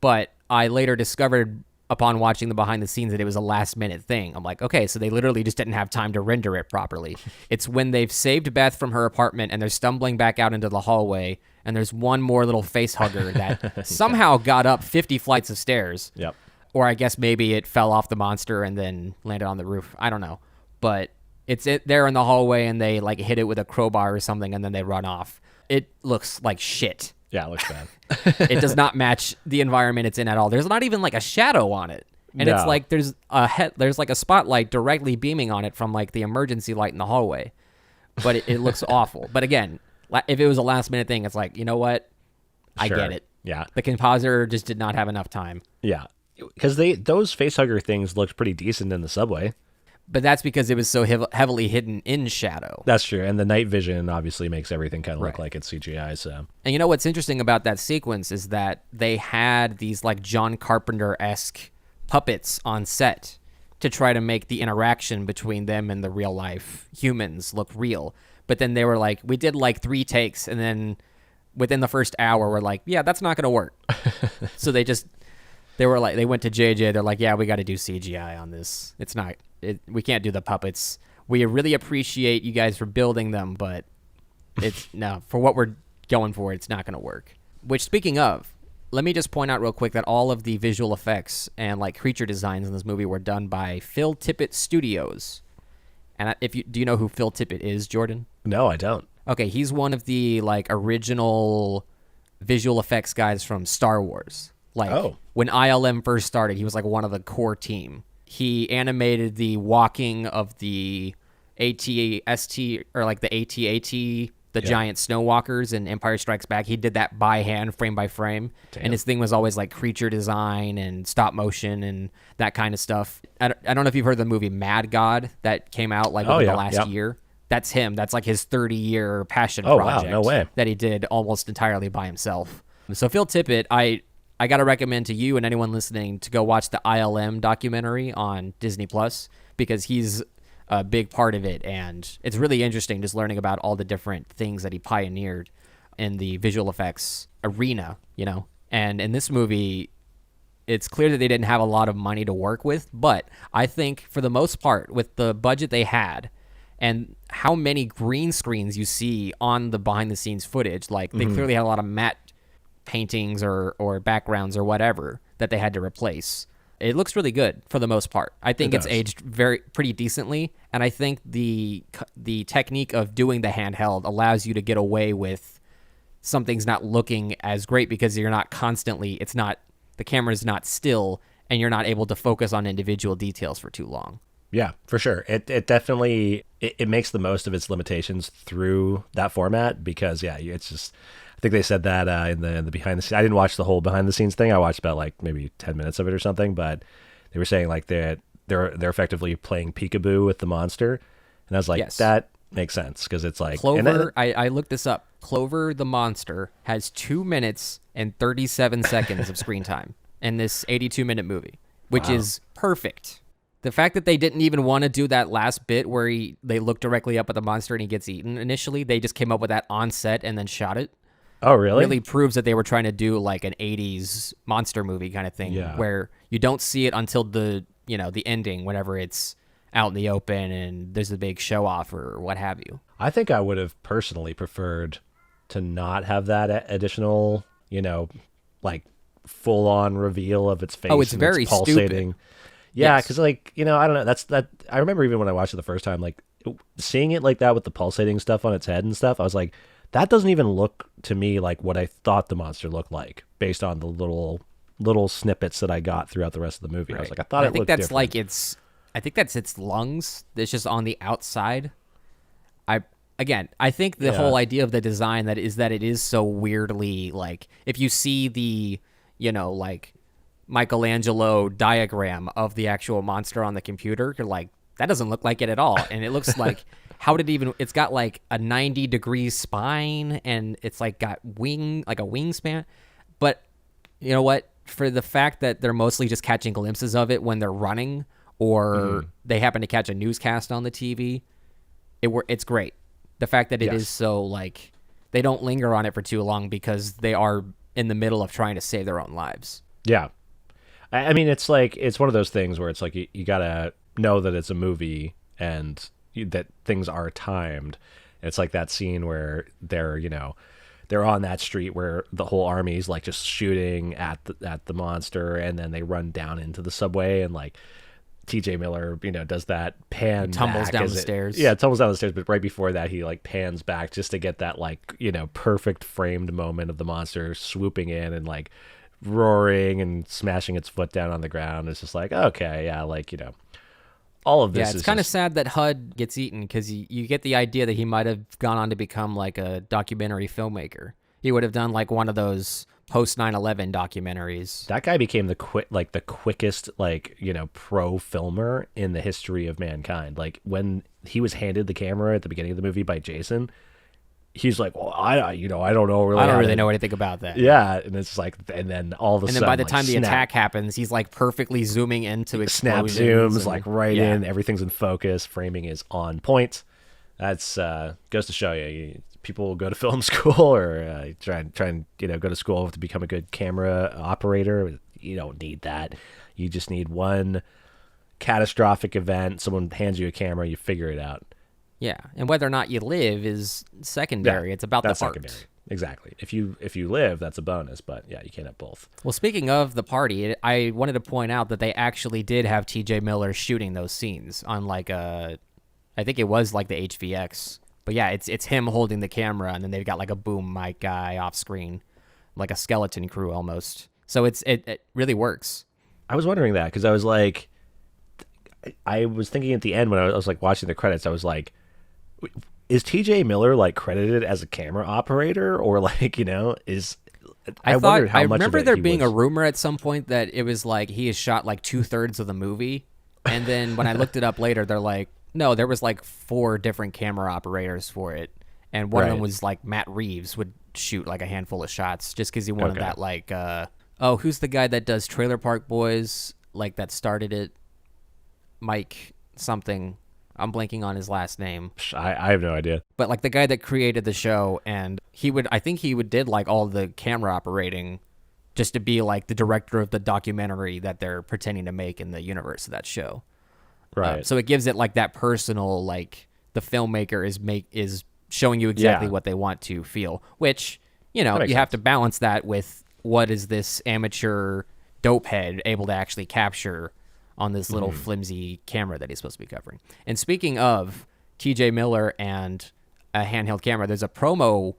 Speaker 1: but I later discovered upon watching the behind the scenes that it was a last minute thing. I'm like, okay, so they literally just didn't have time to render it properly. It's when they've saved Beth from her apartment and they're stumbling back out into the hallway, and there's one more little face hugger that somehow got up 50 flights of stairs.
Speaker 2: Yep.
Speaker 1: Or I guess maybe it fell off the monster and then landed on the roof. I don't know. But it's there in the hallway and they like hit it with a crowbar or something and then they run off. It looks like shit.
Speaker 2: Yeah, it looks bad.
Speaker 1: It does not match the environment it's in at all. There's not even like a shadow on it. And
Speaker 2: No.
Speaker 1: it's like there's like a spotlight directly beaming on it from like the emergency light in the hallway. But it looks awful. But again, if it was a last minute thing, it's like, you know what? I
Speaker 2: Sure.
Speaker 1: get it.
Speaker 2: Yeah.
Speaker 1: The compositor just did not have enough time.
Speaker 2: Yeah. Because those facehugger things looked pretty decent in the subway.
Speaker 1: But that's because it was so heavily hidden in shadow.
Speaker 2: That's true. And the night vision obviously makes everything kind of look
Speaker 1: Right.
Speaker 2: like it's CGI. So
Speaker 1: And you know what's interesting about that sequence is that they had these like John Carpenter-esque puppets on set to try to make the interaction between them and the real life humans look real. But then they were like, we did like 3 takes, and then within the first hour, we're like, yeah, that's not going to work. So they went to JJ. They're like, yeah, we got to do CGI on this. We can't do the puppets. We really appreciate you guys for building them, but for what we're going for, it's not going to work. Which, speaking of, let me just point out real quick that all of the visual effects and like creature designs in this movie were done by Phil Tippett Studios. And do you know who Phil Tippett is, Jordan?
Speaker 2: no, I don't.
Speaker 1: Okay, he's one of the like original visual effects guys from Star Wars. Like when ILM first started, he was like one of the core team. He animated the walking of the AT-ST or like the AT-AT, the giant snow walkers in Empire Strikes Back. He did that by hand, frame by frame.
Speaker 2: Damn.
Speaker 1: And his thing was always like creature design and stop motion and that kind of stuff. I don't know if you've heard of the movie Mad God that came out like within the last year. That's him. That's like his 30-year passion project.
Speaker 2: Wow, no way.
Speaker 1: That he did almost entirely by himself. So Phil Tippett, I got to recommend to you and anyone listening to go watch the ILM documentary on Disney Plus because he's a big part of it, and it's really interesting just learning about all the different things that he pioneered in the visual effects arena, And in this movie, it's clear that they didn't have a lot of money to work with, but I think for the most part, with the budget they had and how many green screens you see on the behind-the-scenes footage, like they clearly had a lot of matte paintings or backgrounds or whatever that they had to replace. it looks really good for the most part. I think it's aged pretty decently, and I think the technique of doing the handheld allows you to get away with something's not looking as great because you're not constantly. It's not the camera's not still, and you're not able to focus on individual details for too long.
Speaker 2: Yeah, for sure. It definitely it makes the most of its limitations through that format because it's just. I think they said that in the behind the scenes. I didn't watch the whole behind the scenes thing. I watched about like maybe 10 minutes of it or something, but they were saying like they're effectively playing peekaboo with the monster, and I was like,
Speaker 1: Yes.
Speaker 2: That makes sense because it's like
Speaker 1: Clover. I looked this up. Clover the monster has 2 minutes and 37 seconds of screen time in this 82-minute movie, which is perfect. The fact that they didn't even want to do that last bit where they look directly up at the monster and he gets eaten initially, they just came up with that on set and then shot it.
Speaker 2: Oh, really?
Speaker 1: Really proves that they were trying to do like an 80s monster movie kind of thing where you don't see it until the ending whenever it's out in the open and there's a big show off or what have you.
Speaker 2: I think I would have personally preferred to not have that additional, like full on reveal of its face.
Speaker 1: Oh, it's
Speaker 2: and
Speaker 1: very
Speaker 2: pulsating.
Speaker 1: stupid.
Speaker 2: Yeah,
Speaker 1: Yes.
Speaker 2: because I don't know. That I remember even when I watched it the first time, like seeing it like that with the pulsating stuff on its head and stuff. I was like, that doesn't even look to me like what I thought the monster looked like based on the little snippets that I got throughout the rest of the movie. I was like, I thought it looked different.
Speaker 1: I think that's its lungs. It's just on the outside. I think the whole idea of the design that it is so weirdly like if you see the like Michelangelo diagram of the actual monster on the computer, you're like, that doesn't look like it at all, and it looks like it's got like a 90-degree spine and it's like got a wingspan, but you know what? For the fact that they're mostly just catching glimpses of it when they're running or they happen to catch a newscast on the TV, it's great. The fact that it is so like they don't linger on it for too long because they are in the middle of trying to save their own lives.
Speaker 2: Yeah. I mean, it's like, it's one of those things where it's like, you gotta know that it's a movie and that things are timed. It's like that scene where they're on that street where the whole army's like just shooting at the monster, and then they run down into the subway, and like TJ Miller, does that pan,
Speaker 1: Tumbles
Speaker 2: back
Speaker 1: down the stairs.
Speaker 2: Yeah, tumbles down the stairs, but right before that, he like pans back just to get that like, perfect framed moment of the monster swooping in and like roaring and smashing its foot down on the ground. It's just like, okay, yeah, like, all of this
Speaker 1: it's
Speaker 2: is
Speaker 1: kind of
Speaker 2: just...
Speaker 1: sad that HUD gets eaten because you get the idea that he might have gone on to become like a documentary filmmaker. He would have done like one of those post 9/11 documentaries.
Speaker 2: That guy became the quickest pro filmer in the history of mankind. Like when he was handed the camera at the beginning of the movie by Jason, he's like, well, I don't know really.
Speaker 1: I don't really know anything about that.
Speaker 2: Yeah, and it's like, and then all of a
Speaker 1: And
Speaker 2: sudden,
Speaker 1: then by the time the attack happens, he's like perfectly zooming into
Speaker 2: snap
Speaker 1: explosions.
Speaker 2: zooms like right in, everything's in focus, framing is on point. That's goes to show you people go to film school or try and go to school to become a good camera operator. You don't need that. You just need one catastrophic event. Someone hands you a camera, you figure it out.
Speaker 1: Yeah, and whether or not you live is secondary. It's about the art.
Speaker 2: Secondary. Exactly. If you live, that's a bonus. But yeah, you can't have both.
Speaker 1: Well, speaking of the party, I wanted to point out that they actually did have T.J. Miller shooting those scenes on like I think it was like the HVX. But yeah, it's him holding the camera, and then they've got like a boom mic guy off screen, like a skeleton crew almost. So it really works.
Speaker 2: I was wondering that because I was like, I was thinking at the end when I was like watching the credits, I was like, is TJ Miller like credited as a camera operator or like, is I wondered how much
Speaker 1: remember
Speaker 2: of it
Speaker 1: there
Speaker 2: he
Speaker 1: being
Speaker 2: was...
Speaker 1: a rumor at some point that it was like he has shot like 2/3 of the movie. And then when I looked it up later, they're like, no, there was like 4 different camera operators for it. And one of them was like Matt Reeves would shoot like a handful of shots just because he wanted that like, who's the guy that does Trailer Park Boys? Like that started it? Mike something. I'm blanking on his last name.
Speaker 2: I have no idea.
Speaker 1: But like the guy that created the show, and I think he did like all the camera operating just to be like the director of the documentary that they're pretending to make in the universe of that show.
Speaker 2: Right.
Speaker 1: So it gives it like that personal, like the filmmaker is showing you exactly what they want to feel, which, you have to balance that with what is this amateur dope head able to actually capture on this little flimsy camera that he's supposed to be covering. And speaking of TJ Miller and a handheld camera, there's a promo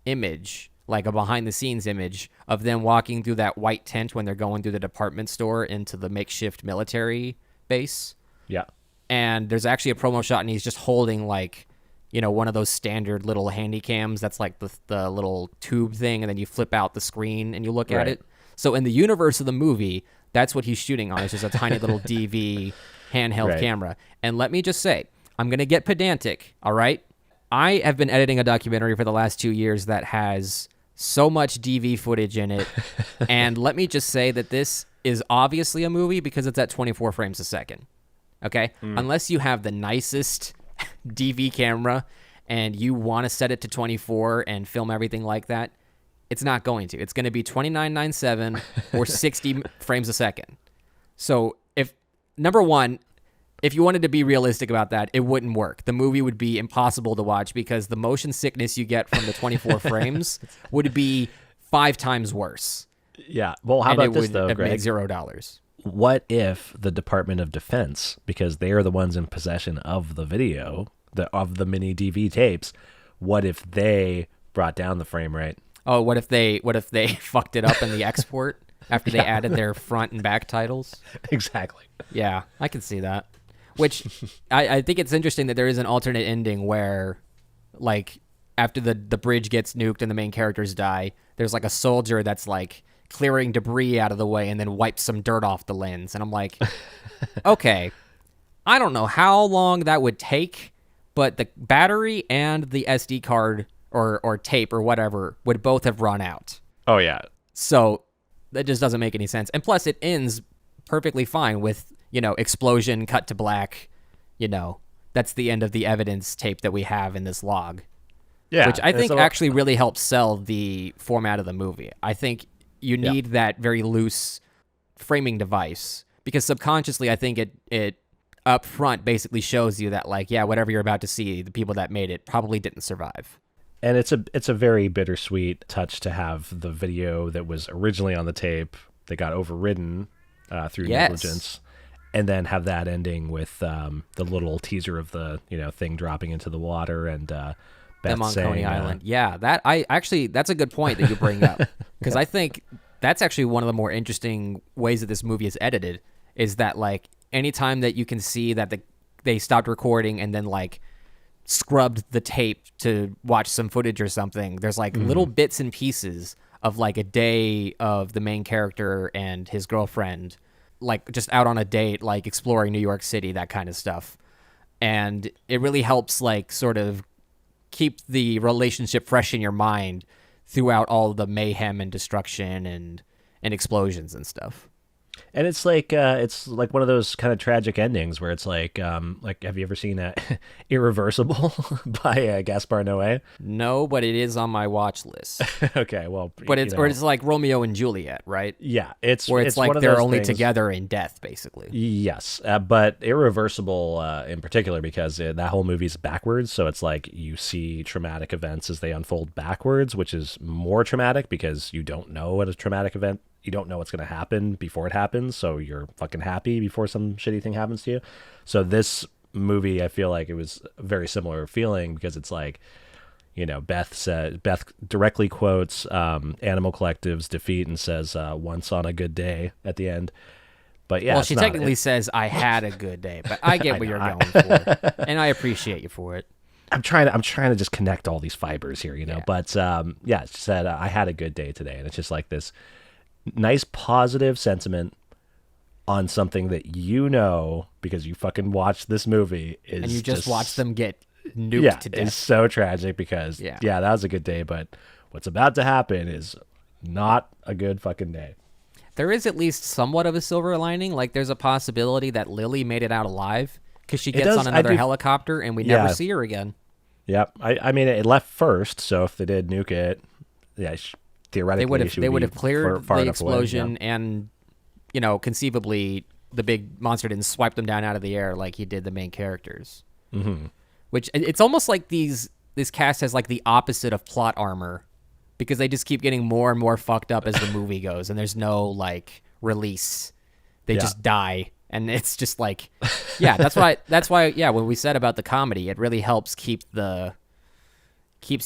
Speaker 1: image, like a behind the scenes image of them walking through that white tent when they're going through the department store into the makeshift military base.
Speaker 2: Yeah.
Speaker 1: And there's actually a promo shot and he's just holding like, one of those standard little handy cams that's like the little tube thing, and then you flip out the screen and you look at it. So in the universe of the movie, that's what he's shooting on. It's just a tiny little DV handheld camera. And let me just say, I'm going to get pedantic, all right? I have been editing a documentary for the last 2 years that has so much DV footage in it. And let me just say that this is obviously a movie because it's at 24 frames a second. Okay? Unless you have the nicest DV camera and you want to set it to 24 and film everything like that, it's not going to. It's going to be 29.97 or 60 frames a second. So number one, if you wanted to be realistic about that, it wouldn't work. The movie would be impossible to watch because the motion sickness you get from the 24 frames would be 5 times worse.
Speaker 2: Yeah. Well, how about this though,
Speaker 1: have
Speaker 2: Greg?
Speaker 1: made $0.
Speaker 2: What if the Department of Defense, because they are the ones in possession of the video, of the mini DV tapes, what if they brought down the frame rate?
Speaker 1: Oh, what if they fucked it up in the export after they added their front and back titles?
Speaker 2: Exactly.
Speaker 1: Yeah, I can see that. Which I think it's interesting that there is an alternate ending where, like, after the bridge gets nuked and the main characters die, there's like a soldier that's like clearing debris out of the way and then wipes some dirt off the lens. And I'm like, okay, I don't know how long that would take, but the battery and the SD card or tape or whatever would both have run out.
Speaker 2: Oh, yeah.
Speaker 1: So that just doesn't make any sense. And plus it ends perfectly fine with, explosion, cut to black, that's the end of the evidence tape that we have in this log.
Speaker 2: Yeah.
Speaker 1: Which I think actually really helps sell the format of the movie. I think you need that very loose framing device because subconsciously I think it up front basically shows you that, like, yeah, whatever you're about to see, the people that made it probably didn't survive.
Speaker 2: And it's a very bittersweet touch to have the video that was originally on the tape that got overridden through negligence, and then have that ending with the little teaser of the thing dropping into the water and Beth
Speaker 1: them on
Speaker 2: saying,
Speaker 1: Coney Island. Yeah, that's a good point that you bring up because I think that's actually one of the more interesting ways that this movie is edited is that, like, anytime that you can see that they stopped recording and then like scrubbed the tape to watch some footage or something, there's like little bits and pieces of like a day of the main character and his girlfriend, like just out on a date, like exploring New York City, that kind of stuff. And it really helps like sort of keep the relationship fresh in your mind throughout all the mayhem and destruction and explosions and stuff.
Speaker 2: And it's like one of those kind of tragic endings where it's like have you ever seen Irreversible by Gaspar Noé?
Speaker 1: No, but it is on my watch list.
Speaker 2: Okay, well,
Speaker 1: but it's like Romeo and Juliet, right?
Speaker 2: Yeah, it's
Speaker 1: like
Speaker 2: one of
Speaker 1: they're
Speaker 2: those
Speaker 1: only
Speaker 2: things,
Speaker 1: together in death, basically.
Speaker 2: Yes, but Irreversible in particular because that whole movie's backwards, so it's like you see traumatic events as they unfold backwards, which is more traumatic because you don't know what a traumatic event. You don't know what's going to happen before it happens, so you're fucking happy before some shitty thing happens to you. So this movie, I feel like it was a very similar feeling because it's like, Beth directly quotes Animal Collective's Defeat and says, "Once on a good day" at the end. But yeah,
Speaker 1: well, she technically says, "I had a good day," but I get what you're going for, and I appreciate you for it.
Speaker 2: I'm trying to just connect all these fibers here,
Speaker 1: Yeah.
Speaker 2: But she said, "I had a good day today," and it's just like this nice positive sentiment on something that because you fucking watched this movie is
Speaker 1: and you just watched them get nuked to death.
Speaker 2: It's so tragic because that was a good day, but what's about to happen is not a good fucking day.
Speaker 1: There is at least somewhat of a silver lining. Like there's a possibility that Lily made it out alive because she gets on another helicopter and we never see her again.
Speaker 2: Yep. I mean, it left first, so if they did nuke it, theoretically
Speaker 1: they would have cleared
Speaker 2: far
Speaker 1: the
Speaker 2: enough
Speaker 1: explosion
Speaker 2: away,
Speaker 1: and conceivably the big monster didn't swipe them down out of the air like he did the main characters.
Speaker 2: Mm-hmm.
Speaker 1: Which it's almost like this cast has like the opposite of plot armor because they just keep getting more and more fucked up as the movie goes and there's no like release. They
Speaker 2: Yeah.
Speaker 1: just die. And it's just like, yeah, that's why, yeah, when we said about the comedy, it really helps keeps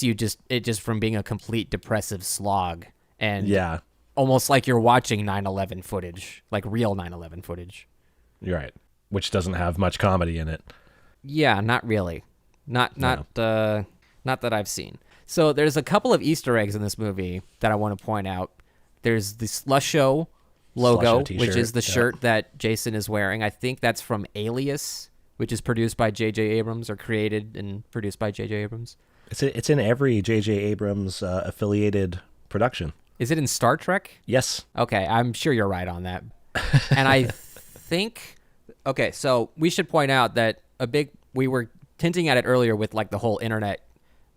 Speaker 1: you just from being a complete depressive slog. And
Speaker 2: Yeah,
Speaker 1: almost like you're watching 9/11 footage, like real 9/11 footage.
Speaker 2: you're right. Which doesn't have much comedy in it.
Speaker 1: Yeah, not really. Not that I've seen. So there's a couple of Easter eggs in this movie that I want to point out. There's the Slush Show logo,
Speaker 2: Slusho
Speaker 1: which is the
Speaker 2: t-shirt,
Speaker 1: shirt that Jason is wearing. I think that's from Alias, which is produced by J.J. Abrams, or created and produced by J.J. Abrams.
Speaker 2: It's in every J.J. Abrams affiliated production.
Speaker 1: Is it in Star Trek?
Speaker 2: Yes.
Speaker 1: Okay, I'm sure you're right on that. And I think, okay, so we should point out that we were hinting at it earlier with like the whole internet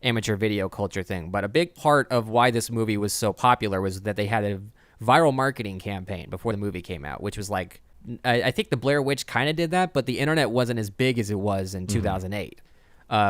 Speaker 1: amateur video culture thing, but a big part of why this movie was so popular was that they had a viral marketing campaign before the movie came out, which was like, I think the Blair Witch kind of did that, but the internet wasn't as big as it was in 2008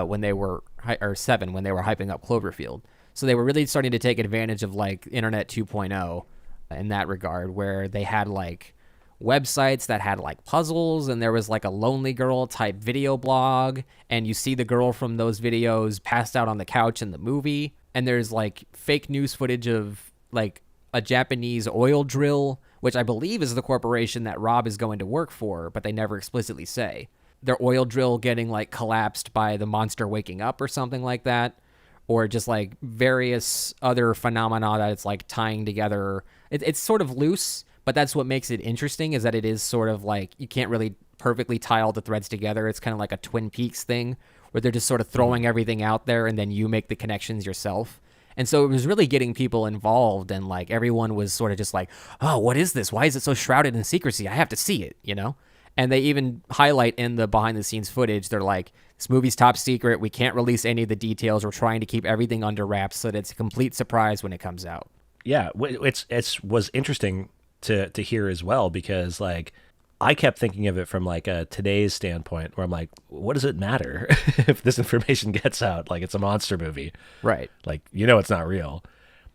Speaker 1: when they were, or 7, when they were hyping up Cloverfield. So they were really starting to take advantage of like Internet 2.0 in that regard, where they had like websites that had like puzzles, and there was like a lonely girl type video blog, and you see the girl from those videos passed out on the couch in the movie, and there's like fake news footage of like a Japanese oil drill, which I believe is the corporation that Rob is going to work for, but they never explicitly say. Their oil drill getting like collapsed by the monster waking up or something like that, or just like various other phenomena that it's like tying together. It's sort of loose, but that's what makes it interesting, is that it is sort of like you can't really perfectly tie all the threads together. It's kind of like a Twin Peaks thing where they're just sort of throwing everything out there and then you make the connections yourself. And so it was really getting people involved, and like everyone was sort of just like, oh, what is this? Why is it so shrouded in secrecy? I have to see it, you know? And they even highlight in the behind the scenes footage, they're like, this movie's top secret. We can't release any of the details. We're trying to keep everything under wraps so that it's a complete surprise when it comes out.
Speaker 2: Yeah, it's was interesting to hear as well, because like I kept thinking of it from like a today's standpoint, where I'm like, what does it matter if this information gets out? Like, it's a monster movie.
Speaker 1: Right.
Speaker 2: Like, it's not real.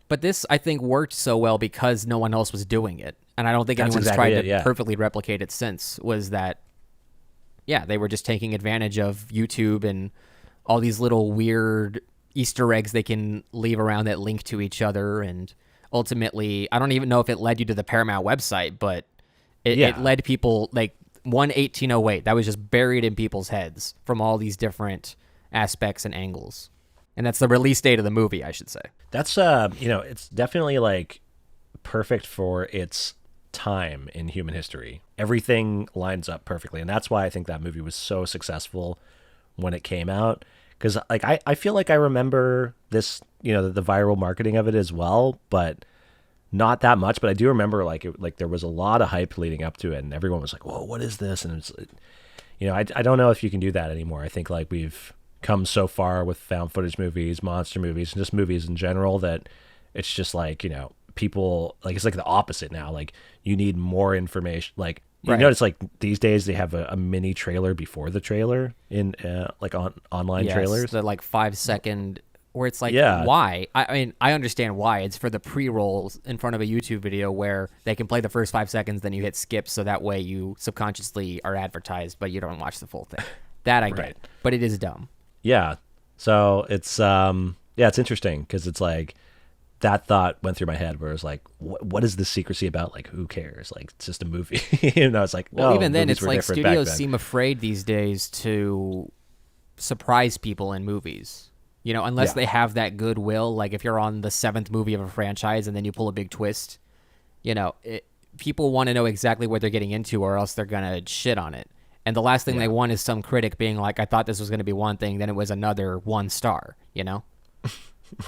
Speaker 1: But this, I think, worked so well because no one else was doing it. And I don't think anyone's
Speaker 2: exactly
Speaker 1: tried
Speaker 2: it,
Speaker 1: to
Speaker 2: yeah.
Speaker 1: perfectly replicate it since, was that, yeah, they were just taking advantage of YouTube and all these little weird Easter eggs they can leave around that link to each other. And ultimately, I don't even know if it led you to the Paramount website, but it led people, like 1/1808, that was just buried in people's heads from all these different aspects and angles. And that's the release date of the movie, I should say.
Speaker 2: That's it's definitely like perfect for its time in human history. Everything lines up perfectly, and that's why I think that movie was so successful when it came out. Because like I feel like I remember this, the viral marketing of it as well, but not that much. But I do remember like there was a lot of hype leading up to it, and everyone was like, "Whoa, what is this?" And it's, I don't know if you can do that anymore. I think like we've come so far with found footage movies, monster movies, and just movies in general, that it's just like, people, like, it's like the opposite now. Like, you need more information. Like, you notice like these days they have a mini trailer before the trailer in like on online trailers.
Speaker 1: The like 5-second, where it's like,
Speaker 2: Yeah.
Speaker 1: why? I mean, I understand why. It's for the pre-rolls in front of a YouTube video where they can play the first 5 seconds, then you hit skip, so that way you subconsciously are advertised, but you don't watch the full thing. That I
Speaker 2: Right.
Speaker 1: get, but it is dumb.
Speaker 2: Yeah. So it's it's interesting, because it's like that thought went through my head, where it's like, what is this secrecy about? Like, who cares? Like, it's just a movie. It's like,
Speaker 1: Well,
Speaker 2: no,
Speaker 1: even then,
Speaker 2: movies
Speaker 1: it's
Speaker 2: were
Speaker 1: like
Speaker 2: different back
Speaker 1: studios
Speaker 2: then.
Speaker 1: seem afraid these days to surprise people in movies. Unless
Speaker 2: Yeah.
Speaker 1: they have that goodwill. Like if you're on the 7th movie of a franchise and then you pull a big twist, people want to know exactly what they're getting into, or else they're gonna shit on it. And the last thing they want is some critic being like, I thought this was going to be one thing, then it was another 1 star,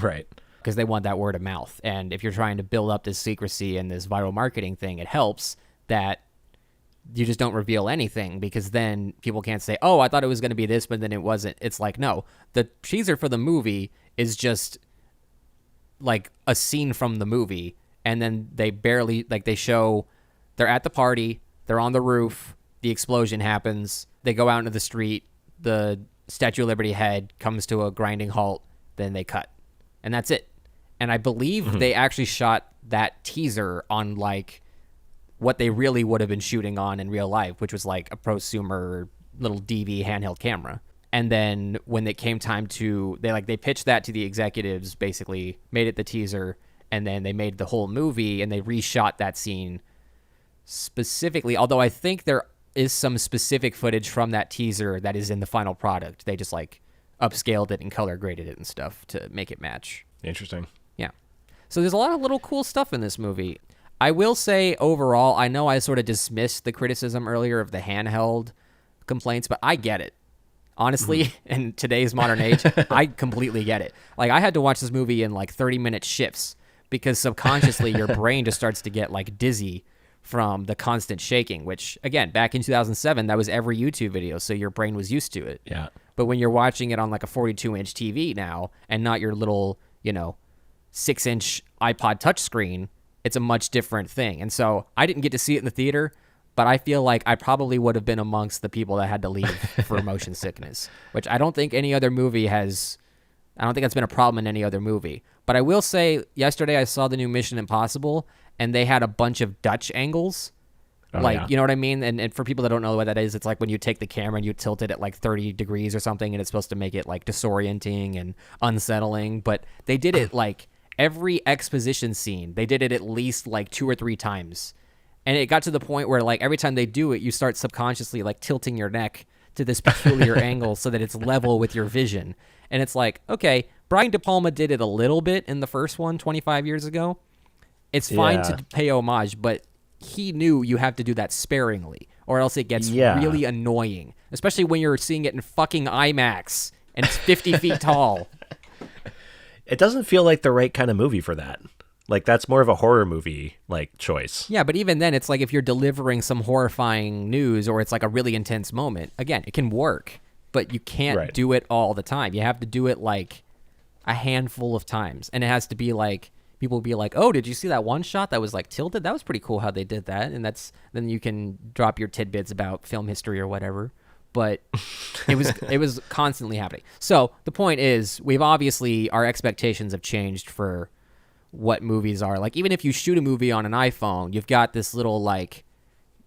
Speaker 2: Right.
Speaker 1: Because they want that word of mouth. And if you're trying to build up this secrecy and this viral marketing thing, it helps that you just don't reveal anything, because then people can't say, oh, I thought it was going to be this, but then it wasn't. It's like, no, the teaser for the movie is just like a scene from the movie. And then they barely, like, they show they're at the party, they're on the roof, the explosion happens, they go out into the street, the Statue of Liberty head comes to a grinding halt, then they cut. And that's it. And I believe they actually shot that teaser on like what they really would have been shooting on in real life, which was like a prosumer little DV handheld camera. And then when it came time to, they pitched that to the executives, basically made it the teaser, and then they made the whole movie and they reshot that scene specifically. Although I think there is some specific footage from that teaser that is in the final product. They just like upscaled it and color graded it and stuff to make it match.
Speaker 2: Interesting.
Speaker 1: Yeah. So there's a lot of little cool stuff in this movie. I will say overall, I know I sort of dismissed the criticism earlier of the handheld complaints, but I get it. Honestly, in today's modern age, I completely get it. Like, I had to watch this movie in like 30-minute shifts because subconsciously your brain just starts to get like dizzy from the constant shaking, which again, back in 2007, that was every YouTube video. So your brain was used to it.
Speaker 2: Yeah.
Speaker 1: But when you're watching it on like a 42-inch TV now and not your little, 6-inch iPod touchscreen, it's a much different thing. And so I didn't get to see it in the theater, but I feel like I probably would have been amongst the people that had to leave for motion sickness, which I don't think any other movie has. I don't think that's been a problem in any other movie. But I will say, yesterday I saw the new Mission Impossible, and they had a bunch of Dutch angles. You know what I mean? And for people that don't know what that is, it's like when you take the camera and you tilt it at like 30 degrees or something, and it's supposed to make it like disorienting and unsettling. But they did it like every exposition scene. They did it at least like 2 or 3 times. And it got to the point where like every time they do it, you start subconsciously like tilting your neck to this peculiar angle so that it's level with your vision. And it's like, okay, Brian De Palma did it a little bit in the first one 25 years ago. It's fine to pay homage, but he knew you have to do that sparingly or else it gets really annoying, especially when you're seeing it in fucking IMAX and it's 50 feet tall.
Speaker 2: It doesn't feel like the right kind of movie for that. Like, that's more of a horror movie, like, choice.
Speaker 1: Yeah, but even then, it's like if you're delivering some horrifying news or it's like a really intense moment, again, it can work, but you can't do it all the time. You have to do it, like, a handful of times. And it has to be like, people will be like, oh, did you see that one shot that was, like, tilted? That was pretty cool how they did that. And then you can drop your tidbits about film history or whatever. But it was constantly happening. So the point is, our expectations have changed for what movies are. Like, even if you shoot a movie on an iPhone, you've got this little like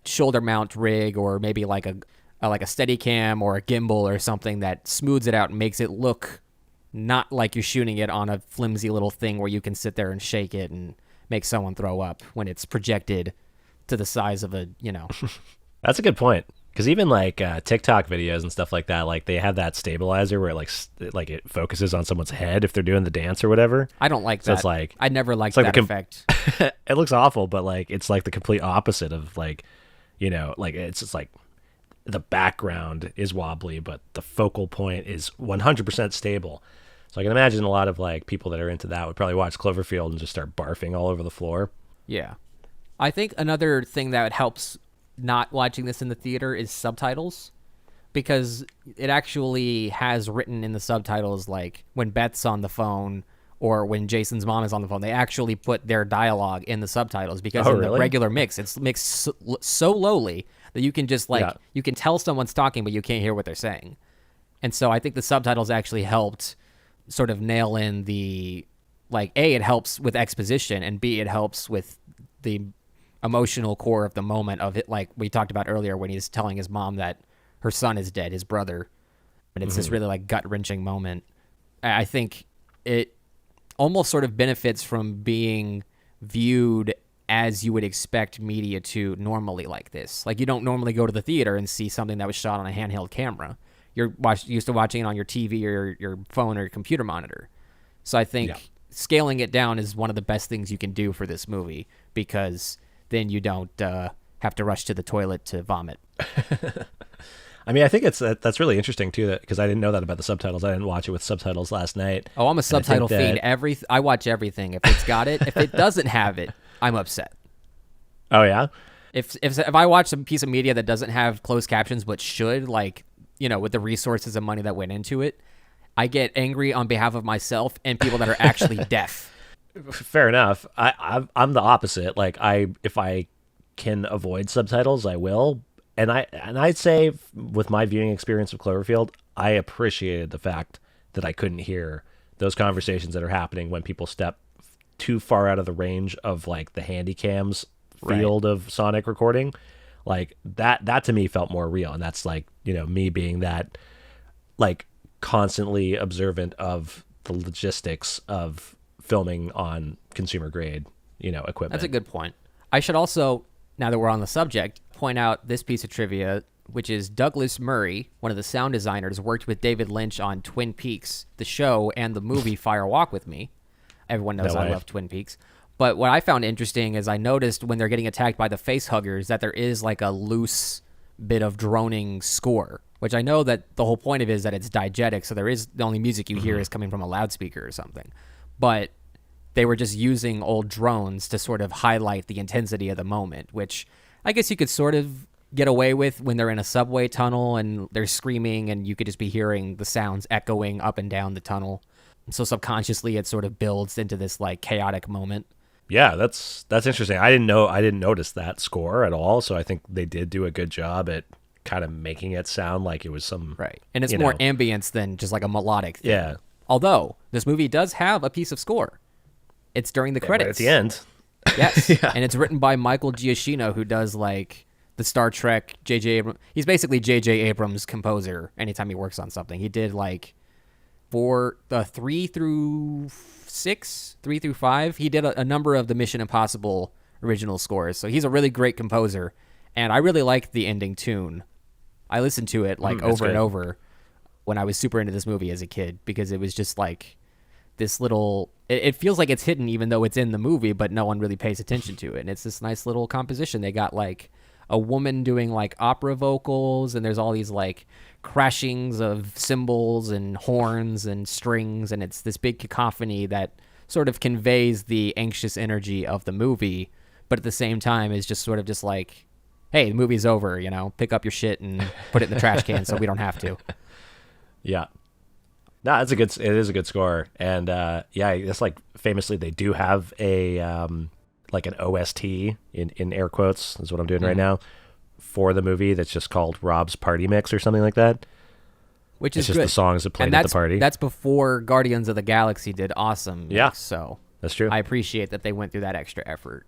Speaker 1: shoulder mount rig or maybe like a Steadicam or a gimbal or something that smooths it out and makes it look not like you're shooting it on a flimsy little thing where you can sit there and shake it and make someone throw up when it's projected to the size of a.
Speaker 2: That's a good point. Because even like TikTok videos and stuff like that, like they have that stabilizer where it like it focuses on someone's head if they're doing the dance or whatever.
Speaker 1: I don't like
Speaker 2: so
Speaker 1: that.
Speaker 2: It's like
Speaker 1: I never liked that effect.
Speaker 2: It looks awful, but like it's like the complete opposite of like, like it's just like the background is wobbly, but the focal point is 100% stable. So I can imagine a lot of like people that are into that would probably watch Cloverfield and just start barfing all over the floor.
Speaker 1: Yeah, I think another thing that helps not watching this in the theater is subtitles, because it actually has written in the subtitles, like when Beth's on the phone or when Jason's mom is on the phone, they actually put their dialogue in the subtitles, because the regular mix, it's mixed so lowly that you can just you can tell someone's talking, but you can't hear what they're saying. And so I think the subtitles actually helped sort of nail in the, like, A, it helps with exposition, and B, it helps with the emotional core of the moment of it, like we talked about earlier when he's telling his mom that her son is dead, his brother, and it's this really like gut-wrenching moment. I think it almost sort of benefits from being viewed as you would expect media to normally like this. Like, you don't normally go to the theater and see something that was shot on a handheld camera. You're used to watching it on your TV or your phone or your computer monitor. So I think scaling it down is one of the best things you can do for this movie, because then you don't have to rush to the toilet to vomit.
Speaker 2: I mean, I think that's really interesting too, because I didn't know that about the subtitles. I didn't watch it with subtitles last night.
Speaker 1: Oh, I'm a subtitle fiend. I watch everything. If it's got it, if it doesn't have it, I'm upset.
Speaker 2: Oh yeah.
Speaker 1: If I watch a piece of media that doesn't have closed captions but should, like, with the resources and money that went into it, I get angry on behalf of myself and people that are actually deaf.
Speaker 2: Fair enough. I'm the opposite. Like, if I can avoid subtitles, I will. And I'd say with my viewing experience of Cloverfield, I appreciated the fact that I couldn't hear those conversations that are happening when people step too far out of the range of like the handy cams field of sonic recording. Like that to me felt more real. And that's like, me being that like constantly observant of the logistics of filming on consumer grade, equipment.
Speaker 1: That's a good point. I should also, now that we're on the subject, point out this piece of trivia, which is Douglas Murray, one of the sound designers, worked with David Lynch on Twin Peaks, the show, and the movie Fire Walk with Me. Everyone knows I love Twin Peaks. But what I found interesting is I noticed when they're getting attacked by the face huggers that there is like a loose bit of droning score, which I know that the whole point of it is that it's diegetic, so the only music you hear is coming from a loudspeaker or something. But they were just using old drones to sort of highlight the intensity of the moment, which I guess you could sort of get away with when they're in a subway tunnel and they're screaming and you could just be hearing the sounds echoing up and down the tunnel. And so subconsciously it sort of builds into this like chaotic moment.
Speaker 2: Yeah, that's interesting. I didn't notice that score at all, so I think they did do a good job at kind of making it sound like it was some
Speaker 1: right. And it's more ambience than just like a melodic thing.
Speaker 2: Yeah.
Speaker 1: Although this movie does have a piece of score. It's during the credits.
Speaker 2: Right at the end.
Speaker 1: Yes.
Speaker 2: Yeah.
Speaker 1: And it's written by Michael Giacchino, who does like the Star Trek J.J. Abrams. He's basically J.J. Abrams' composer anytime he works on something. He did like for the 3 through 5, he did a number of the Mission Impossible original scores. So he's a really great composer. And I really like the ending tune. I listened to it like over and over when I was super into this movie as a kid because it was just like this little... It feels like it's hidden even though it's in the movie, but no one really pays attention to it. And it's this nice little composition. They got like a woman doing like opera vocals, and there's all these like crashings of cymbals and horns and strings, and it's this big cacophony that sort of conveys the anxious energy of the movie, but at the same time is just sort of just like, hey, the movie's over, pick up your shit and put it in the trash can so we don't have to.
Speaker 2: Yeah. No, it is a good score. And it's like famously they do have a like an OST in air quotes is what I'm doing right now for the movie that's just called Rob's Party Mix or something like that.
Speaker 1: Which is
Speaker 2: just
Speaker 1: good.
Speaker 2: The songs that played at the party.
Speaker 1: That's before Guardians of the Galaxy did awesome.
Speaker 2: Yeah.
Speaker 1: So
Speaker 2: that's true.
Speaker 1: I appreciate that they went through that extra effort.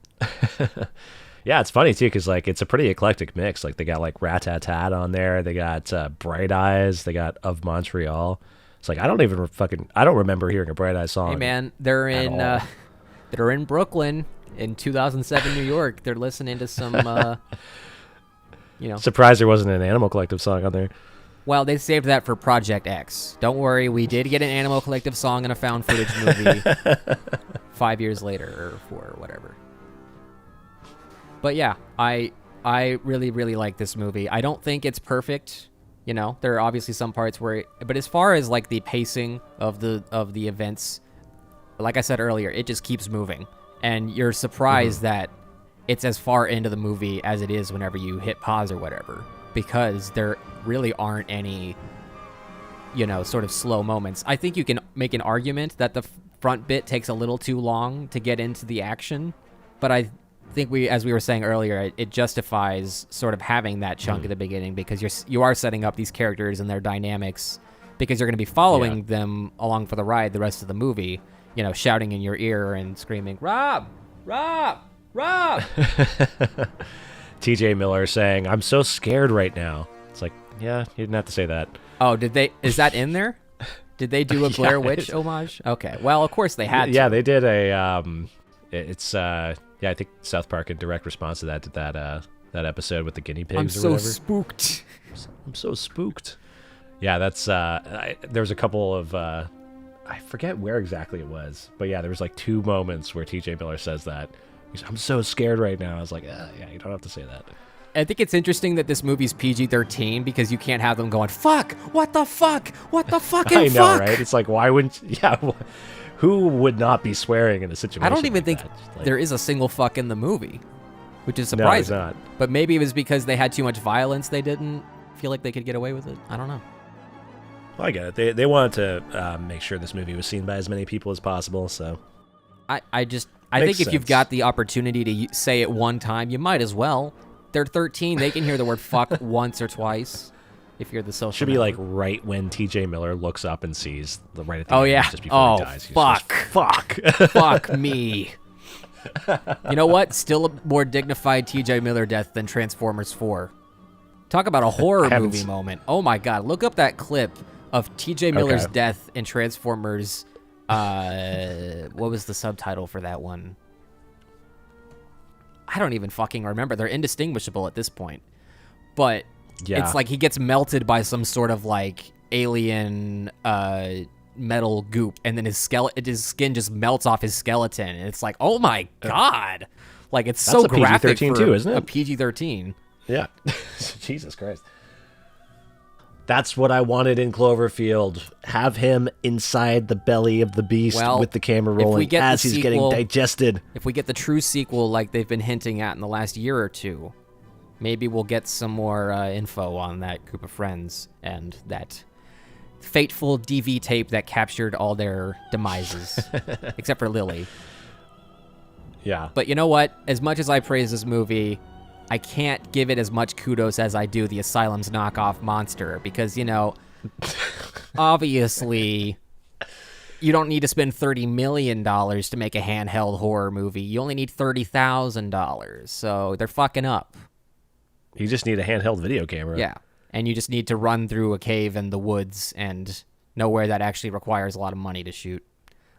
Speaker 2: Yeah, it's funny too because like it's a pretty eclectic mix. Like they got like Rat-Tat-Tat on there. They got Bright Eyes. They got Of Montreal. It's like I don't remember hearing a Bright Eyes song.
Speaker 1: Hey man, they're in Brooklyn in 2007 New York. They're listening to some
Speaker 2: Surprised there wasn't an Animal Collective song on there.
Speaker 1: Well, they saved that for Project X. Don't worry, we did get an Animal Collective song in a found footage movie 5 years later or 4 or whatever. But yeah, I really, really like this movie. I don't think it's perfect. There are obviously some parts but as far as like the pacing of the events, like I said earlier, it just keeps moving. And you're surprised that it's as far into the movie as it is whenever you hit pause or whatever, because there really aren't any, sort of slow moments. I think you can make an argument that the front bit takes a little too long to get into the action, but I think as we were saying earlier, it justifies sort of having that chunk at the beginning because you are setting up these characters and their dynamics because you're going to be following them along for the ride the rest of the movie, shouting in your ear and screaming, Rob! Rob! Rob!
Speaker 2: TJ Miller saying, I'm so scared right now. It's like, yeah, you didn't have to say that.
Speaker 1: Oh, is that in there? Did they do a Blair Witch homage? Okay. Well, of course they had to.
Speaker 2: Yeah, they did a, I think South Park in direct response to that did that episode with the guinea pigs or whatever.
Speaker 1: Spooked.
Speaker 2: I'm so spooked. Yeah, that's, there was a couple of, I forget where exactly it was, but yeah, there was like 2 moments where TJ Miller says that. He's, I'm so scared right now. I was like, yeah, you don't have to say that.
Speaker 1: I think it's interesting that this movie's PG-13 because you can't have them going, fuck, what the fuck, what the fucking
Speaker 2: I know,
Speaker 1: fuck?
Speaker 2: Right? It's like, why wouldn't, who would not be swearing in a situation
Speaker 1: I don't even
Speaker 2: like
Speaker 1: think
Speaker 2: that?
Speaker 1: there is a single fuck in the movie, which is surprising.
Speaker 2: No, it's not.
Speaker 1: But maybe it was because they had too much violence they didn't feel like they could get away with it. I don't know.
Speaker 2: Well, I get it. They wanted to make sure this movie was seen by as many people as possible, so...
Speaker 1: I think if you've got the opportunity to say it one time, you might as well. They're 13. They can hear the word fuck once or twice if you're the social
Speaker 2: Should be
Speaker 1: network.
Speaker 2: like right when TJ Miller looks up and sees the right at the
Speaker 1: Oh,
Speaker 2: end,
Speaker 1: yeah.
Speaker 2: just before he dies. He just
Speaker 1: Fuck.
Speaker 2: goes, fuck.
Speaker 1: Fuck me. You know what? Still a more dignified T.J. Miller death than Transformers 4. Talk about a horror movie moment. Oh my God. Look up that clip of T.J. Miller's death in Transformers. What was the subtitle for that one? I don't even fucking remember. They're indistinguishable at this point. But it's like he gets melted by some sort of like alien metal goop, and then his skin just melts off his skeleton, and it's like, oh my God. Like, it's so graphic
Speaker 2: PG-13
Speaker 1: for
Speaker 2: too, isn't it?
Speaker 1: a PG-13.
Speaker 2: Yeah. Jesus Christ. That's what I wanted in Cloverfield. Have him inside the belly of the beast with the camera rolling as he's getting digested.
Speaker 1: If we get the true sequel like they've been hinting at in the last year or two, maybe we'll get some more info on that group of friends and that fateful DV tape that captured all their demises, except for Lily.
Speaker 2: Yeah.
Speaker 1: But you know what? As much as I praise this movie, I can't give it as much kudos as I do the Asylum's knockoff Monster, because, you know, obviously you don't need to spend $30 million to make a handheld horror movie. You only need $30,000. So they're fucking up.
Speaker 2: You just need a handheld video camera.
Speaker 1: Yeah. And you just need to run through a cave in the woods and nowhere that actually requires a lot of money to shoot.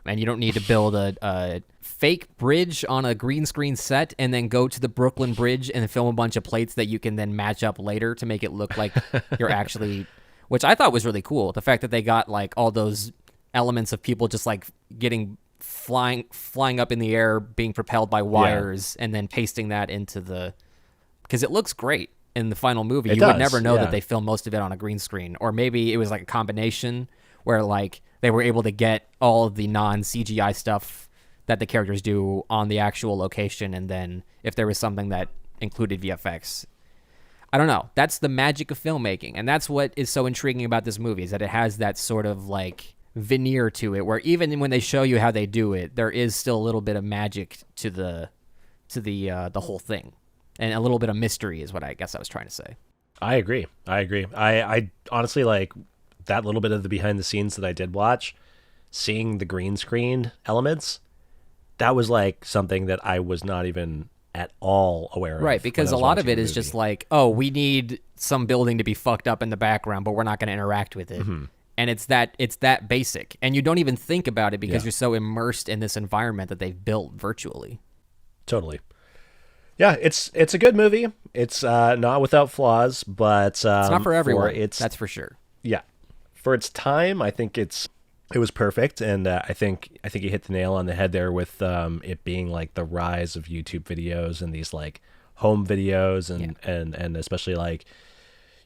Speaker 1: And you don't need to build a fake bridge on a green screen set and then go to the Brooklyn Bridge and film a bunch of plates that you can then match up later to make it look like you're actually, which I thought was really cool. The fact that they got like all those elements of people just like getting flying up in the air, being propelled by wires, and then pasting that into the, because it looks great in the final movie. You would never know that they filmed most of it on a green screen, or maybe it was like a combination where like they were able to get all of the non-CGI stuff that the characters do on the actual location, and then if there was something that included VFX. I don't know. That's the magic of filmmaking, and that's what is so intriguing about this movie, is that it has that sort of like veneer to it, where even when they show you how they do it, there is still a little bit of magic to the whole thing, and a little bit of mystery is what I guess I was trying to say.
Speaker 2: I agree. I honestly, like, that little bit of the behind the scenes that I did watch, seeing the green screen elements, that was like something that I was not even at all aware of.
Speaker 1: Right, because a lot of it is just like, oh, we need some building to be fucked up in the background, but we're not going to interact with it. Mm-hmm. And it's that basic. And you don't even think about it because you're so immersed in this environment that they've built virtually.
Speaker 2: Totally. Yeah, it's a good movie. It's not without flaws, but it's
Speaker 1: not for everyone. That's for sure.
Speaker 2: Yeah. For its time, I think it was perfect, and I think you hit the nail on the head there with it being like the rise of YouTube videos and these like home videos and especially like,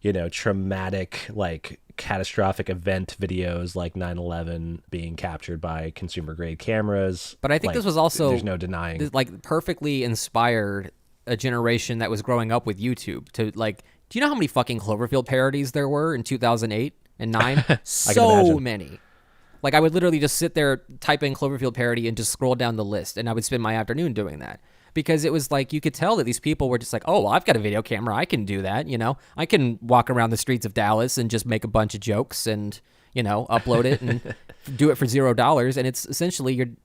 Speaker 2: you know, traumatic, like catastrophic event videos like 9/11 being captured by consumer grade cameras.
Speaker 1: But I think
Speaker 2: like,
Speaker 1: this was also,
Speaker 2: there's no denying,
Speaker 1: like, perfectly inspired a generation that was growing up with YouTube to like, do you know how many fucking Cloverfield parodies there were in 2008 and 9? So many. Like, I would literally just sit there, type in Cloverfield parody, and just scroll down the list, and I would spend my afternoon doing that. Because it was like, you could tell that these people were just like, oh, well, I've got a video camera, I can do that, you know? I can walk around the streets of Dallas and just make a bunch of jokes and, you know, upload it and do it for $0. And it's essentially,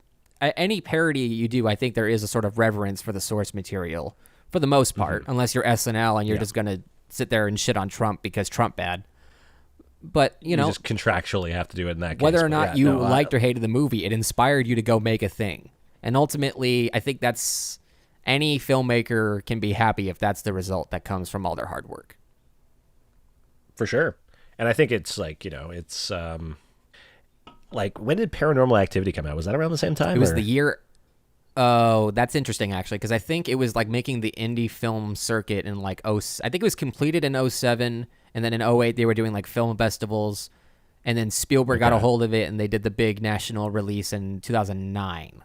Speaker 1: any parody you do, I think there is a sort of reverence for the source material, for the most part, unless you're SNL and you're just going to sit there and shit on Trump because Trump bad. But, you know,
Speaker 2: just contractually have to do it in that case.
Speaker 1: Whether or not you liked or hated the movie, it inspired you to go make a thing. And ultimately, I think that's, any filmmaker can be happy if that's the result that comes from all their hard work.
Speaker 2: For sure. And I think it's like, you know, it's like, when did Paranormal Activity come out? Was that around the same time?
Speaker 1: It was the year. Oh, that's interesting, actually, because I think it was like making the indie film circuit in like, I think it was completed in 2007. And then in 2008, they were doing like film festivals. And then Spielberg got a hold of it, and they did the big national release in 2009.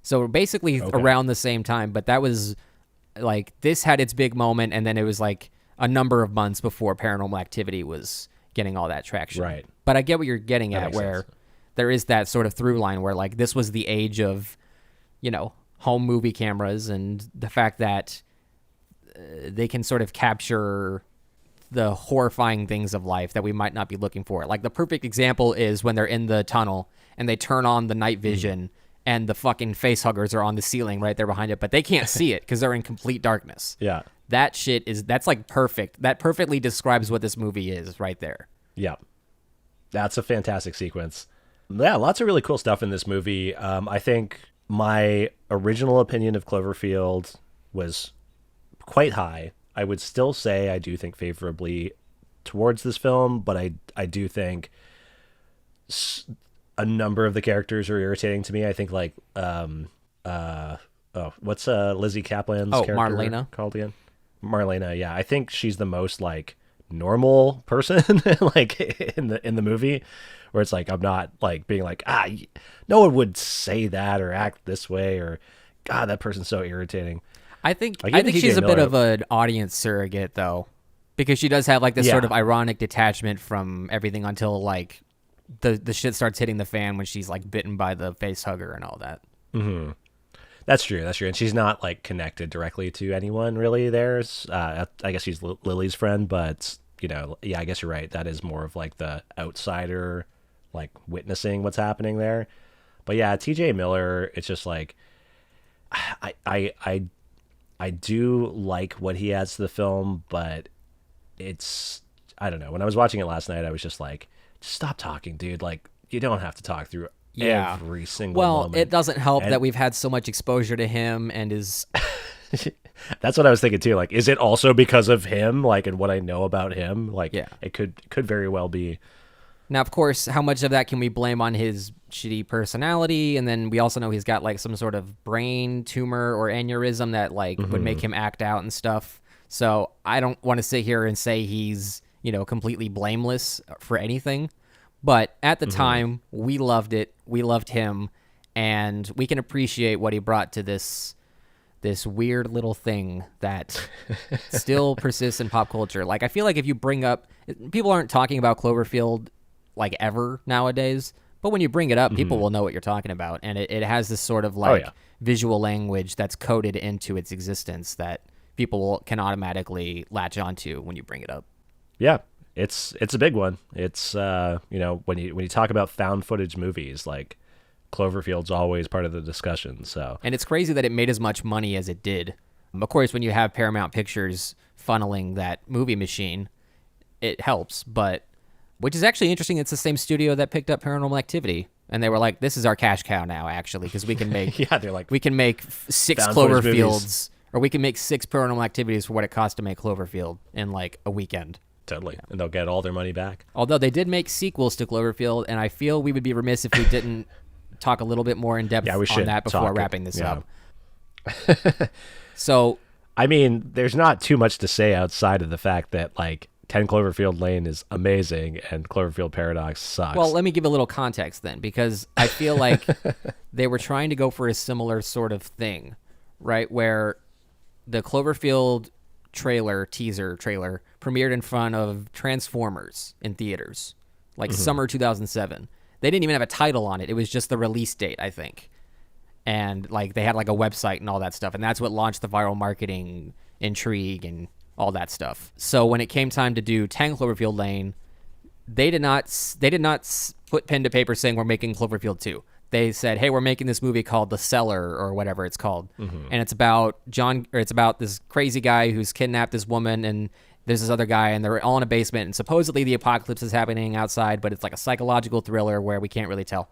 Speaker 1: So basically around the same time. But that was like, this had its big moment, and then it was like a number of months before Paranormal Activity was getting all that traction.
Speaker 2: Right.
Speaker 1: But I get what you're getting at, where there is that sort of through line where like this was the age of, you know, home movie cameras, and the fact that they can sort of capture the horrifying things of life that we might not be looking for. Like, the perfect example is when they're in the tunnel and they turn on the night vision and the fucking face huggers are on the ceiling right there behind it, but they can't see it because they're in complete darkness.
Speaker 2: Yeah.
Speaker 1: That's like perfect. That perfectly describes what this movie is right there.
Speaker 2: Yeah. That's a fantastic sequence. Yeah, lots of really cool stuff in this movie. I think my original opinion of Cloverfield was quite high. I would still say I do think favorably towards this film, but I do think a number of the characters are irritating to me. I think like what's Lizzie Kaplan's character
Speaker 1: Marlena
Speaker 2: called again? Marlena, yeah. I think she's the most like normal person like in the movie, where it's like I'm not like being like no one would say that or act this way, or God, that person's so irritating.
Speaker 1: I think
Speaker 2: Like,
Speaker 1: I
Speaker 2: even
Speaker 1: think
Speaker 2: TJ
Speaker 1: she's a bit
Speaker 2: Miller-
Speaker 1: of an audience surrogate though, because she does have like this
Speaker 2: Yeah.
Speaker 1: sort of ironic detachment from everything until like the shit starts hitting the fan when she's like bitten by the face hugger and all that.
Speaker 2: That's true. And she's not like connected directly to anyone really. I guess she's Lily's friend, but yeah, I guess you're right. That is more of like the outsider, like witnessing what's happening there. But yeah, TJ Miller, it's just like, I do like what he adds to the film, but I don't know. When I was watching it last night, I was just like, just stop talking, dude. Like, you don't have to talk through every single moment.
Speaker 1: It doesn't help that we've had so much exposure to him and his
Speaker 2: That's what I was thinking too. Like, is it also because of him? Like, and what I know about him? Like,
Speaker 1: Yeah.
Speaker 2: it could very well be.
Speaker 1: Now, of course, how much of that can we blame on his shitty personality? And then we also know he's got like some sort of brain tumor or aneurysm that like would make him act out and stuff. So I don't want to sit here and say he's, completely blameless for anything. But at the time, we loved it. We loved him. And we can appreciate what he brought to this weird little thing that still persists in pop culture. Like, I feel like if you bring up... People aren't talking about Cloverfield like ever nowadays, but when you bring it up, people will know what you're talking about, and it has this sort of like visual language that's coded into its existence that people can automatically latch onto when you bring it up.
Speaker 2: Yeah, it's a big one. It's when you talk about found footage movies, like Cloverfield's always part of the discussion. So,
Speaker 1: And it's crazy that it made as much money as it did. Of course, when you have Paramount Pictures funneling that movie machine, it helps, but which is actually interesting. It's the same studio that picked up Paranormal Activity, and they were like, "This is our cash cow now, actually, because we can make
Speaker 2: they're like,
Speaker 1: we can make 6
Speaker 2: found footage movies.
Speaker 1: Cloverfields, or we can make 6 Paranormal Activities for what it costs to make Cloverfield in like a weekend."
Speaker 2: totally, and they'll get all their money back.
Speaker 1: Although they did make sequels to Cloverfield, and I feel we would be remiss if we didn't talk a little bit more in depth on that before wrapping this up. So,
Speaker 2: I mean, there's not too much to say outside of the fact that like 10 Cloverfield Lane is amazing and Cloverfield Paradox sucks.
Speaker 1: well, let me give a little context then, because I feel like they were trying to go for a similar sort of thing, right? Where the Cloverfield teaser trailer premiered in front of Transformers in theaters, like summer 2007. They didn't even have a title on it. It was just the release date, I think. And like they had like a website and all that stuff, and that's what launched the viral marketing intrigue and all that stuff. So when it came time to do 10 Cloverfield Lane, they did not put pen to paper saying we're making Cloverfield 2. They said, "Hey, we're making this movie called The Cellar," or whatever it's called. And it's about it's about this crazy guy who's kidnapped this woman, and there's this other guy, and they're all in a basement, and supposedly the apocalypse is happening outside, but it's like a psychological thriller where we can't really tell.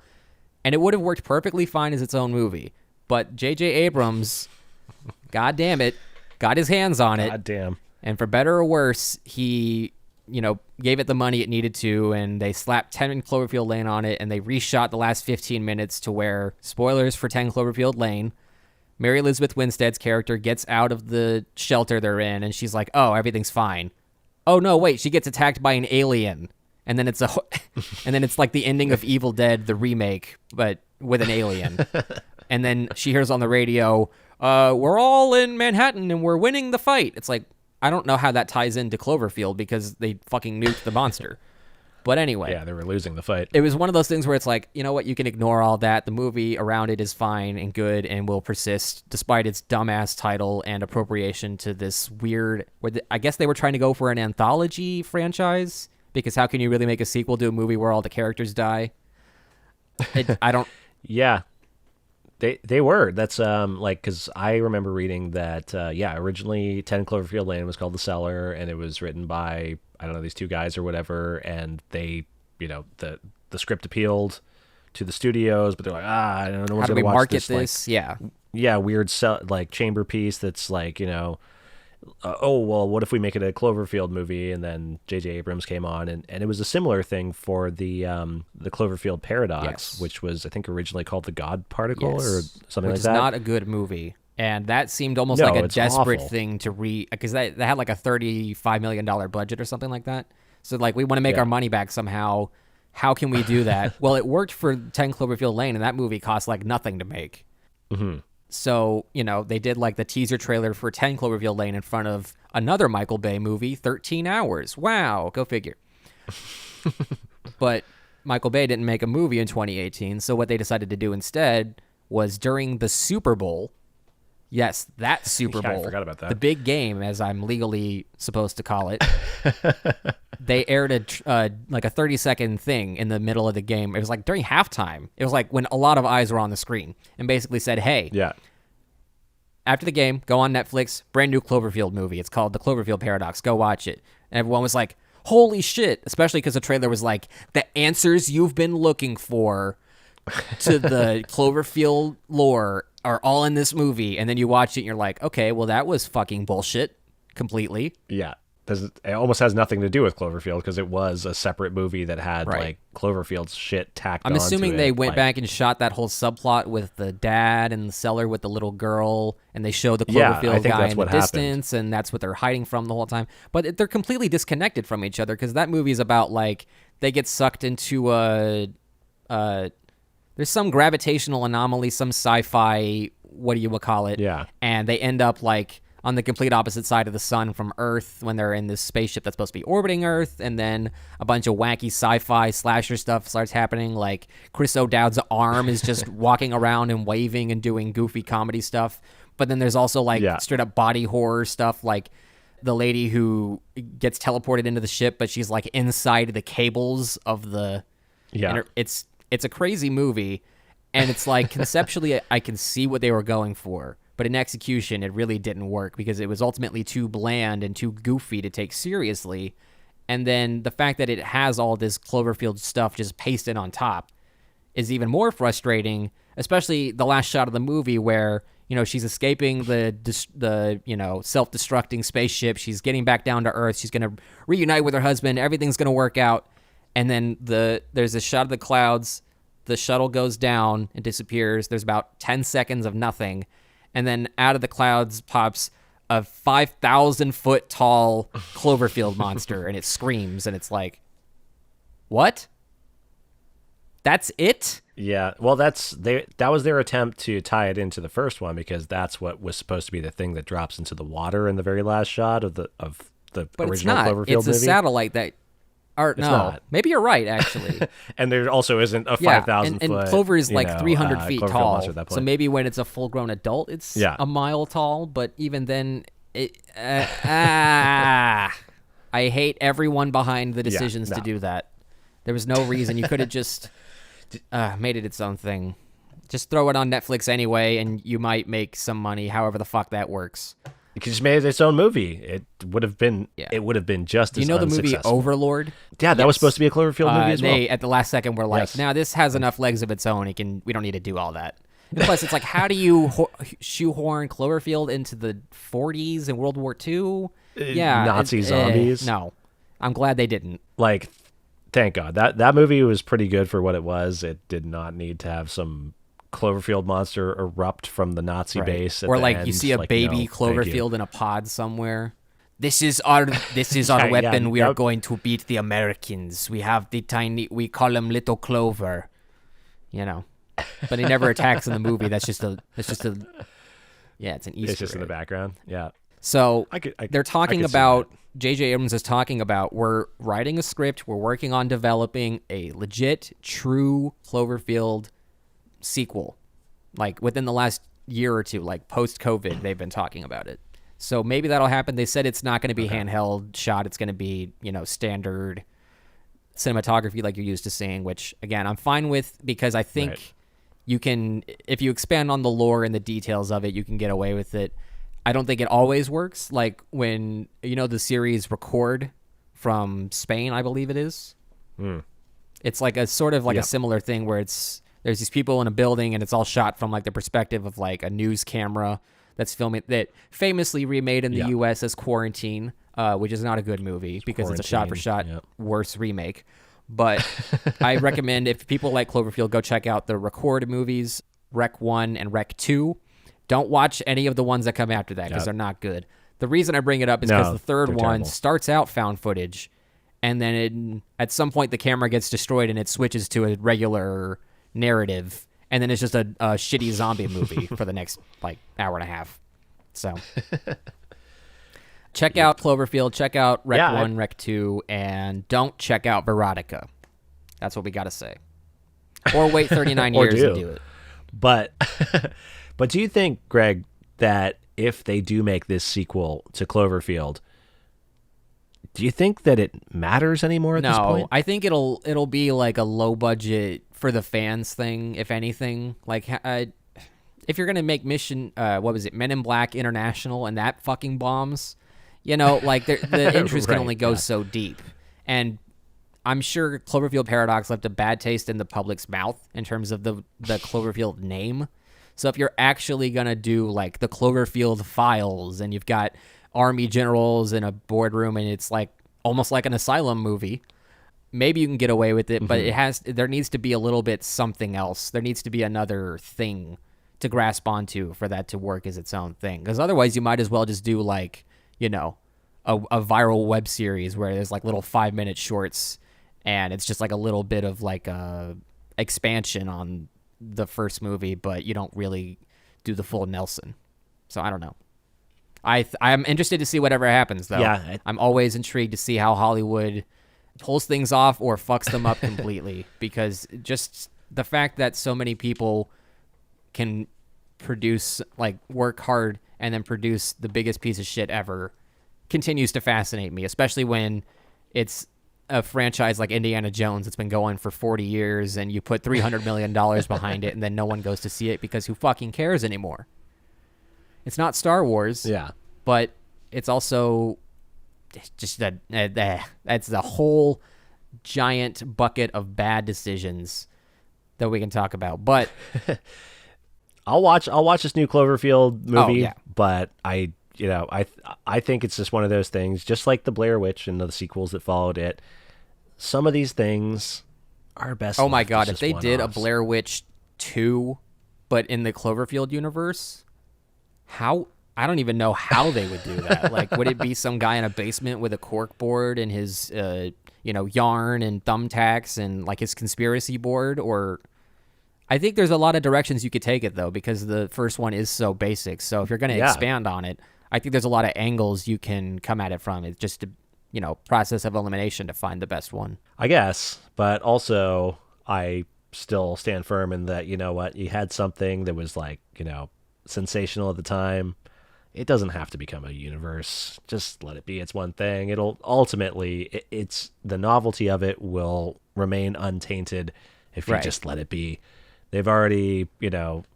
Speaker 1: And it would have worked perfectly fine as its own movie. But J.J. Abrams, God damn it, got his hands on it.
Speaker 2: God damn.
Speaker 1: And for better or worse, he, gave it the money it needed to, and they slapped 10 Cloverfield Lane on it, and they reshot the last 15 minutes to where, spoilers for 10 Cloverfield Lane, Mary Elizabeth Winstead's character gets out of the shelter they're in, and she's like, "Oh, everything's fine." Oh no, wait, she gets attacked by an alien. And then it's like the ending of Evil Dead, the remake, but with an alien. And then she hears on the radio, "We're all in Manhattan and we're winning the fight." It's like, I don't know how that ties into Cloverfield because they fucking nuked the monster. But anyway.
Speaker 2: Yeah, they were losing the fight.
Speaker 1: It was one of those things where it's like, you know what, you can ignore all that. The movie around it is fine and good and will persist despite its dumbass title and appropriation to this weird... I guess they were trying to go for an anthology franchise, because how can you really make a sequel to a movie where all the characters die? I don't...
Speaker 2: Yeah. They were. That's like, because I remember reading that originally 10 Cloverfield Lane was called The Cellar, and it was written by, I don't know, these two guys or whatever, and they, the script appealed to the studios, but they're like, I don't know,
Speaker 1: How do we
Speaker 2: watch
Speaker 1: market
Speaker 2: this?
Speaker 1: this?
Speaker 2: Yeah, weird like chamber piece that's like, oh, well, what if we make it a Cloverfield movie? And then J.J. Abrams came on, and it was a similar thing for the Cloverfield Paradox,
Speaker 1: Yes.
Speaker 2: which was, I think, originally called the God Particle
Speaker 1: Yes.
Speaker 2: or something
Speaker 1: Which
Speaker 2: like
Speaker 1: is
Speaker 2: that.
Speaker 1: not a good movie. And that seemed almost
Speaker 2: No,
Speaker 1: like a
Speaker 2: it's
Speaker 1: desperate
Speaker 2: awful.
Speaker 1: thing to because they had like a $35 million budget or something like that. So like, we want to make
Speaker 2: Yeah.
Speaker 1: our money back somehow. How can we do that? Well, it worked for 10 Cloverfield Lane, and that movie cost like nothing to make.
Speaker 2: Mm-hmm.
Speaker 1: So, they did like the teaser trailer for 10 Cloverfield Lane in front of another Michael Bay movie, 13 Hours. Wow, go figure. But Michael Bay didn't make a movie in 2018, so what they decided to do instead was during the Super Bowl. Yes, that Super
Speaker 2: Yeah, I
Speaker 1: Bowl.
Speaker 2: forgot about that.
Speaker 1: The big game, as I'm legally supposed to call it. They aired like a 30-second thing in the middle of the game. It was like during halftime. It was like when a lot of eyes were on the screen, and basically said, hey,
Speaker 2: Yeah.
Speaker 1: after the game, go on Netflix, brand new Cloverfield movie. It's called The Cloverfield Paradox. Go watch it. And everyone was like, holy shit, especially because the trailer was like, the answers you've been looking for to the Cloverfield lore are all in this movie. And then you watch it and you're like, okay, well, that was fucking bullshit completely.
Speaker 2: Yeah. It almost has nothing to do with Cloverfield because it was a separate movie that had
Speaker 1: Right.
Speaker 2: like Cloverfield's shit tacked
Speaker 1: I'm
Speaker 2: onto
Speaker 1: assuming
Speaker 2: it,
Speaker 1: they went
Speaker 2: like-
Speaker 1: back and shot that whole subplot with the dad and the cellar with the little girl, and they show the
Speaker 2: Yeah, I
Speaker 1: Cloverfield
Speaker 2: think
Speaker 1: guy
Speaker 2: that's
Speaker 1: in the
Speaker 2: what happened.
Speaker 1: distance, and that's what they're hiding from the whole time. But they're completely disconnected from each other because that movie is about like they get sucked into there's some gravitational anomaly, some sci-fi, what do you call it?
Speaker 2: Yeah.
Speaker 1: And they end up like on the complete opposite side of the sun from Earth when they're in this spaceship that's supposed to be orbiting Earth, and then a bunch of wacky sci-fi slasher stuff starts happening, like Chris O'Dowd's arm is just walking around and waving and doing goofy comedy stuff. But then there's also like
Speaker 2: Yeah.
Speaker 1: straight up body horror stuff, like the lady who gets teleported into the ship, but she's like inside the cables of the...
Speaker 2: Yeah.
Speaker 1: and it's a crazy movie, and it's like conceptually I can see what they were going for, but in execution it really didn't work because it was ultimately too bland and too goofy to take seriously. And then the fact that it has all this Cloverfield stuff just pasted on top is even more frustrating, especially the last shot of the movie where she's escaping the self-destructing spaceship. She's getting back down to Earth. She's going to reunite with her husband. Everything's going to work out. And then there's a shot of the clouds. The shuttle goes down and disappears. There's about 10 seconds of nothing. And then out of the clouds pops a 5,000-foot tall Cloverfield monster, and it screams, and it's like, what? That's it?
Speaker 2: Yeah, well, that was their attempt to tie it into the first one because that's what was supposed to be the thing that drops into the water in the very last shot of the
Speaker 1: But
Speaker 2: original
Speaker 1: it's not.
Speaker 2: Cloverfield
Speaker 1: It's
Speaker 2: movie.
Speaker 1: a satellite that... Or, no,
Speaker 2: not.
Speaker 1: maybe you're right, actually.
Speaker 2: And there also isn't a
Speaker 1: Yeah,
Speaker 2: 5,000
Speaker 1: and
Speaker 2: foot.
Speaker 1: Clover is like 300 feet
Speaker 2: Cloverfield
Speaker 1: tall.
Speaker 2: monster at that
Speaker 1: So
Speaker 2: point.
Speaker 1: maybe when it's a full-grown adult, it's
Speaker 2: Yeah.
Speaker 1: a mile tall. But even then, I hate everyone behind the decisions to
Speaker 2: no.
Speaker 1: do that. There was no reason. You could have just made it its own thing. Just throw it on Netflix anyway, and you might make some money. However the fuck that works.
Speaker 2: It just made it its own movie. It would have been.
Speaker 1: Yeah.
Speaker 2: It would have been just as
Speaker 1: You know the movie
Speaker 2: unsuccessful.
Speaker 1: Overlord?
Speaker 2: Yeah, that was supposed to be a Cloverfield movie as well.
Speaker 1: They at the last second were like,
Speaker 2: Yes.
Speaker 1: "Now this has enough legs of its own. We don't need to do all that." And plus, it's like, how do you shoehorn Cloverfield into the 40s and World War II? Yeah,
Speaker 2: Nazi zombies?
Speaker 1: No, I'm glad they didn't.
Speaker 2: Like, thank God that movie was pretty good for what it was. It did not need to have some Cloverfield monster erupt from the Nazi base, at
Speaker 1: Or
Speaker 2: the
Speaker 1: like
Speaker 2: end.
Speaker 1: you see a
Speaker 2: Like,
Speaker 1: baby
Speaker 2: no, thank you.
Speaker 1: Cloverfield in a pod somewhere. This is our
Speaker 2: Yeah,
Speaker 1: weapon.
Speaker 2: yeah,
Speaker 1: We are
Speaker 2: yep.
Speaker 1: going to beat the Americans. We have we call him Little Clover. But he never attacks in the movie. That's just a yeah, it's an Easter
Speaker 2: It's just in the
Speaker 1: egg.
Speaker 2: background. Yeah,
Speaker 1: So they're
Speaker 2: I
Speaker 1: talking
Speaker 2: could see
Speaker 1: about, J.J. Abrams is talking about, we're writing a script, we're working on developing a legit, true Cloverfield sequel. Like within the last year or two, like post-COVID, they've been talking about it. So maybe that'll happen. They said it's not going to be handheld shot. It's going to be, standard cinematography like you're used to seeing, which, again, I'm fine with because I think
Speaker 2: Right.
Speaker 1: you can, if you expand on the lore and the details of it, you can get away with it. I don't think it always works. Like when, the series Record from Spain, I believe it is. It's like a sort of like a similar thing where there's these people in a building and it's all shot from like the perspective of like a news camera that's filming, that famously remade in the US as Quarantine, which is not a good movie because it's a shot for shot worse remake. But I recommend, if people like Cloverfield, go check out the Record movies, Rec 1 and Rec 2. Don't watch any of the ones that come after that because they're not good. The reason I bring it up is because the third one
Speaker 2: terrible.
Speaker 1: starts out found footage, and then at some point the camera gets destroyed and it switches to a regular narrative, and then it's just a shitty zombie movie for the next like hour and a half. So check out Cloverfield, check out Rec 1, Rec 2, and don't check out Veronica. That's what we got to say. Or wait 39 years and do it.
Speaker 2: But but do you think, Greg, that if they do make this sequel to Cloverfield, do you think that it matters anymore at this point?
Speaker 1: No, I think it'll be like a low budget for the fans thing, if anything. Like if you're gonna make Men in Black International, and that fucking bombs, like the interest can only go so deep. And I'm sure Cloverfield Paradox left a bad taste in the public's mouth in terms of the Cloverfield name. So if you're actually going to do like the Cloverfield Files and you've got army generals in a boardroom and it's like almost like an asylum movie, maybe you can get away with it, but there needs to be a little bit something else. There needs to be another thing to grasp onto for that to work as its own thing. Because otherwise you might as well just do like, a viral web series where there's like little 5-minute shorts and it's just like a little bit of like a expansion on the first movie, but you don't really do the full Nelson. So I don't know. I'm interested to see whatever happens, though.
Speaker 2: Yeah,
Speaker 1: I'm always intrigued to see how Hollywood pulls things off or fucks them up completely, because just the fact that so many people can produce, like, work hard and then produce the biggest piece of shit ever continues to fascinate me, especially when it's a franchise like Indiana Jones that's been going for 40 years and you put $300 million behind it and then no one goes to see it because who fucking cares anymore? It's not Star Wars.
Speaker 2: Yeah.
Speaker 1: But it's also just that's the whole giant bucket of bad decisions that we can talk about. But
Speaker 2: I'll watch this new Cloverfield movie,
Speaker 1: yeah.
Speaker 2: But I think it's just one of those things, just like the Blair Witch and the sequels that followed it. Some of these things are best.
Speaker 1: Oh my
Speaker 2: left
Speaker 1: God,
Speaker 2: as
Speaker 1: if
Speaker 2: just
Speaker 1: they did a
Speaker 2: one-offs.
Speaker 1: Blair Witch 2, but in the Cloverfield universe, how? I don't even know how they would do that. Like, would it be some guy in a basement with a cork board and his, yarn and thumbtacks and like his conspiracy board? Or I think there's a lot of directions you could take it, though, because the first one is so basic. So if you're going to expand on it, I think there's a lot of angles you can come at it from. It's just a, process of elimination to find the best one.
Speaker 2: I guess, but also I still stand firm in that, you know what, you had something that was like, sensational at the time. It doesn't have to become a universe. Just let it be its one thing. It'll ultimately, it's the novelty of it will remain untainted if you just let it be. They've already,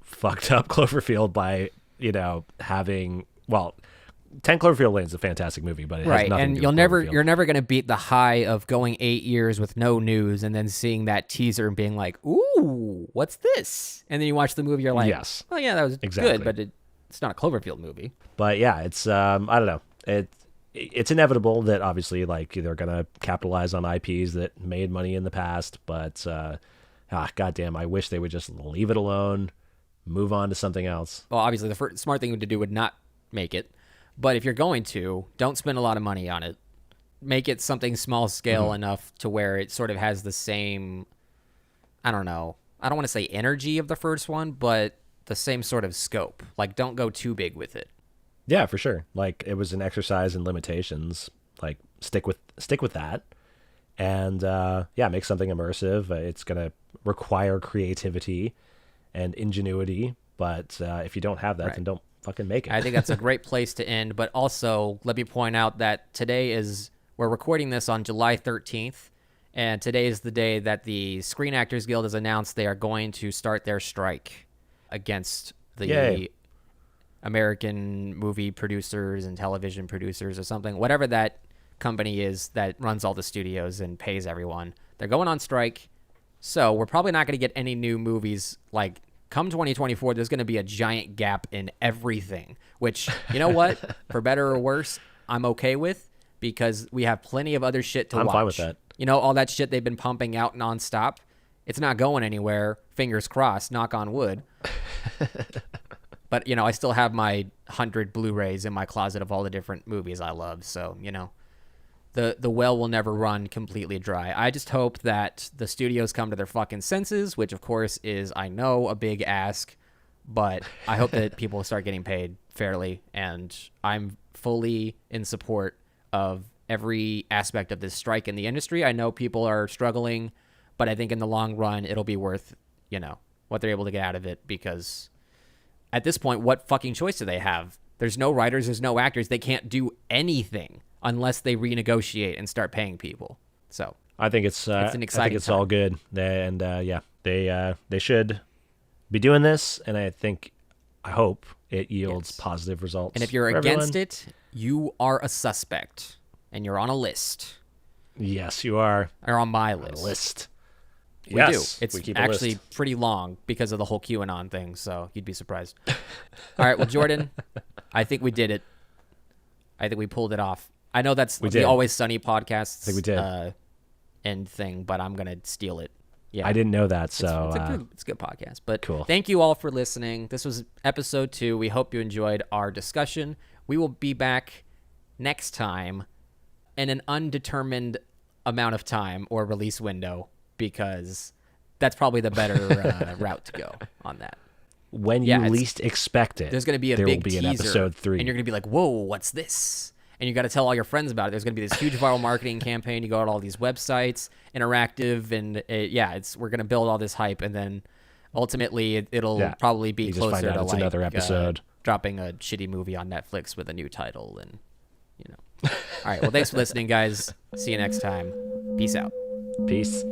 Speaker 2: fucked up Cloverfield by, having, 10 Cloverfield Lane is a fantastic movie, but it has nothing to do with Cloverfield.
Speaker 1: You're never going to beat the high of going 8 years with no news and then seeing that teaser and being like, ooh, what's this? And then you watch the movie, you're like,
Speaker 2: yes,
Speaker 1: oh yeah, that was good, but it's not a Cloverfield movie.
Speaker 2: But yeah, it's I don't know. It's inevitable that obviously like they're gonna capitalize on IPs that made money in the past, but goddamn, I wish they would just leave it alone, move on to something else.
Speaker 1: Well, obviously the smart thing to do would not make it, but if you're going to, don't spend a lot of money on it. Make it something small scale enough to where it sort of has the same, I don't know, I don't want to say energy of the first one, but the same sort of scope. Like, don't go too big with it.
Speaker 2: Yeah, for sure. Like, it was an exercise in limitations. Like, stick with that, and make something immersive. It's gonna require creativity and ingenuity, but if you don't have that, then don't fucking make it.
Speaker 1: I think that's a great place to end. But also, let me point out that we're recording this on July 13th, And today is the day that the Screen Actors Guild has announced they are going to start their strike against the
Speaker 2: Yay.
Speaker 1: American movie producers and television producers or something, whatever that company is that runs all the studios and pays everyone. They're going on strike. So we're probably not going to get any new movies. Like, come 2024, there's going to be a giant gap in everything, which, you know what? For better or worse, I'm okay with, because we have plenty of other shit to watch.
Speaker 2: I'm fine with that.
Speaker 1: You know, all that shit they've been pumping out nonstop. It's not going anywhere. Fingers crossed, knock on wood. But, you know, I still have my 100 Blu-rays in my closet of all the different movies I love. So, you know, the well will never run completely dry. I just hope that the studios come to their fucking senses, which, of course, is, I know, a big ask. But I hope that people start getting paid fairly. And I'm fully in support of every aspect of this strike in the industry. I know people are struggling, but I think in the long run, it'll be worth, you know, what they're able to get out of it, because at this point, what fucking choice do they have? There's no writers, there's no actors. They can't do anything unless they renegotiate and start paying people. So
Speaker 2: I think it's
Speaker 1: an exciting time.
Speaker 2: all good. They should be doing this, and I hope it yields positive results.
Speaker 1: And if you're
Speaker 2: for
Speaker 1: against
Speaker 2: everyone.
Speaker 1: it, you are a suspect, and you're on a list.
Speaker 2: Yes, you are.
Speaker 1: Or on my
Speaker 2: On a
Speaker 1: list.
Speaker 2: list.
Speaker 1: We
Speaker 2: Yes,
Speaker 1: do. It's
Speaker 2: we keep a
Speaker 1: actually
Speaker 2: list.
Speaker 1: pretty long because of the whole QAnon thing, so you'd be surprised. All right, well, Jordan, I think we did it. I think we pulled it off. I know that's
Speaker 2: We
Speaker 1: the
Speaker 2: did.
Speaker 1: Always Sunny podcast
Speaker 2: I think we did.
Speaker 1: end thing, but I'm going to steal it. Yeah,
Speaker 2: I didn't know that, so
Speaker 1: it's a good podcast. But
Speaker 2: cool.
Speaker 1: Thank you all for listening. This was episode 2. We hope you enjoyed our discussion. We will be back next time in an undetermined amount of time or release window, because that's probably the better route to go on that.
Speaker 2: when
Speaker 1: Yeah,
Speaker 2: you
Speaker 1: it's-
Speaker 2: least expect it,
Speaker 1: There's going to be a
Speaker 2: there
Speaker 1: big
Speaker 2: will be
Speaker 1: teaser,
Speaker 2: an episode 3.
Speaker 1: and you're going to be like, whoa, what's this? And you got to tell all your friends about it. There's going to be this huge viral marketing campaign. You go to all these websites, interactive, and we're going to build all this hype, and then ultimately it'll
Speaker 2: Yeah.
Speaker 1: probably be
Speaker 2: You just find
Speaker 1: closer
Speaker 2: out
Speaker 1: to
Speaker 2: it's
Speaker 1: like
Speaker 2: another episode.
Speaker 1: dropping a shitty movie on Netflix with a new title, and you know. All right, well, thanks for listening, guys. See you next time. Peace out.
Speaker 2: Peace.